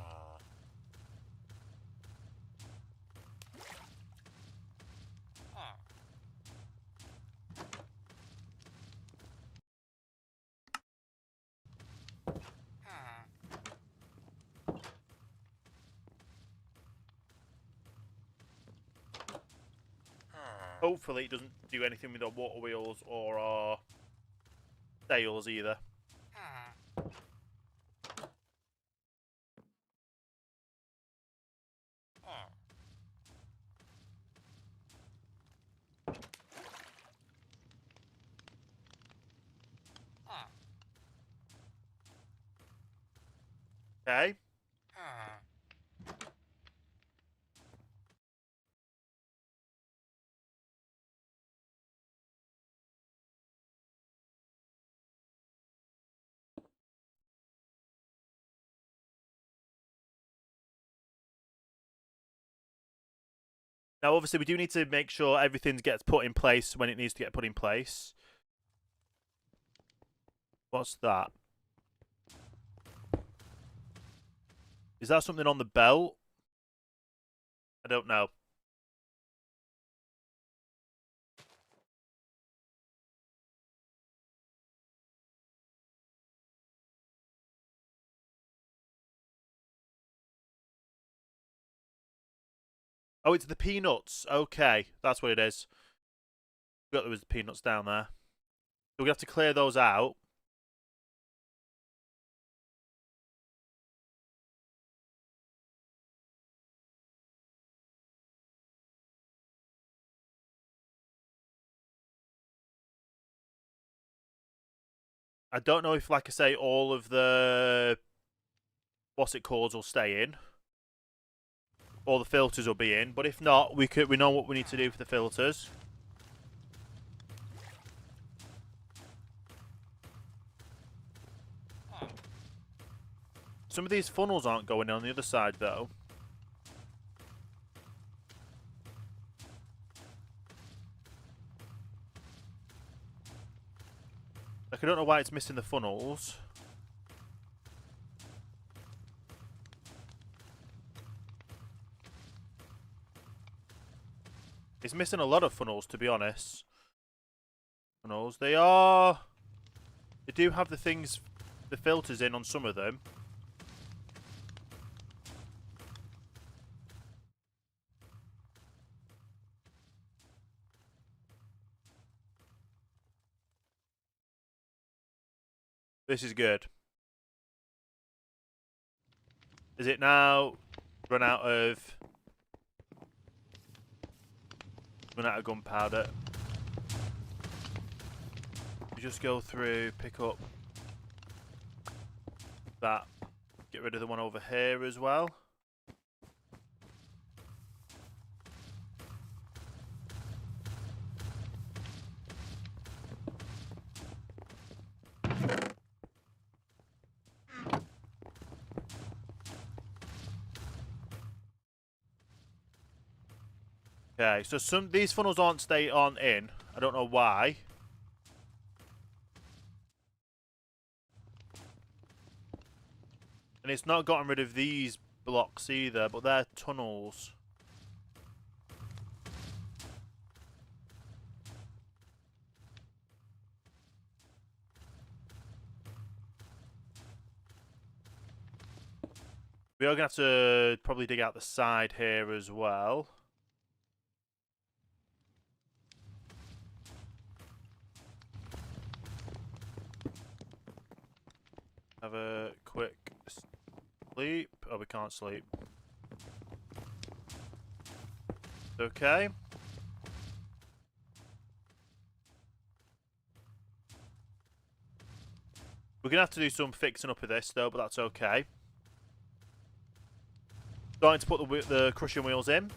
Hopefully it doesn't do anything with our water wheels or our sails either. Okay. Now, obviously, we do need to make sure everything gets put in place when it needs to get put in place. What's that? Is that something on the belt? I don't know. Oh, it's the peanuts. Okay, that's what it is. Forgot there was the peanuts down there. So we have to clear those out. I don't know if, like I say, all of the what's it called will stay in. All the filters will be in, but if not, we know what we need to do for the filters. Some of these funnels aren't going on the other side though. Like, I don't know why it's missing the funnels. It's missing a lot of funnels, to be honest. Funnels. They do have the things, the filters in on some of them. This is good. Is it now run out of gunpowder? We just go through, pick up that, get rid of the one over here as well. Okay, so these funnels aren't in. I don't know why. And it's not gotten rid of these blocks either, but they're tunnels. We are going to have to probably dig out the side here as well. Have a quick sleep. Oh, we can't sleep. Okay. We're going to have to do some fixing up of this though, but that's okay. Starting to put the crushing wheels in.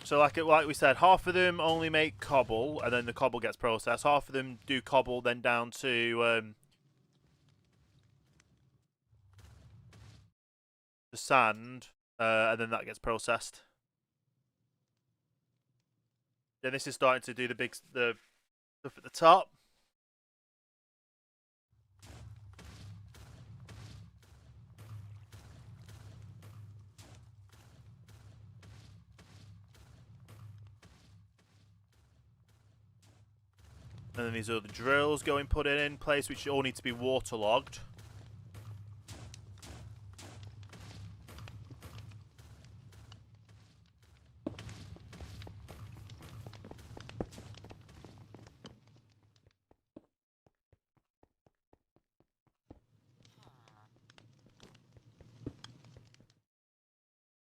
So like we said, half of them only make cobble, and then the cobble gets processed. Half of them do cobble, then down to the sand, and then that gets processed. Then this is starting to do the stuff at the top. And then these are the drills put in place, which all need to be waterlogged.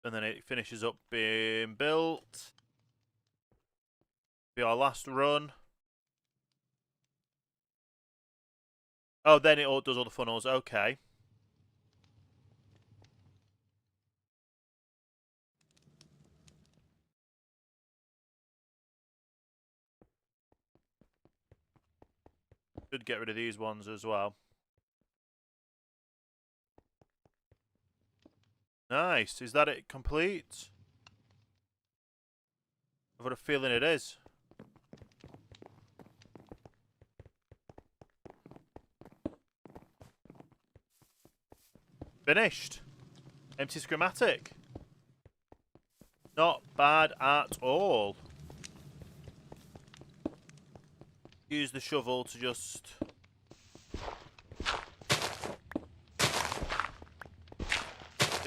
And then it finishes up being built. Be our last run. Oh, then it all does all the funnels. Okay. Should get rid of these ones as well. Nice. Is that it complete? I've got a feeling it is. Finished. Empty schematic. Not bad at all. Use the shovel to just...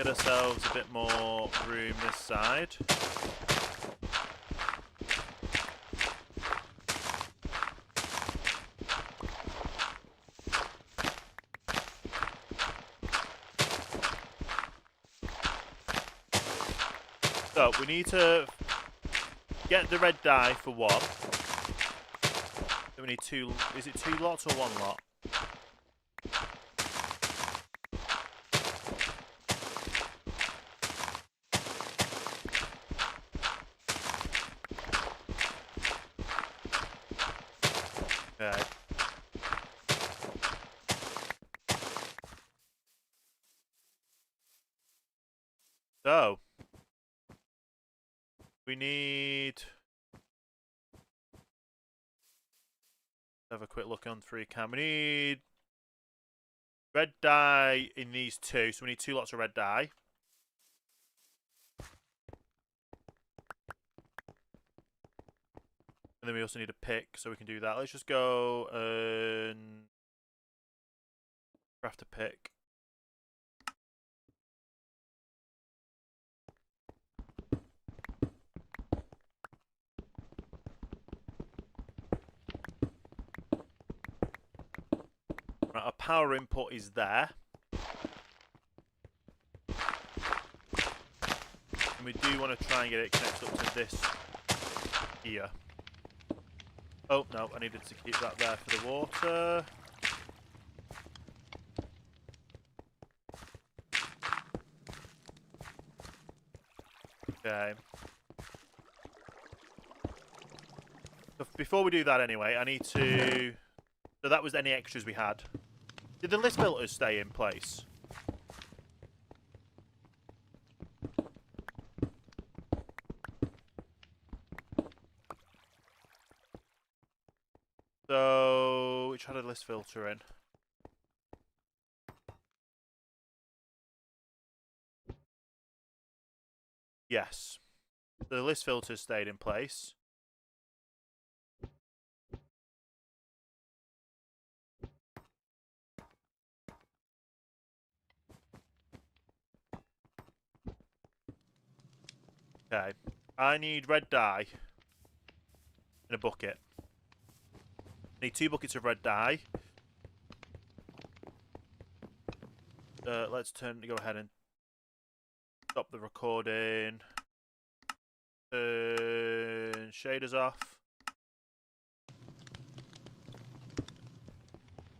Get ourselves a bit more room this side. So we need to get the red dye for one. Then we need two. Is it 2 lots or 1 lot? Okay. So we need. Have a quick look on 3cam. We need red dye in these 2, so we need 2 lots of red dye. And then we also need a pick, so we can do that. Let's just go and craft a pick. Right, our power input is there. And we do want to try and get it connected up to this here. Oh, no, I needed to keep that there for the water. Okay. So before we do that anyway, I need to... So that was any extras we had. Did the list filters stay in place? So, which had a list filter in? Yes. So the list filters stayed in place. Okay. I need red dye in a bucket. I need 2 buckets of red dye. Let's go ahead and stop the recording. Turn shaders off.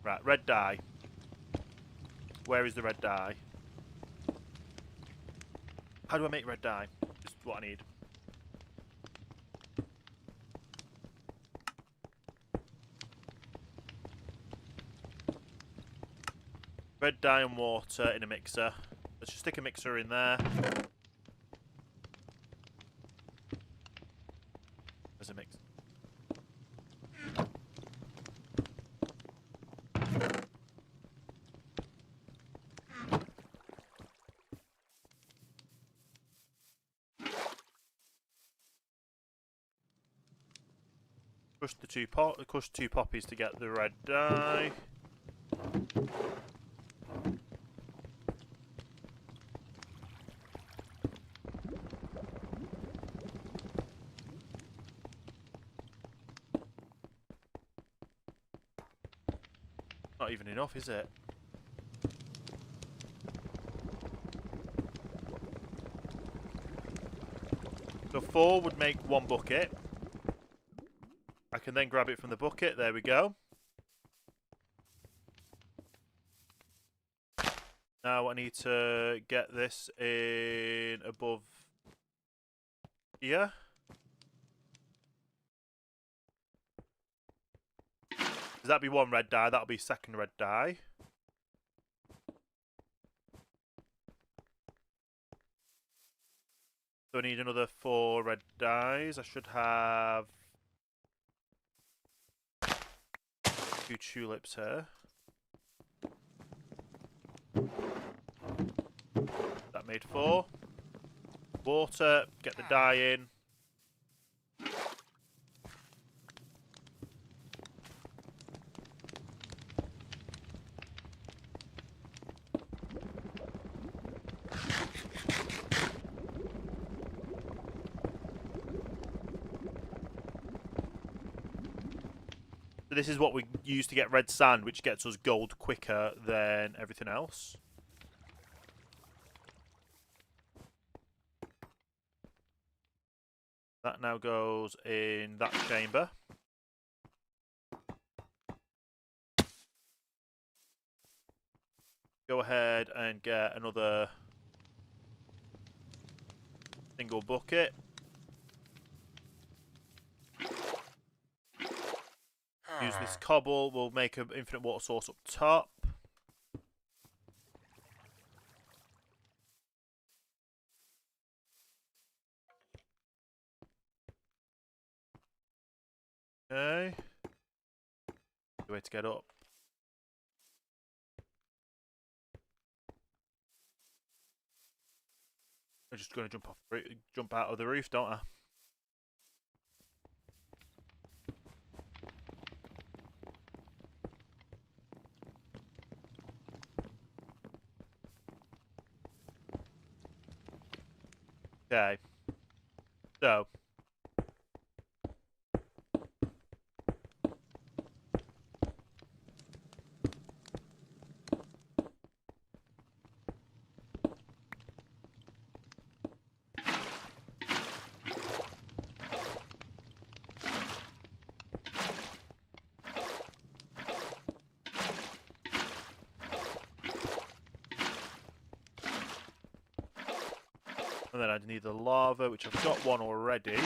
Right, red dye. Where is the red dye? How do I make red dye? Just what I need. Red dye and water in a mixer. Let's just stick a mixer in there. There's a mix. Crush 2 poppies to get the red dye. Not even enough, is it? So 4 would make 1 bucket. I can then grab it from the bucket. There we go. Now I need to get this in above here. Does that be 1 red dye? That'll be 2nd red dye. So I need another 4 red dyes. I should have 2 tulips here. That made 4. Water, get the dye in. this is what we use to get red sand, which gets us gold quicker than everything else. That now goes in that chamber. Go ahead and get another single bucket. Use this cobble. We'll make an infinite water source up top. Okay. Good way to get up. I'm just going to jump out of the roof, don't I? Okay. So. And then I need the lava, which I've got one already.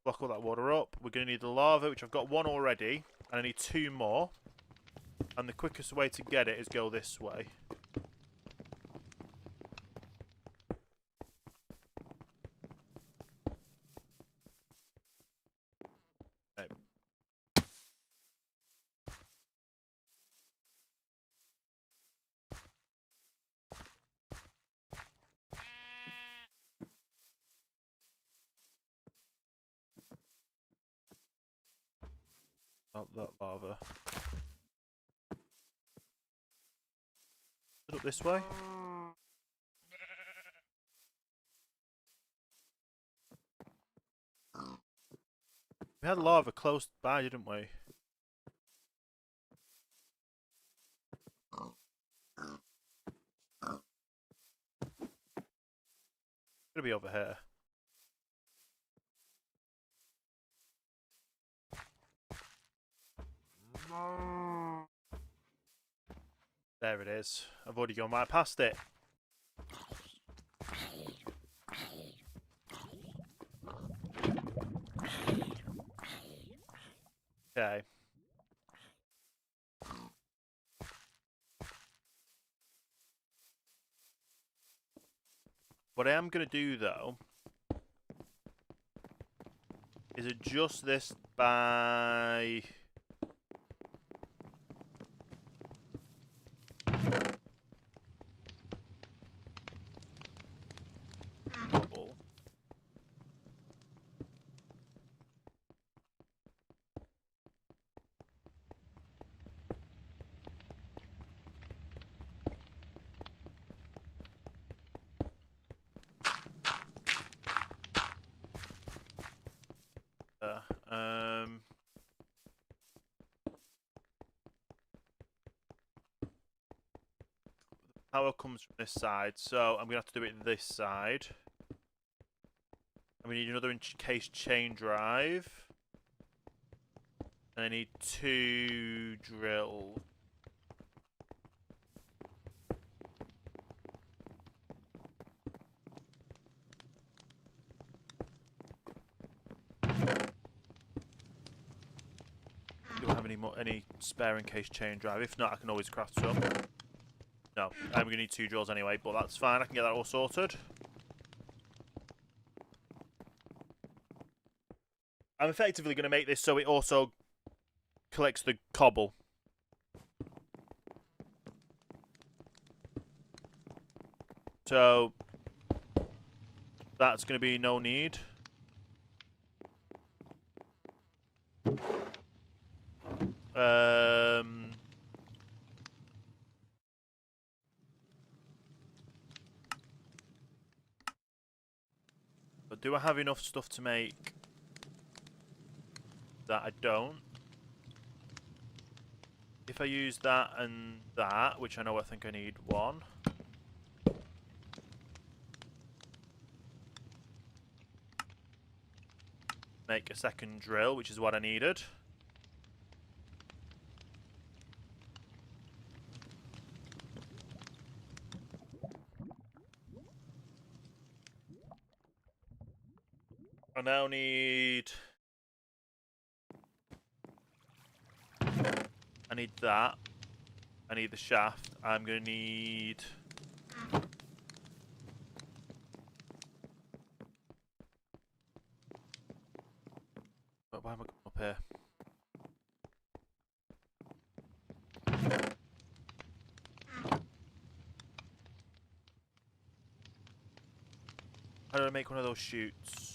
Block all that water up. We're going to need the lava, which I've got one already. And I need 2 more. And the quickest way to get it is go this way. Okay. Not that lava. Is it up this way? We had lava close by, didn't we? It's gonna be over here. There it is. I've already gone right past it. Okay. What I am going to do, though, is adjust this by... Power comes from this side, so I'm going to have to do it this side. And we need another encased chain drive. And I need 2 drills. Do I have any spare encased chain drive? If not, I can always craft some. No, I'm going to need 2 drills anyway, but that's fine. I can get that all sorted. I'm effectively going to make this so it also collects the cobble. So that's going to be no need. But do I have enough stuff to make that? I don't. If I use that and that, which I know I think I need one. Make a second drill, which is what I needed. I now need... I need that. I need the shaft. I'm going to need... Why am I going up here? How do I make one of those chutes?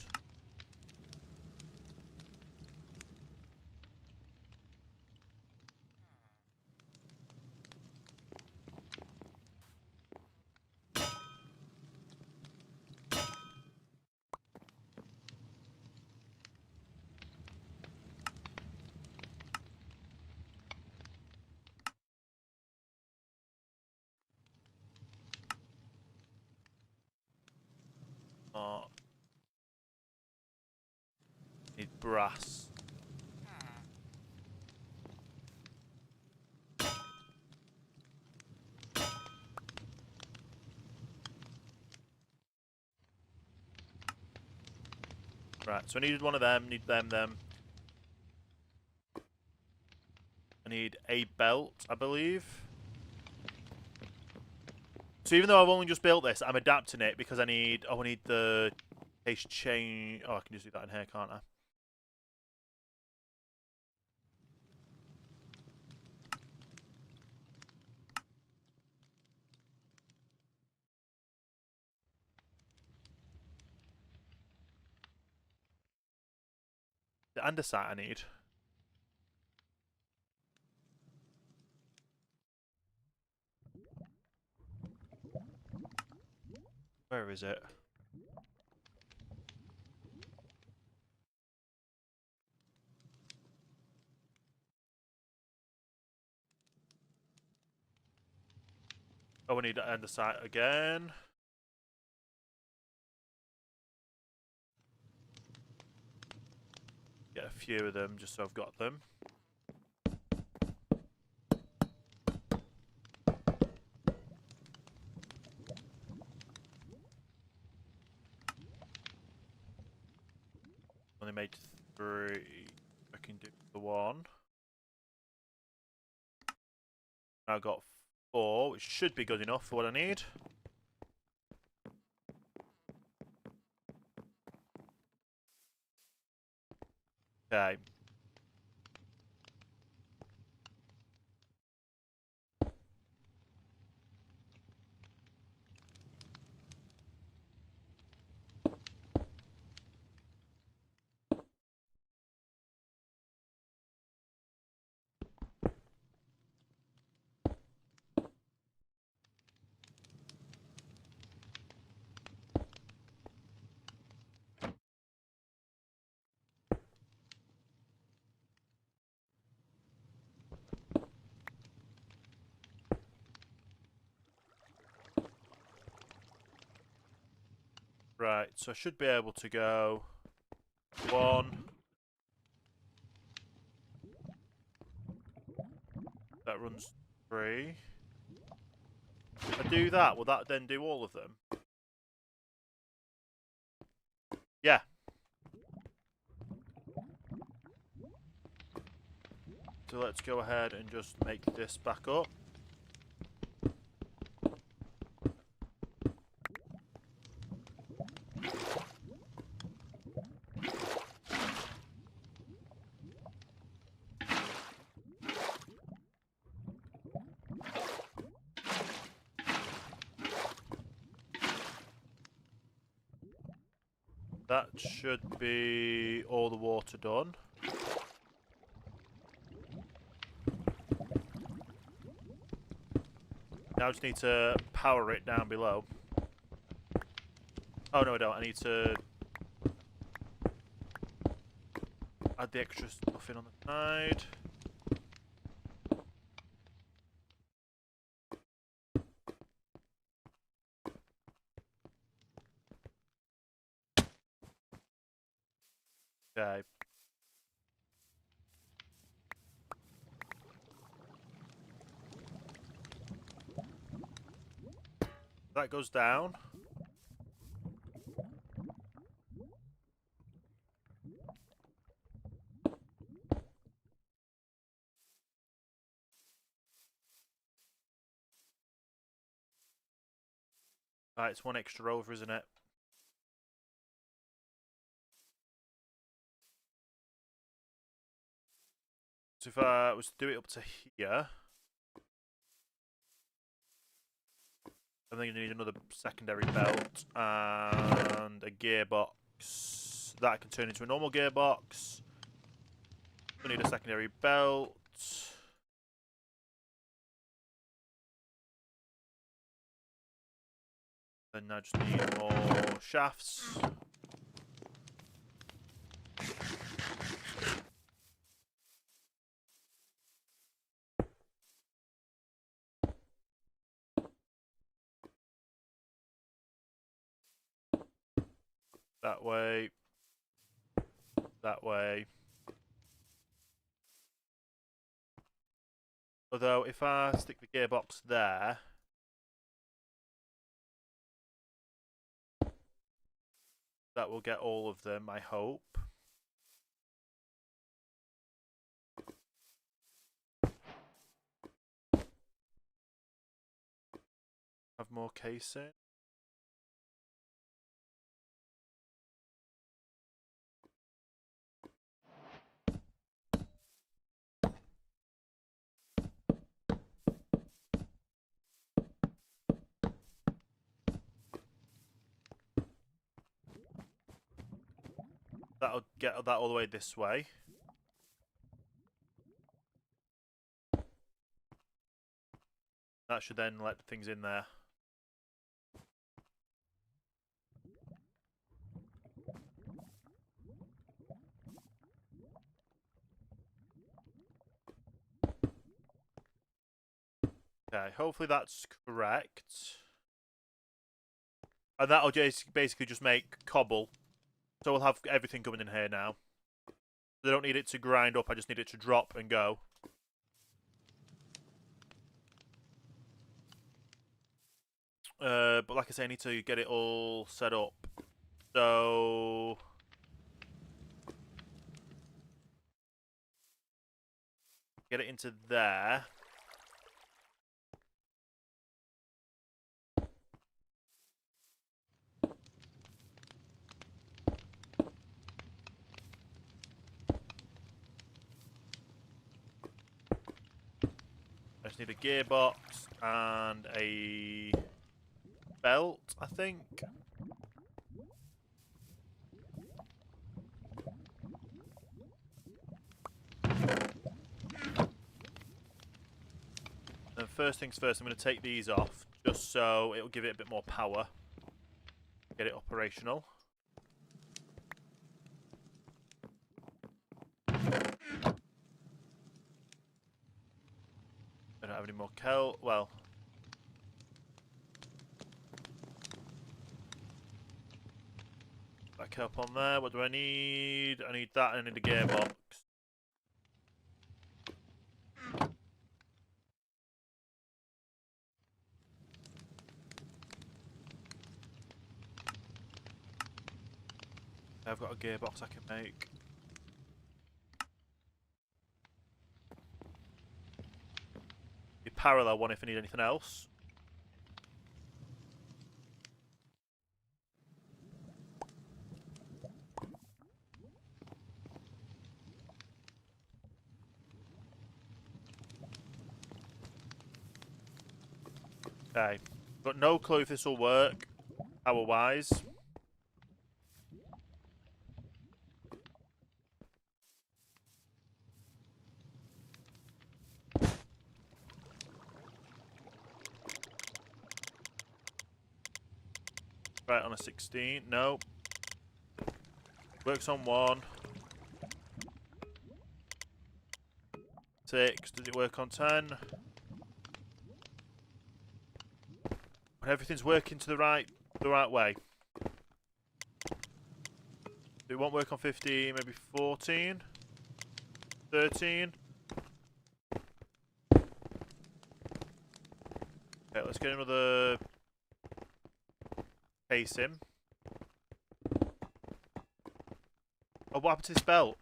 Oh. Need brass. Right, so I needed one of them, need them. I need a belt, I believe. So even though I've only just built this, I'm adapting it because I need... Oh, I need the case chain... Oh, I can just do that in here, can't I? The andesite I need. Where is it? Oh, I need andesite again. Get a few of them just so I've got them. Only made 3. I can do the 1. Now I've got 4, which should be good enough for what I need. Okay. Right, so I should be able to go 1. That runs 3. If I do that, will that then do all of them? Yeah. So let's go ahead and just make this back up. That should be all the water done. Now I just need to power it down below. Oh no I don't, I need to Add the extra stuff in on the side. Okay. That goes down. Right, it's one extra over, isn't it? So if I was to do it up to here, I'm going to need another secondary belt and a gearbox. That can turn into a normal gearbox. I need a secondary belt. Then I just need more shafts. That way. That way. Although, if I stick the gearbox there, that will get all of them, I hope. Have more casing. That'll get that all the way this way. That should then let things in there. Okay, hopefully that's correct. And that'll just basically just make cobble. So we'll have everything coming in here now. I don't need it to grind up, I just need it to drop and go. But like I say, I need to get it all set up. So... get it into there. I just need a gearbox and a belt, I think. And first things first, I'm going to take these off, just so it'll give it a bit more power. Get it operational. I don't have any more kelp. Well, that kelp on there. What do I need? I need that and I need a gearbox. I've got a gearbox I can make. A parallel one if I need anything else. Okay. Got no clue if this will work, power-wise. Right, on a 16. No. Works on one. 6. Does it work on 10? When everything's working to the right way. It won't work on 15, maybe 14, 13. Okay, let's get another casing. Oh, what happened to this belt?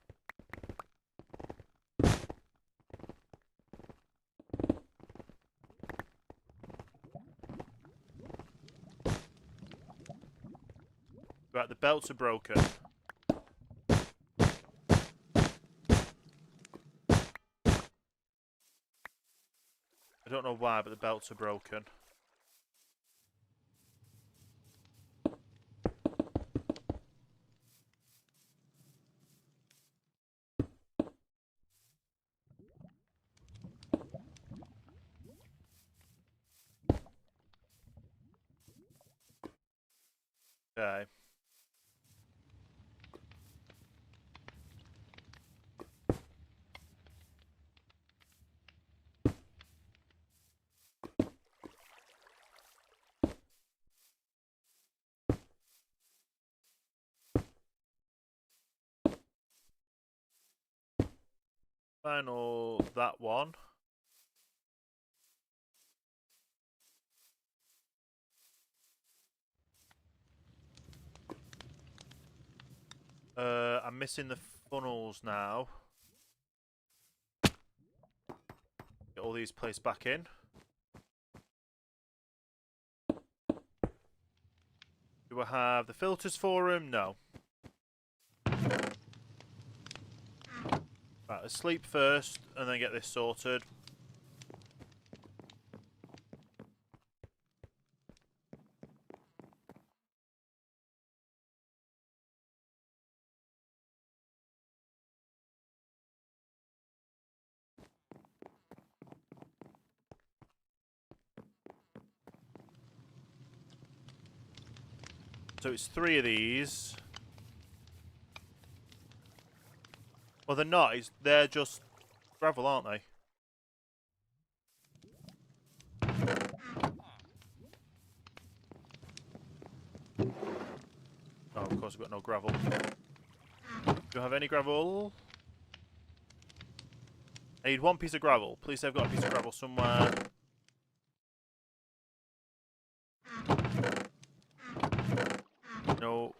Right, the belts are broken. I don't know why, but the belts are broken. Okay. Final, that one. I'm missing the funnels now. Get all these placed back in. Do I have the filters for them? No. Right, let's sleep first and then get this sorted. So it's 3 of these. Well, they're not. They're just gravel, aren't they? Oh, of course we've got no gravel. Do you have any gravel? I need 1 piece of gravel. Please say I've got a piece of gravel somewhere. No.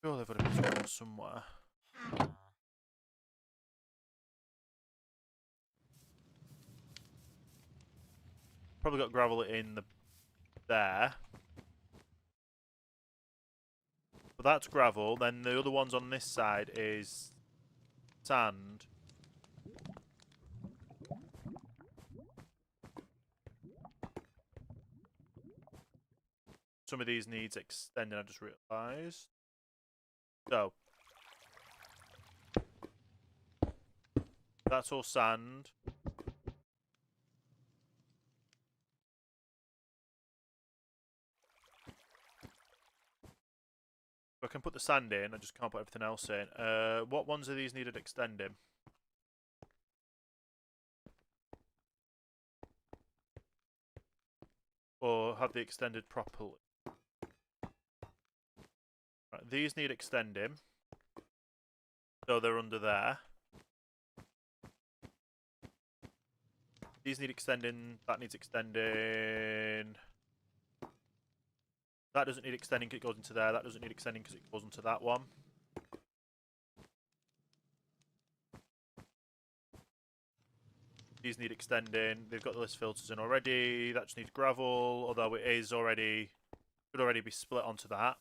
Sure, they've got a piece of gravel somewhere. Probably got gravel in there. But that's gravel. Then the other ones on this side is sand. Some of these needs extending, I just realised. So. That's all sand. I can put the sand in, I just can't put everything else in. What ones of these needed extending? Or have they extended properly? Right, these need extending. So they're under there. These need extending, that needs extending. That doesn't need extending because it goes into there. That doesn't need extending because it goes into that one. These need extending. They've got the list filters in already. That just needs gravel, although it is already, should already be split onto that.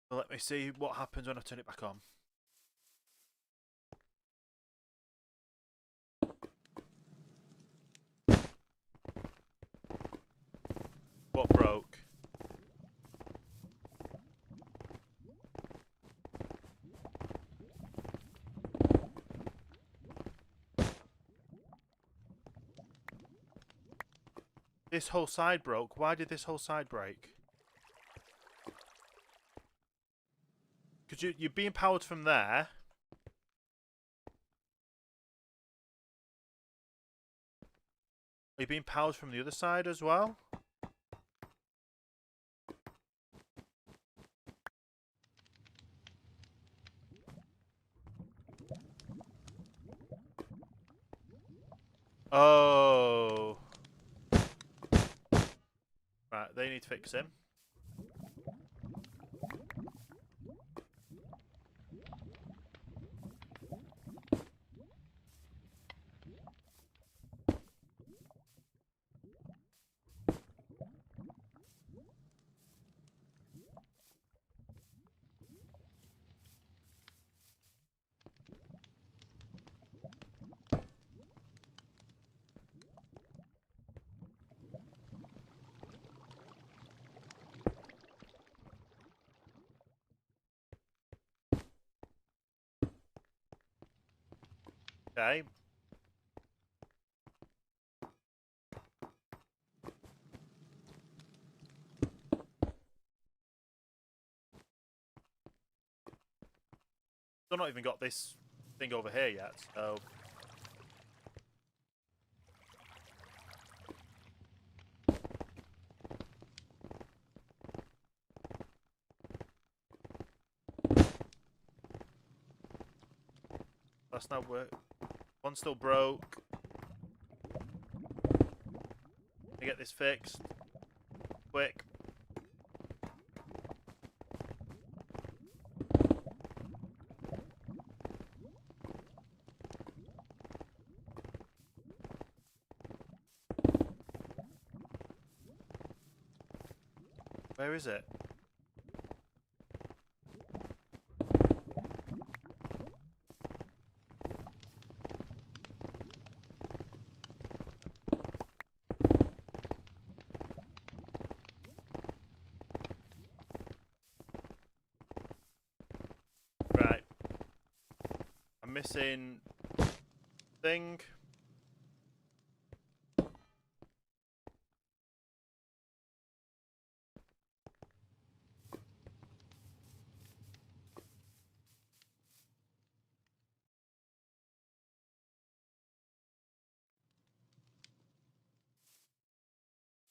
So let me see what happens when I turn it back on. What broke? This whole side broke. Why did this whole side break? Because you're being powered from there. Are you being powered from the other side as well? Oh. Right, they need to fix him. Okay. Still not even got this thing over here yet, so... That's not work. One still broke. Let me get this fixed. Quick. Where is it? Right. I'm missing thing.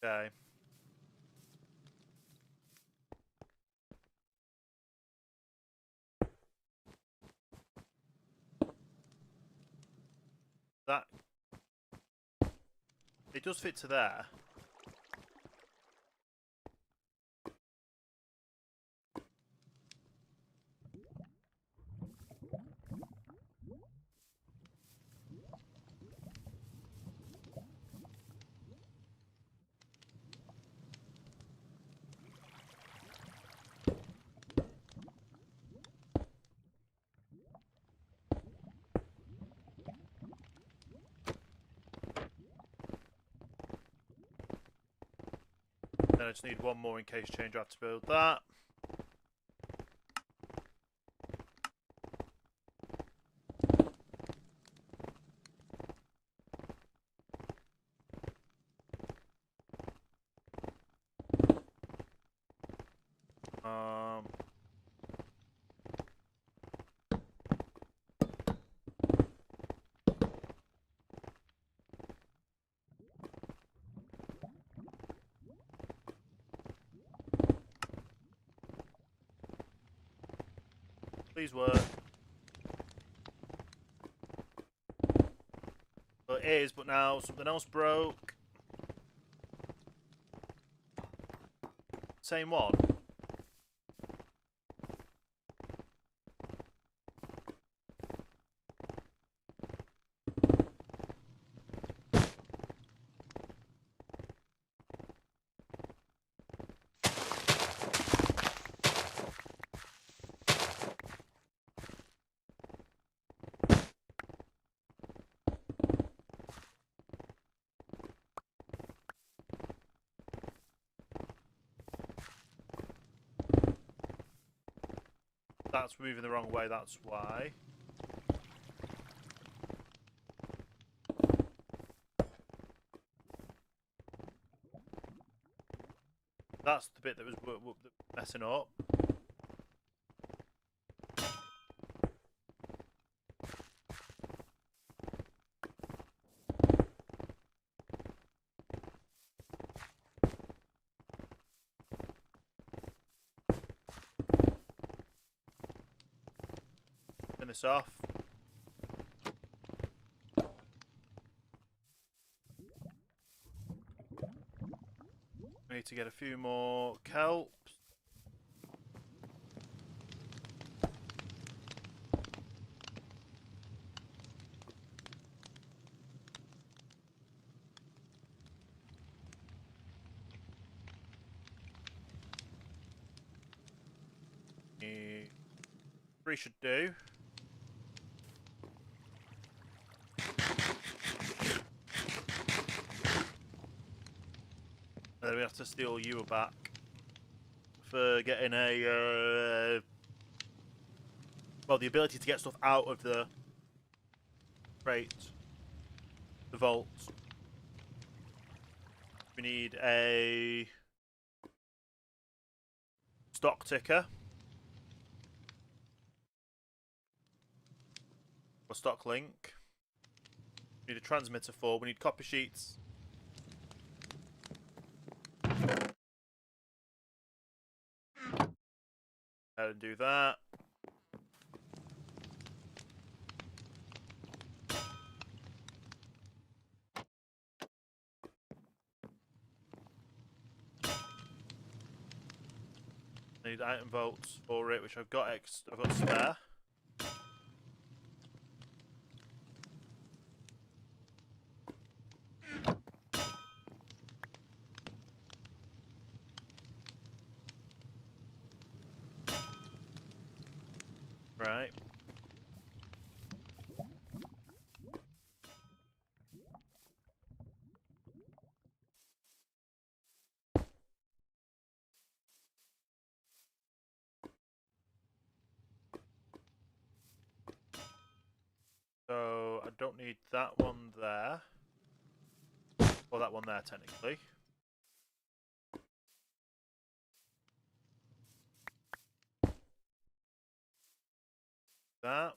Okay. That... It does fit to there. Then I just need one more in case change I have to build that. Please work. Well, it is, but now something else broke. Same one. That's moving the wrong way, that's why. That's the bit that was messing up. Turn this off. We need to get a few more kelps. Three should do. And then we have to steal you back for getting a well, the ability to get stuff out of the crate, the vault. We need a stock ticker. Or stock link. We need a transmitter for. We need copper sheets. And do that. I need item vaults for it, which I've got spare. Right. So I don't need that one there. Or that one there, technically. That.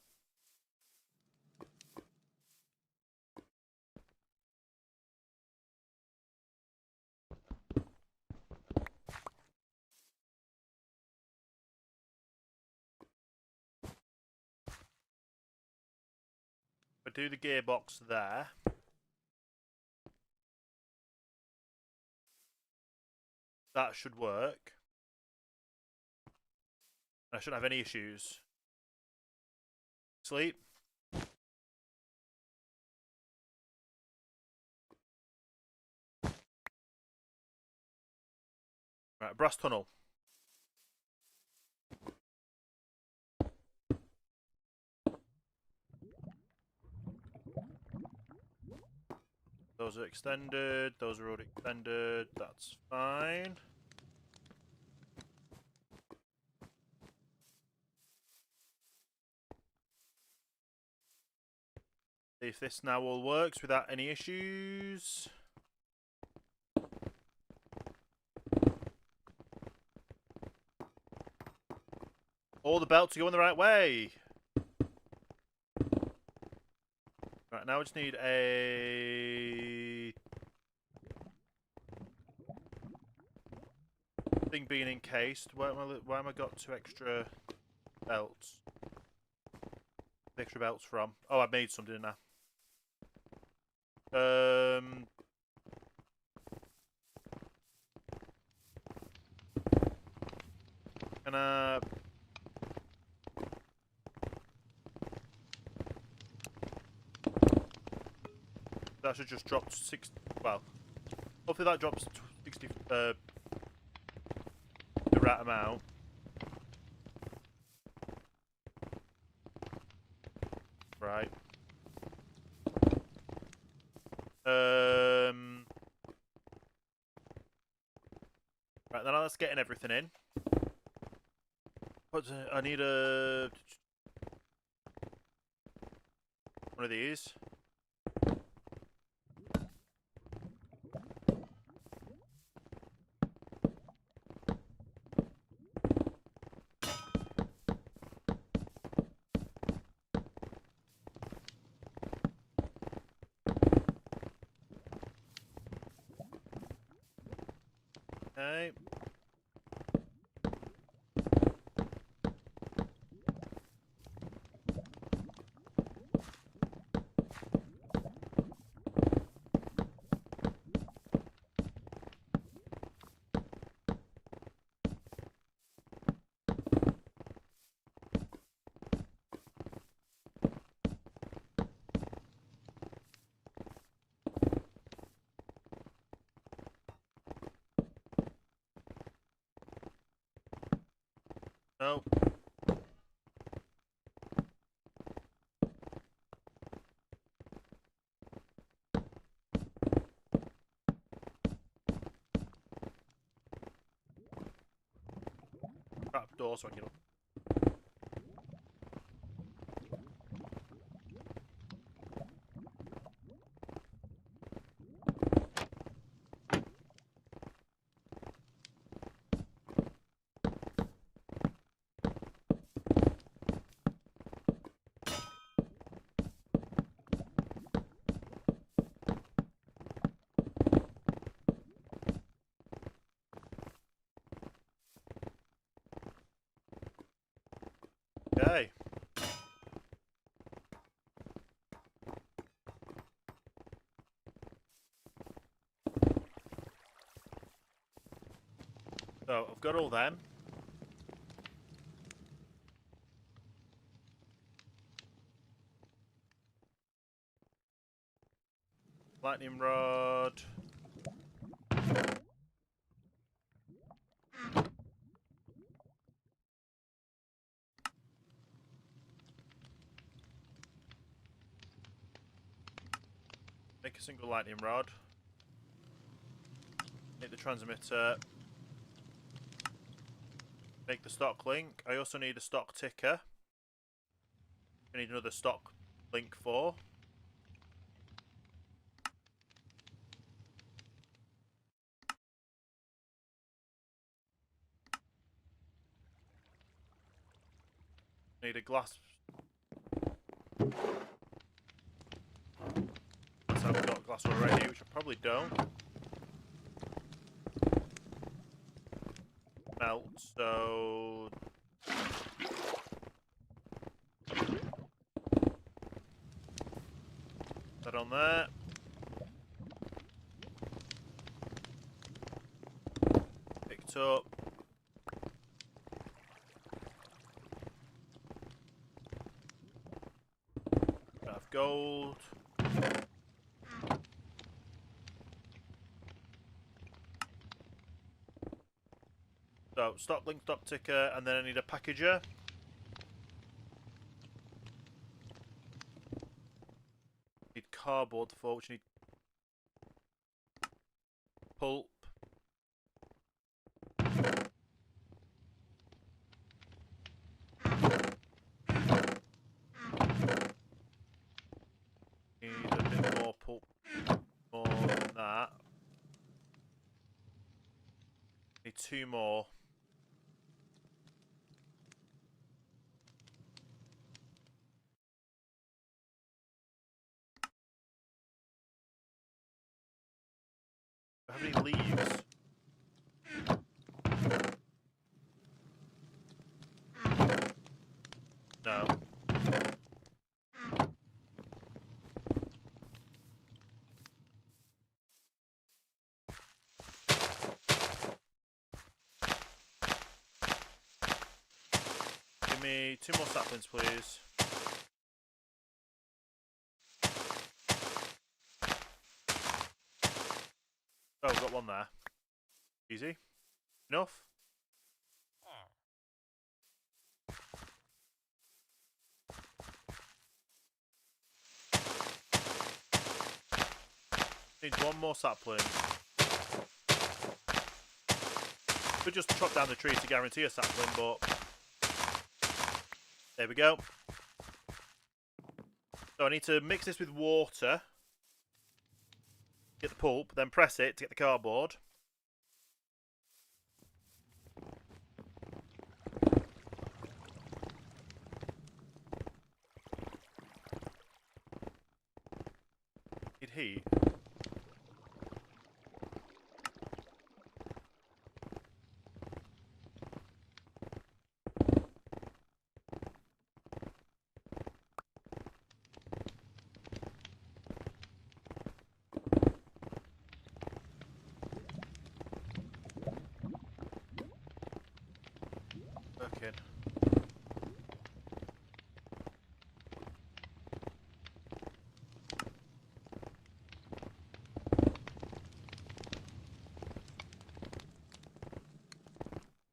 But do the gearbox there. That should work. I shouldn't have any issues. Sleep. Right, brass tunnel. Those are extended, those are already extended, that's fine. See if this now all works without any issues. All the belts are going the right way. Right, now we just need a thing being encased. Why am I got 2 extra belts? Extra belts from? Oh, I made some, didn't I? Can I... That should just drop 6. Well, hopefully that drops 60. The right amount. Right. Right, then let's get everything in. I need a... one of these. Okay. No. Trap door so I can. Okay. So I've got all them. Lightning rod. Make a single lightning rod. Make the transmitter. Make the stock link. I also need a stock ticker. I need another stock link for. Need a glass. Let's have got glass already, which I probably don't. Melt, so that on there. Picked up. Have gold. So stock link, stock ticker, and then I need a packager. Need cardboard for which I need pulp. Need a bit more pulp, more than that. Need 2 more. Do I have any leaves? No. Give me 2 more saplings, please. Oh, I've got 1 there. Easy. Enough? Need 1 more sapling. Could just chop down the tree to guarantee a sapling, but there we go. So I need to mix this with water. Get the pulp, then press it to get the cardboard. Need heat. thinking.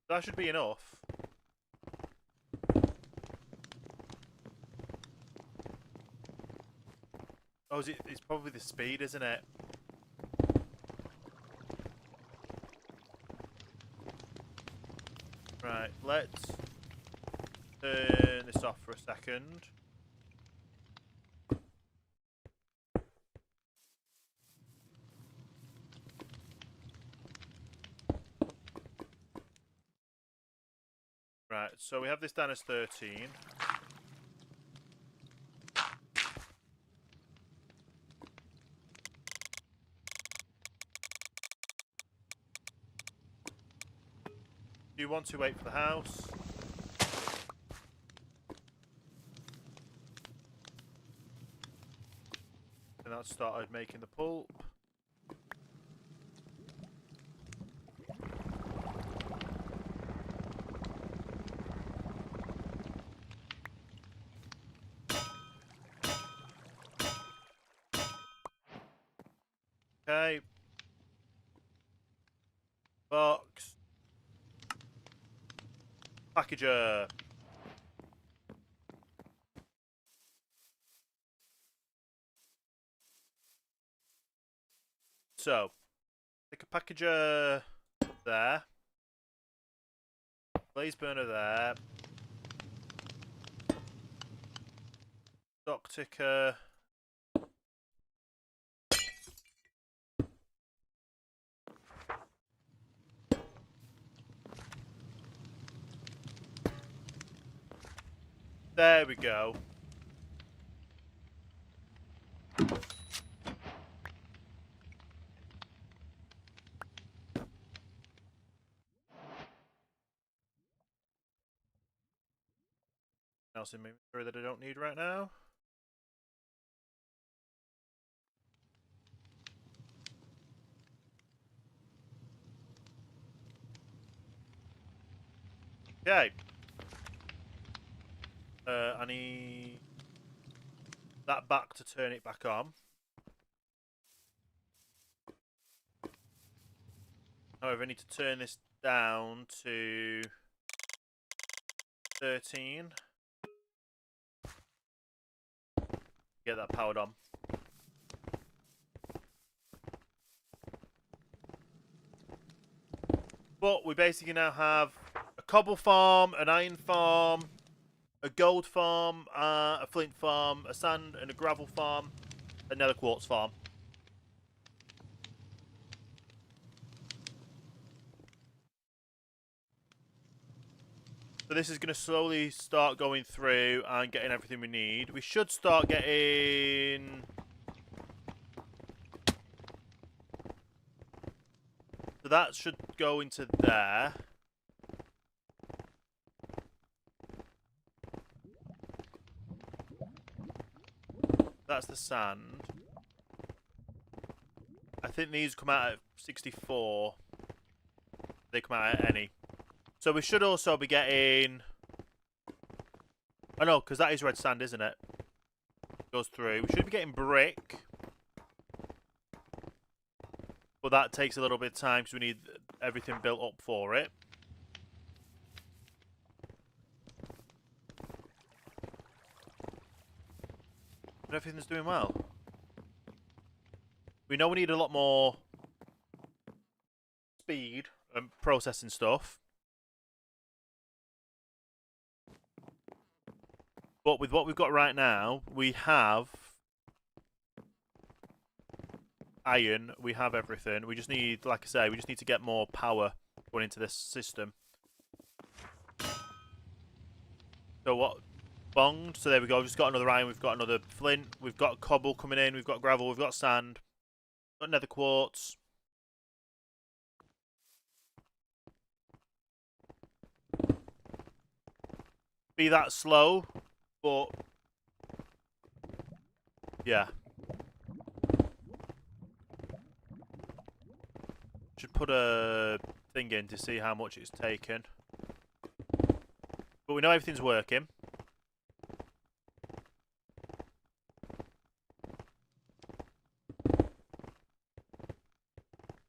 That should be enough. Oh, it's probably the speed, isn't it? Right, let's turn this off for a second. Right, so we have this down as 13. Do you want to wait for the house? And that started making the pulp. Okay. Box. Packager. So, stick a packager there. Blaze burner there. Stock ticker. There we go. Else in my inventory that I don't need right now. Okay. I need that back to turn it back on. However, I need to turn this down to 13. Get that powered on. But we basically now have a cobble farm, an iron farm, a gold farm, a flint farm, a sand and a gravel farm, another quartz farm. So this is going to slowly start going through and getting everything we need. We should start getting... So that should go into there. That's the sand. I think these come out at 64. They come out at any. So we should also be getting... Oh no, because that is red sand, isn't it? Goes through. We should be getting brick. But that takes a little bit of time because we need everything built up for it. But everything's doing well. We know we need a lot more speed and processing stuff. But with what we've got right now, we have iron, we have everything. We just need, like I say, we just need to get more power going into this system. So what? Bonged. So there we go. We've just got another iron. We've got another flint. We've got cobble coming in. We've got gravel. We've got sand. Got nether quartz. Be that slow, but yeah. Should put a thing in to see how much it's taken. we know everything's working.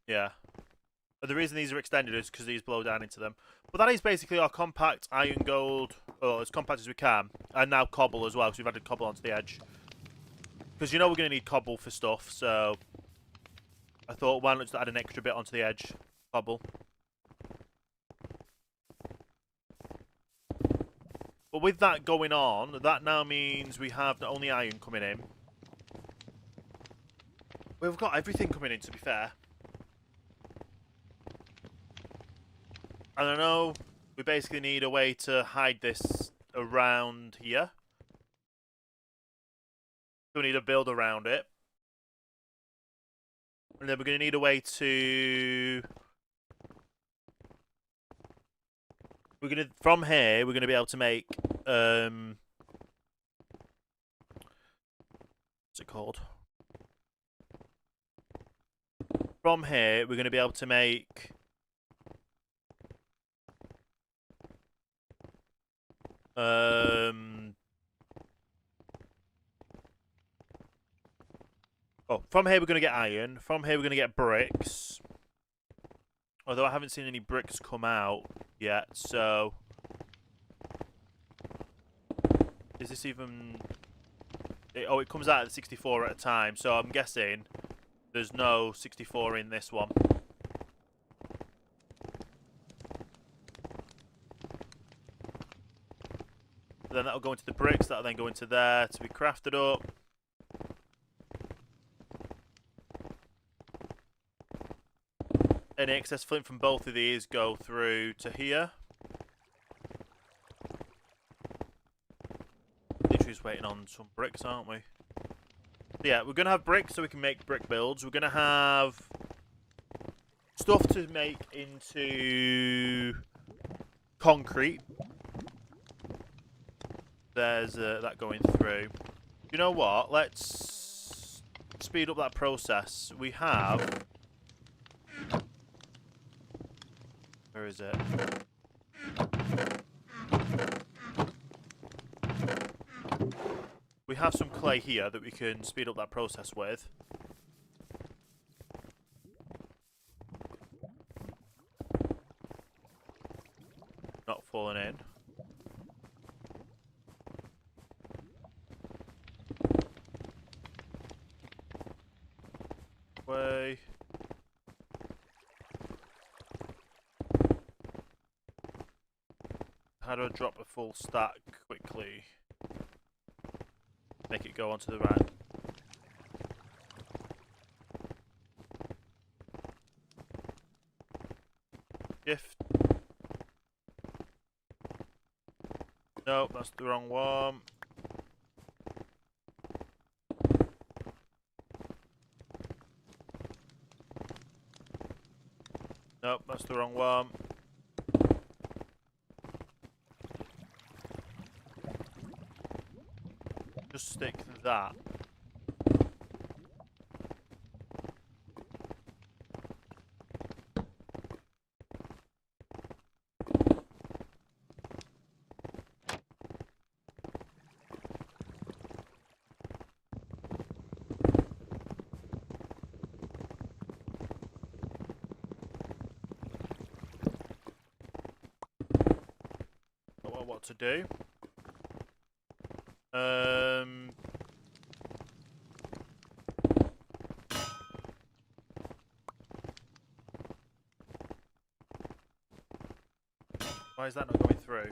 Yeah. But the reason these are extended is because these blow down into them. But that is basically our compact iron gold, or as compact as we can. And now cobble as well, because we've added cobble onto the edge. Because you know we're going to need cobble for stuff, so I thought, why not just add an extra bit onto the edge? Cobble. But with that going on, that now means we have not only iron coming in. We've got everything coming in, to be fair. And I know we basically need a way to hide this around here. So we need to build around it. And then we're going to need a way to... From here, we're going to be able to make... what's it called? From here, we're going to be able to make... Oh, from here we're going to get iron. From here we're going to get bricks. Although I haven't seen any bricks come out yet, so... Is this even... Oh, it comes out at 64 at a time, so I'm guessing there's no 64 in this one. Then that'll go into the bricks, that'll then go into there to be crafted up. Any excess flint from both of these go through to here. Literally just waiting on some bricks, aren't we? Yeah, we're going to have bricks so we can make brick builds. We're going to have stuff to make into concrete. There's that going through. You know what? Let's speed up that process. We have... Where is it? We have some clay here that we can speed up that process with. Not falling in. Way. How do I drop a full stack quickly? Make it go onto the right. Shift. Nope, that's the wrong one. Nope, that's the wrong one. Just stick that. Don't know what to do. Why is that not going through?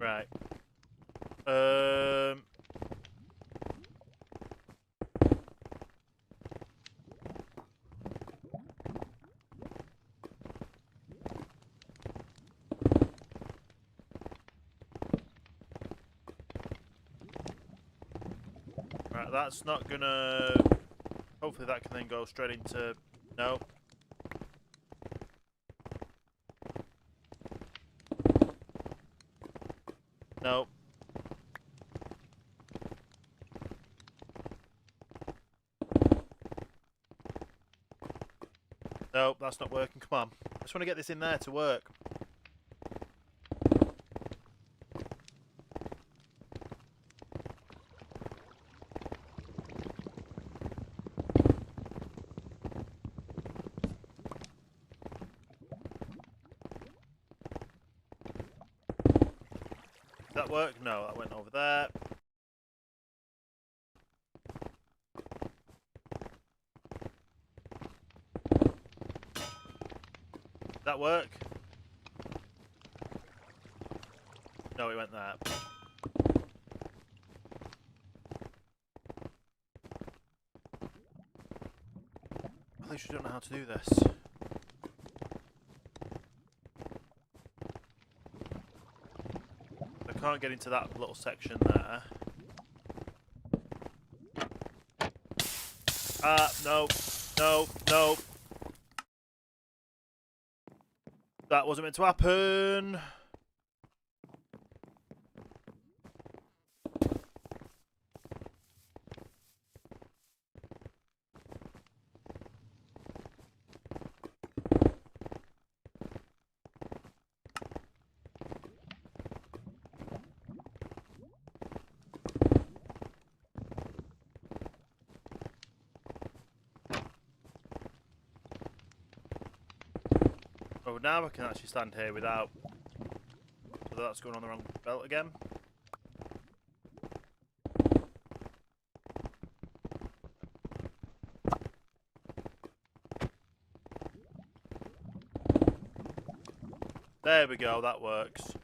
Right. Right, that's not gonna... Hopefully that can then go straight into... No. Nope, that's not working. Come on. I just want to get this in there to work. Did that work? No, that went over there. Did that work? No, it went there. I literally don't know how to do this. I can't get into that little section there. No. No, no. That wasn't meant to happen. Oh, now I can actually stand here without... Whether that's going on the wrong belt again. There we go, that works.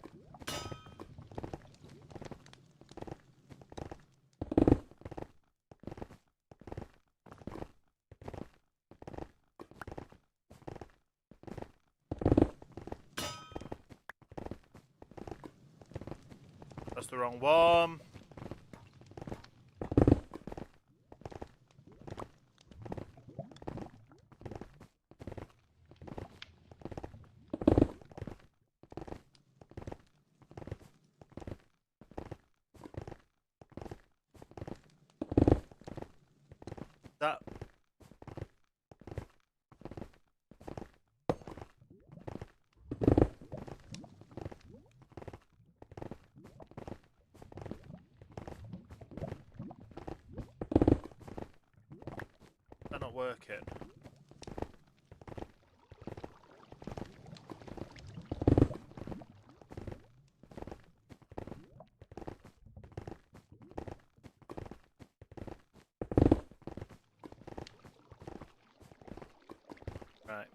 That's the wrong one. That... They're not working. Right.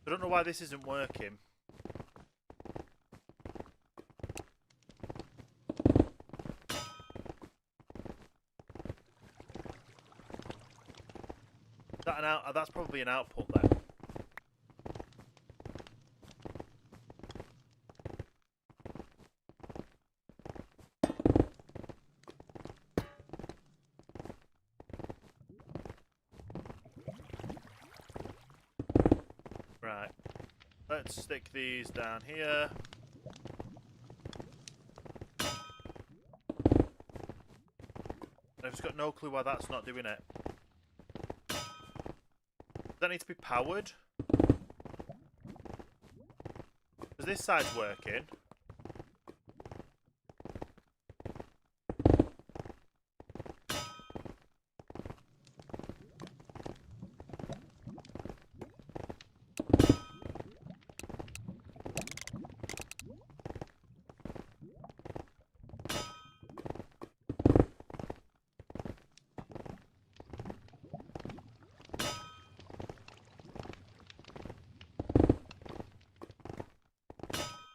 I don't know why this isn't working. Is that an out? That's probably an output then. Right. Let's stick these down here. I've just got no clue why that's not doing it. Does that need to be powered? Because this side's working.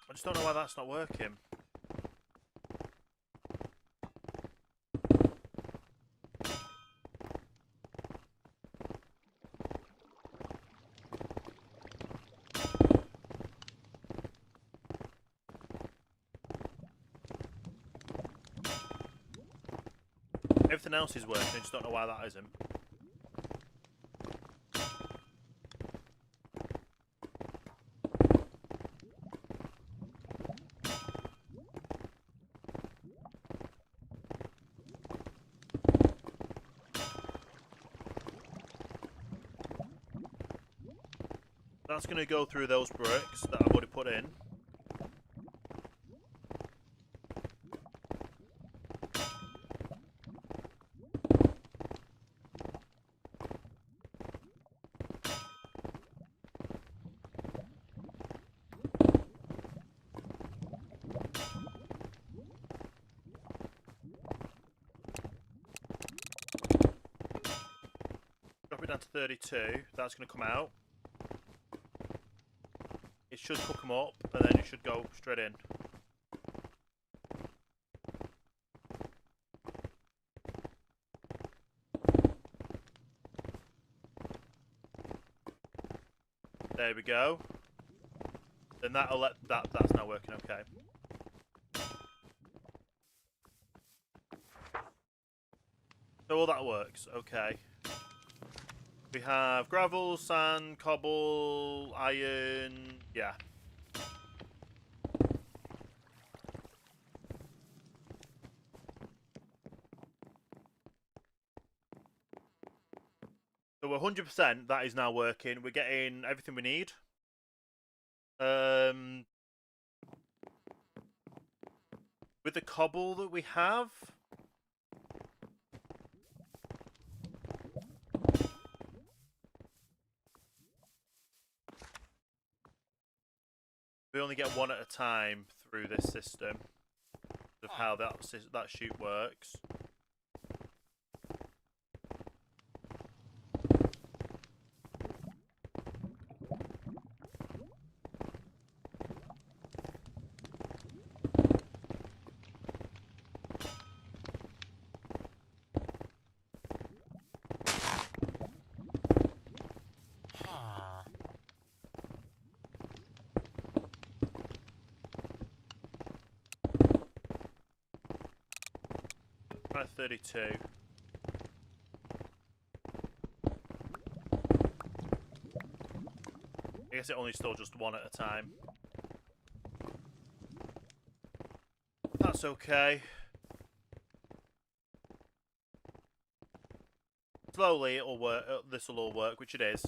I just don't know why that's not working. else is working, I just don't know why that isn't. That's going to go through those bricks that I've already put in. Drop it down to 32. That's going to come out. It should cook them up, and then it should go straight in. There we go. Then that'll let that's now working okay. So all that works, okay. We have gravel, sand, cobble, iron, yeah. So we're 100%, that is now working. We're getting everything we need. With the cobble that we have, we only get one at a time through this system of how that chute works. Right, 32. I guess it only stole just one at a time. That's okay. Slowly it'll work. This will all work, which it is.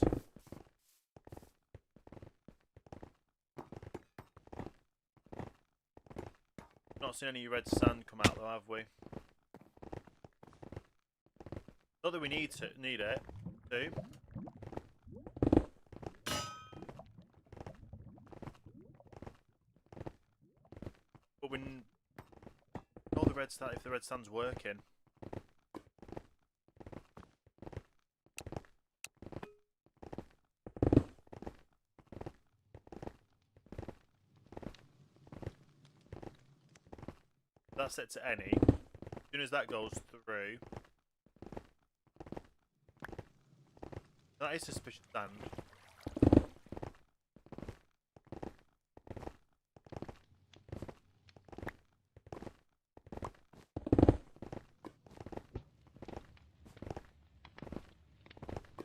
Not seen any red sand come out though, have we? Not that we need it to. But we know the red sand if the red sand's working. That's set to any. As soon as that goes through. That is suspicious sand.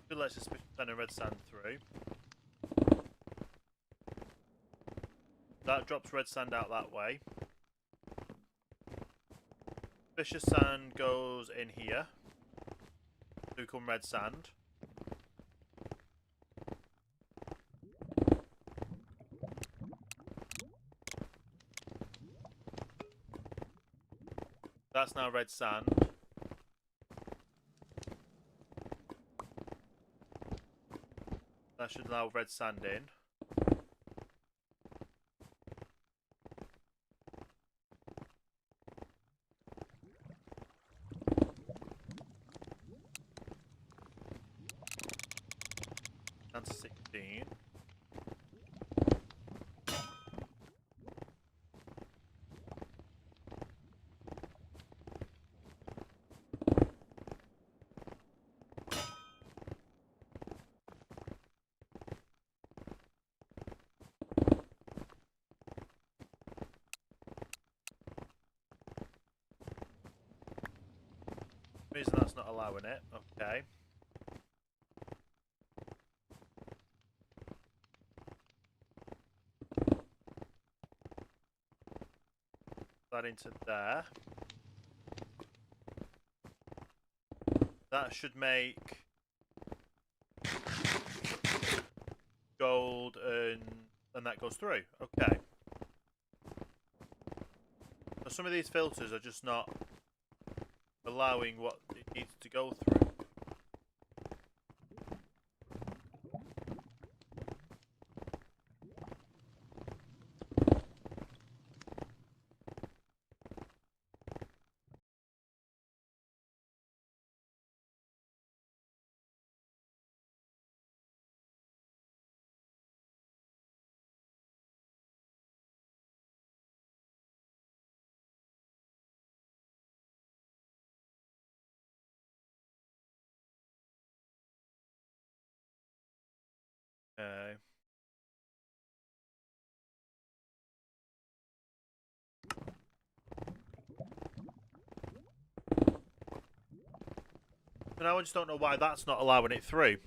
Should let suspicious sand and red sand through. That drops red sand out that way. Suspicious sand goes in here. To become red sand. That's now red sand. That should allow red sand in. Down to 16. reason that's not allowing it. Okay. That into there. That should make gold and that goes through. Okay. So some of these filters are just not allowing what it needs to go through. Okay. And I just don't know why that's not allowing it through.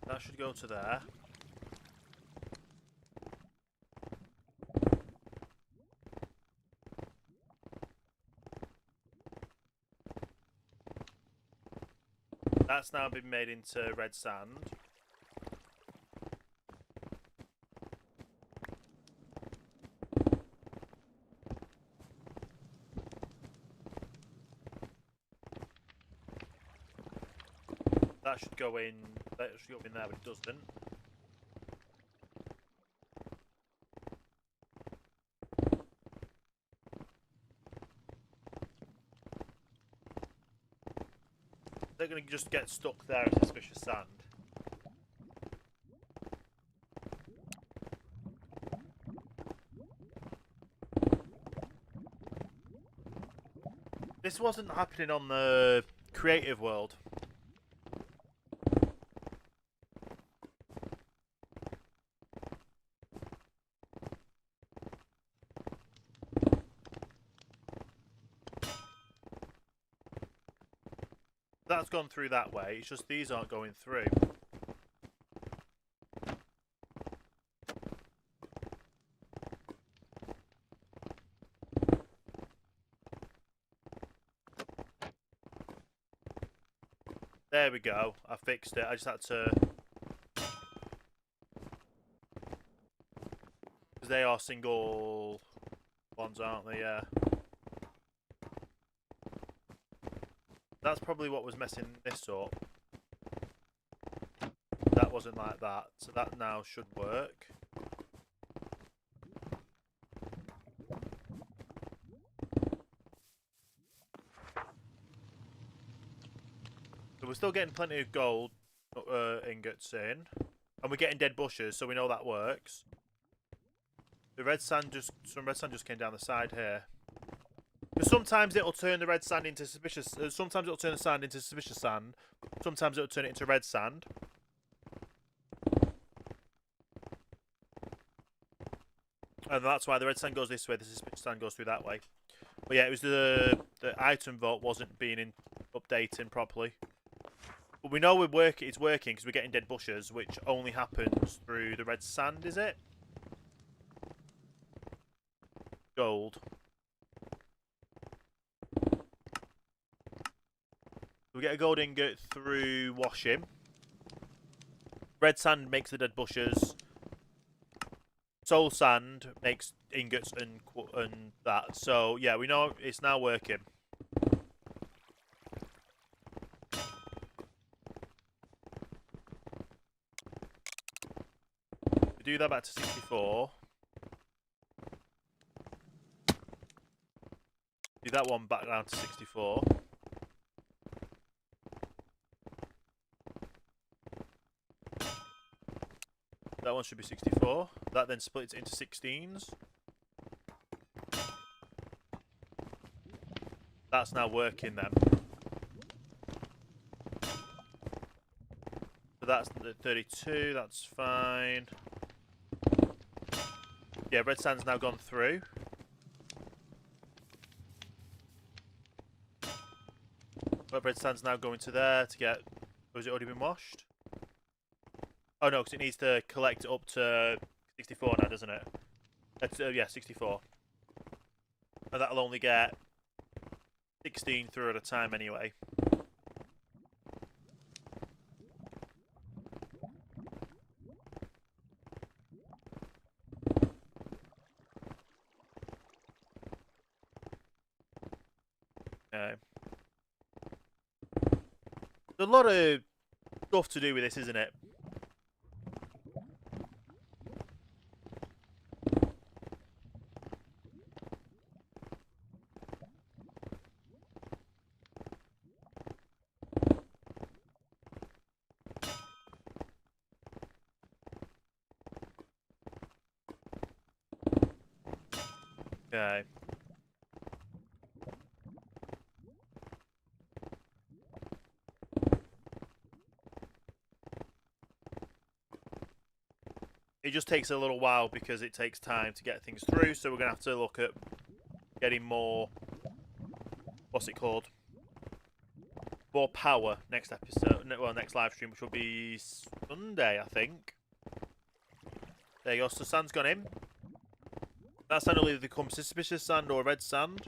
That should go to there. That's now been made into red sand. That should go in. That should go in there, but it doesn't. They're going to just get stuck there as suspicious sand. This wasn't happening on the creative world. That's gone through that way, it's just these aren't going through. There we go, I fixed it, I just had to... Because they are single ones, aren't they? Yeah. That's probably what was messing this up. That wasn't like that, so that now should work. So we're still getting plenty of gold ingots in. And we're getting dead bushes, so we know that works. The red sand just... Some red sand just came down the side here. Because sometimes it'll turn the red sand into suspicious... sometimes it'll turn the sand into suspicious sand. Sometimes it'll turn it into red sand. And that's why the red sand goes this way, the suspicious sand goes through that way. But yeah, it was the item vault wasn't being updating properly. But we know it's working because we're getting dead bushes, which only happens through the red sand, is it? Gold. We get a gold ingot through washing. Red sand makes the dead bushes. Soul sand makes ingots and that. So yeah, we know it's now working. We do that back to 64. Do that one back down to 64. That one should be 64. That then splits into 16s. That's now working then. So that's the 32, that's fine. Yeah, red sand's now gone through. But red sand's now going to there to get... Or has it already been washed? Oh no, because it needs to collect up to 64 now, doesn't it? Yeah, 64. And that'll only get 16 through at a time anyway. Okay. There's a lot of stuff to do with this, isn't it? Okay. It just takes a little while because it takes time to get things through, so we're going to have to look at getting more... What's it called? More power next episode. Well, next live stream, which will be Sunday, I think. There you go. So sand's gone in. That sand will either become suspicious sand or red sand.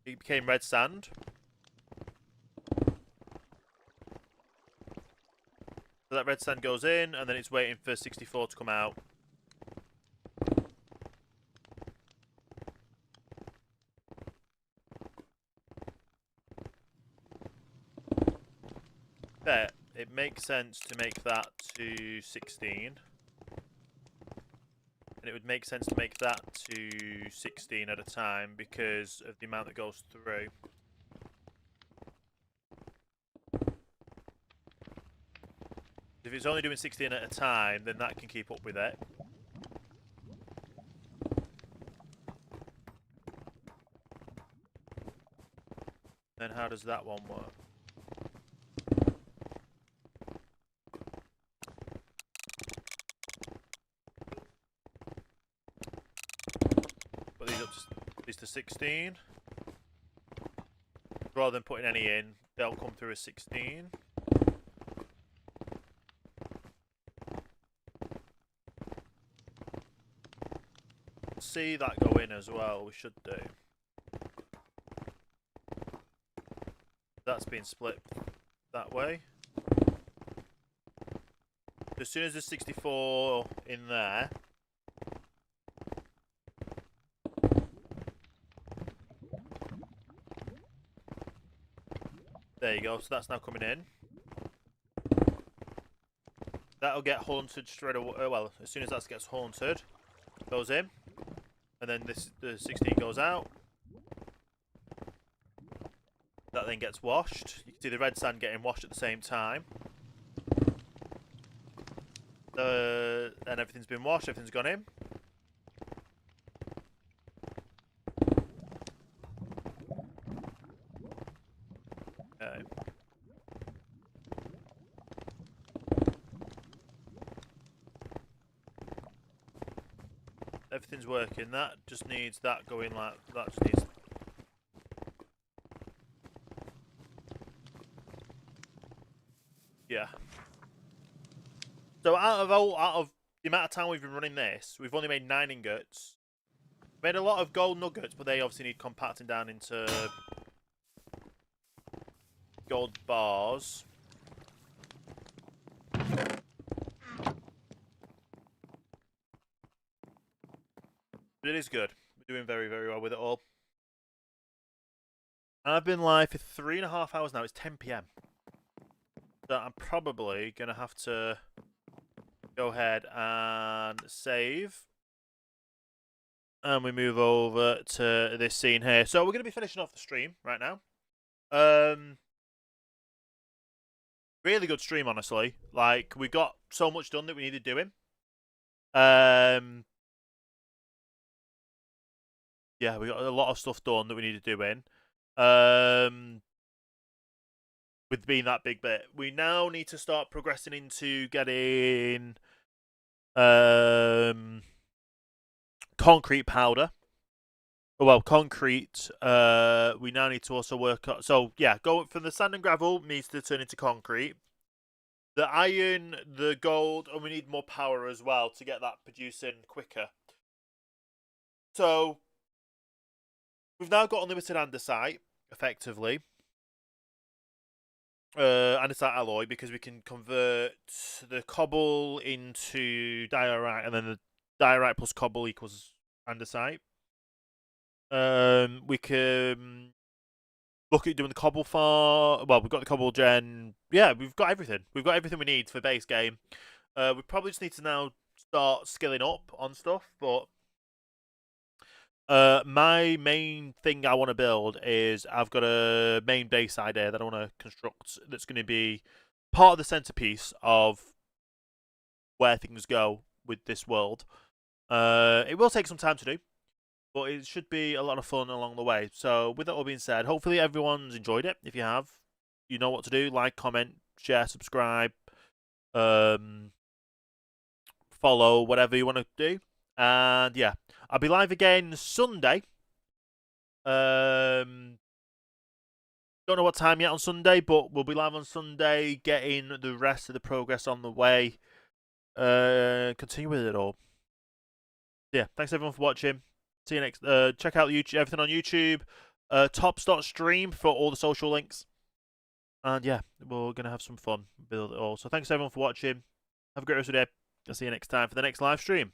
It became red sand. So that red sand goes in, and then it's waiting for 64 to come out. There. It makes sense to make that to 16. And it would make sense to make that to 16 at a time because of the amount that goes through. If it's only doing 16 at a time, then that can keep up with it. Then how does that one work? Put these up to, these to 16. Rather than putting any in, they'll come through as 16. See that go in as well, we should do. That's being split that way. As soon as there's 64 in there, there you go, so that's now coming in. That'll get haunted straight away, well, as soon as that gets haunted, goes in. And then the 16 goes out. That then gets washed. You can see the red sand getting washed at the same time. And everything's been washed, everything's gone in. Okay. Everything's working. That just needs that going like that. Just needs. Yeah. So out of the amount of time we've been running this, we've only made 9 ingots. Made a lot of gold nuggets, but they obviously need compacting down into gold bars. But it is good. We're doing very, very well with it all. And I've been live for 3.5 hours now. It's 10 PM. So I'm probably going to have to go ahead and save. And we move over to this scene here. So we're going to be finishing off the stream right now. Really good stream, honestly. Like, we got so much done that we needed doing. yeah, we got a lot of stuff done that we need to do in. With being that big bit, we now need to start progressing into getting concrete powder. Well, concrete. We now need to also work on. So yeah, go from the sand and gravel needs to turn into concrete. The iron, the gold, and we need more power as well to get that producing quicker. So we've now got unlimited andesite, effectively. Andesite alloy, because we can convert the cobble into diorite, and then the diorite plus cobble equals andesite. We can look at doing the cobble farm. Well, we've got the cobble gen. Yeah, we've got everything. We've got everything we need for base game. We probably just need to now start skilling up on stuff, but my main thing I want to build is I've got a main base idea that I want to construct that's going to be part of the centerpiece of where things go with this world. It will take some time to do, but it should be a lot of fun along the way. So with that all being said, hopefully everyone's enjoyed it. If you have, you know what to do. Like, comment, share, subscribe, follow, whatever you want to do. And yeah, I'll be live again Sunday. Don't know what time yet on Sunday, but we'll be live on Sunday, getting the rest of the progress on the way. Continue with it all. Yeah, thanks everyone for watching. See you next. Check out YouTube, everything on YouTube. Tops.stream for all the social links. And yeah, we're gonna have some fun build it all. So thanks everyone for watching. Have a great rest of the day. I'll see you next time for the next live stream.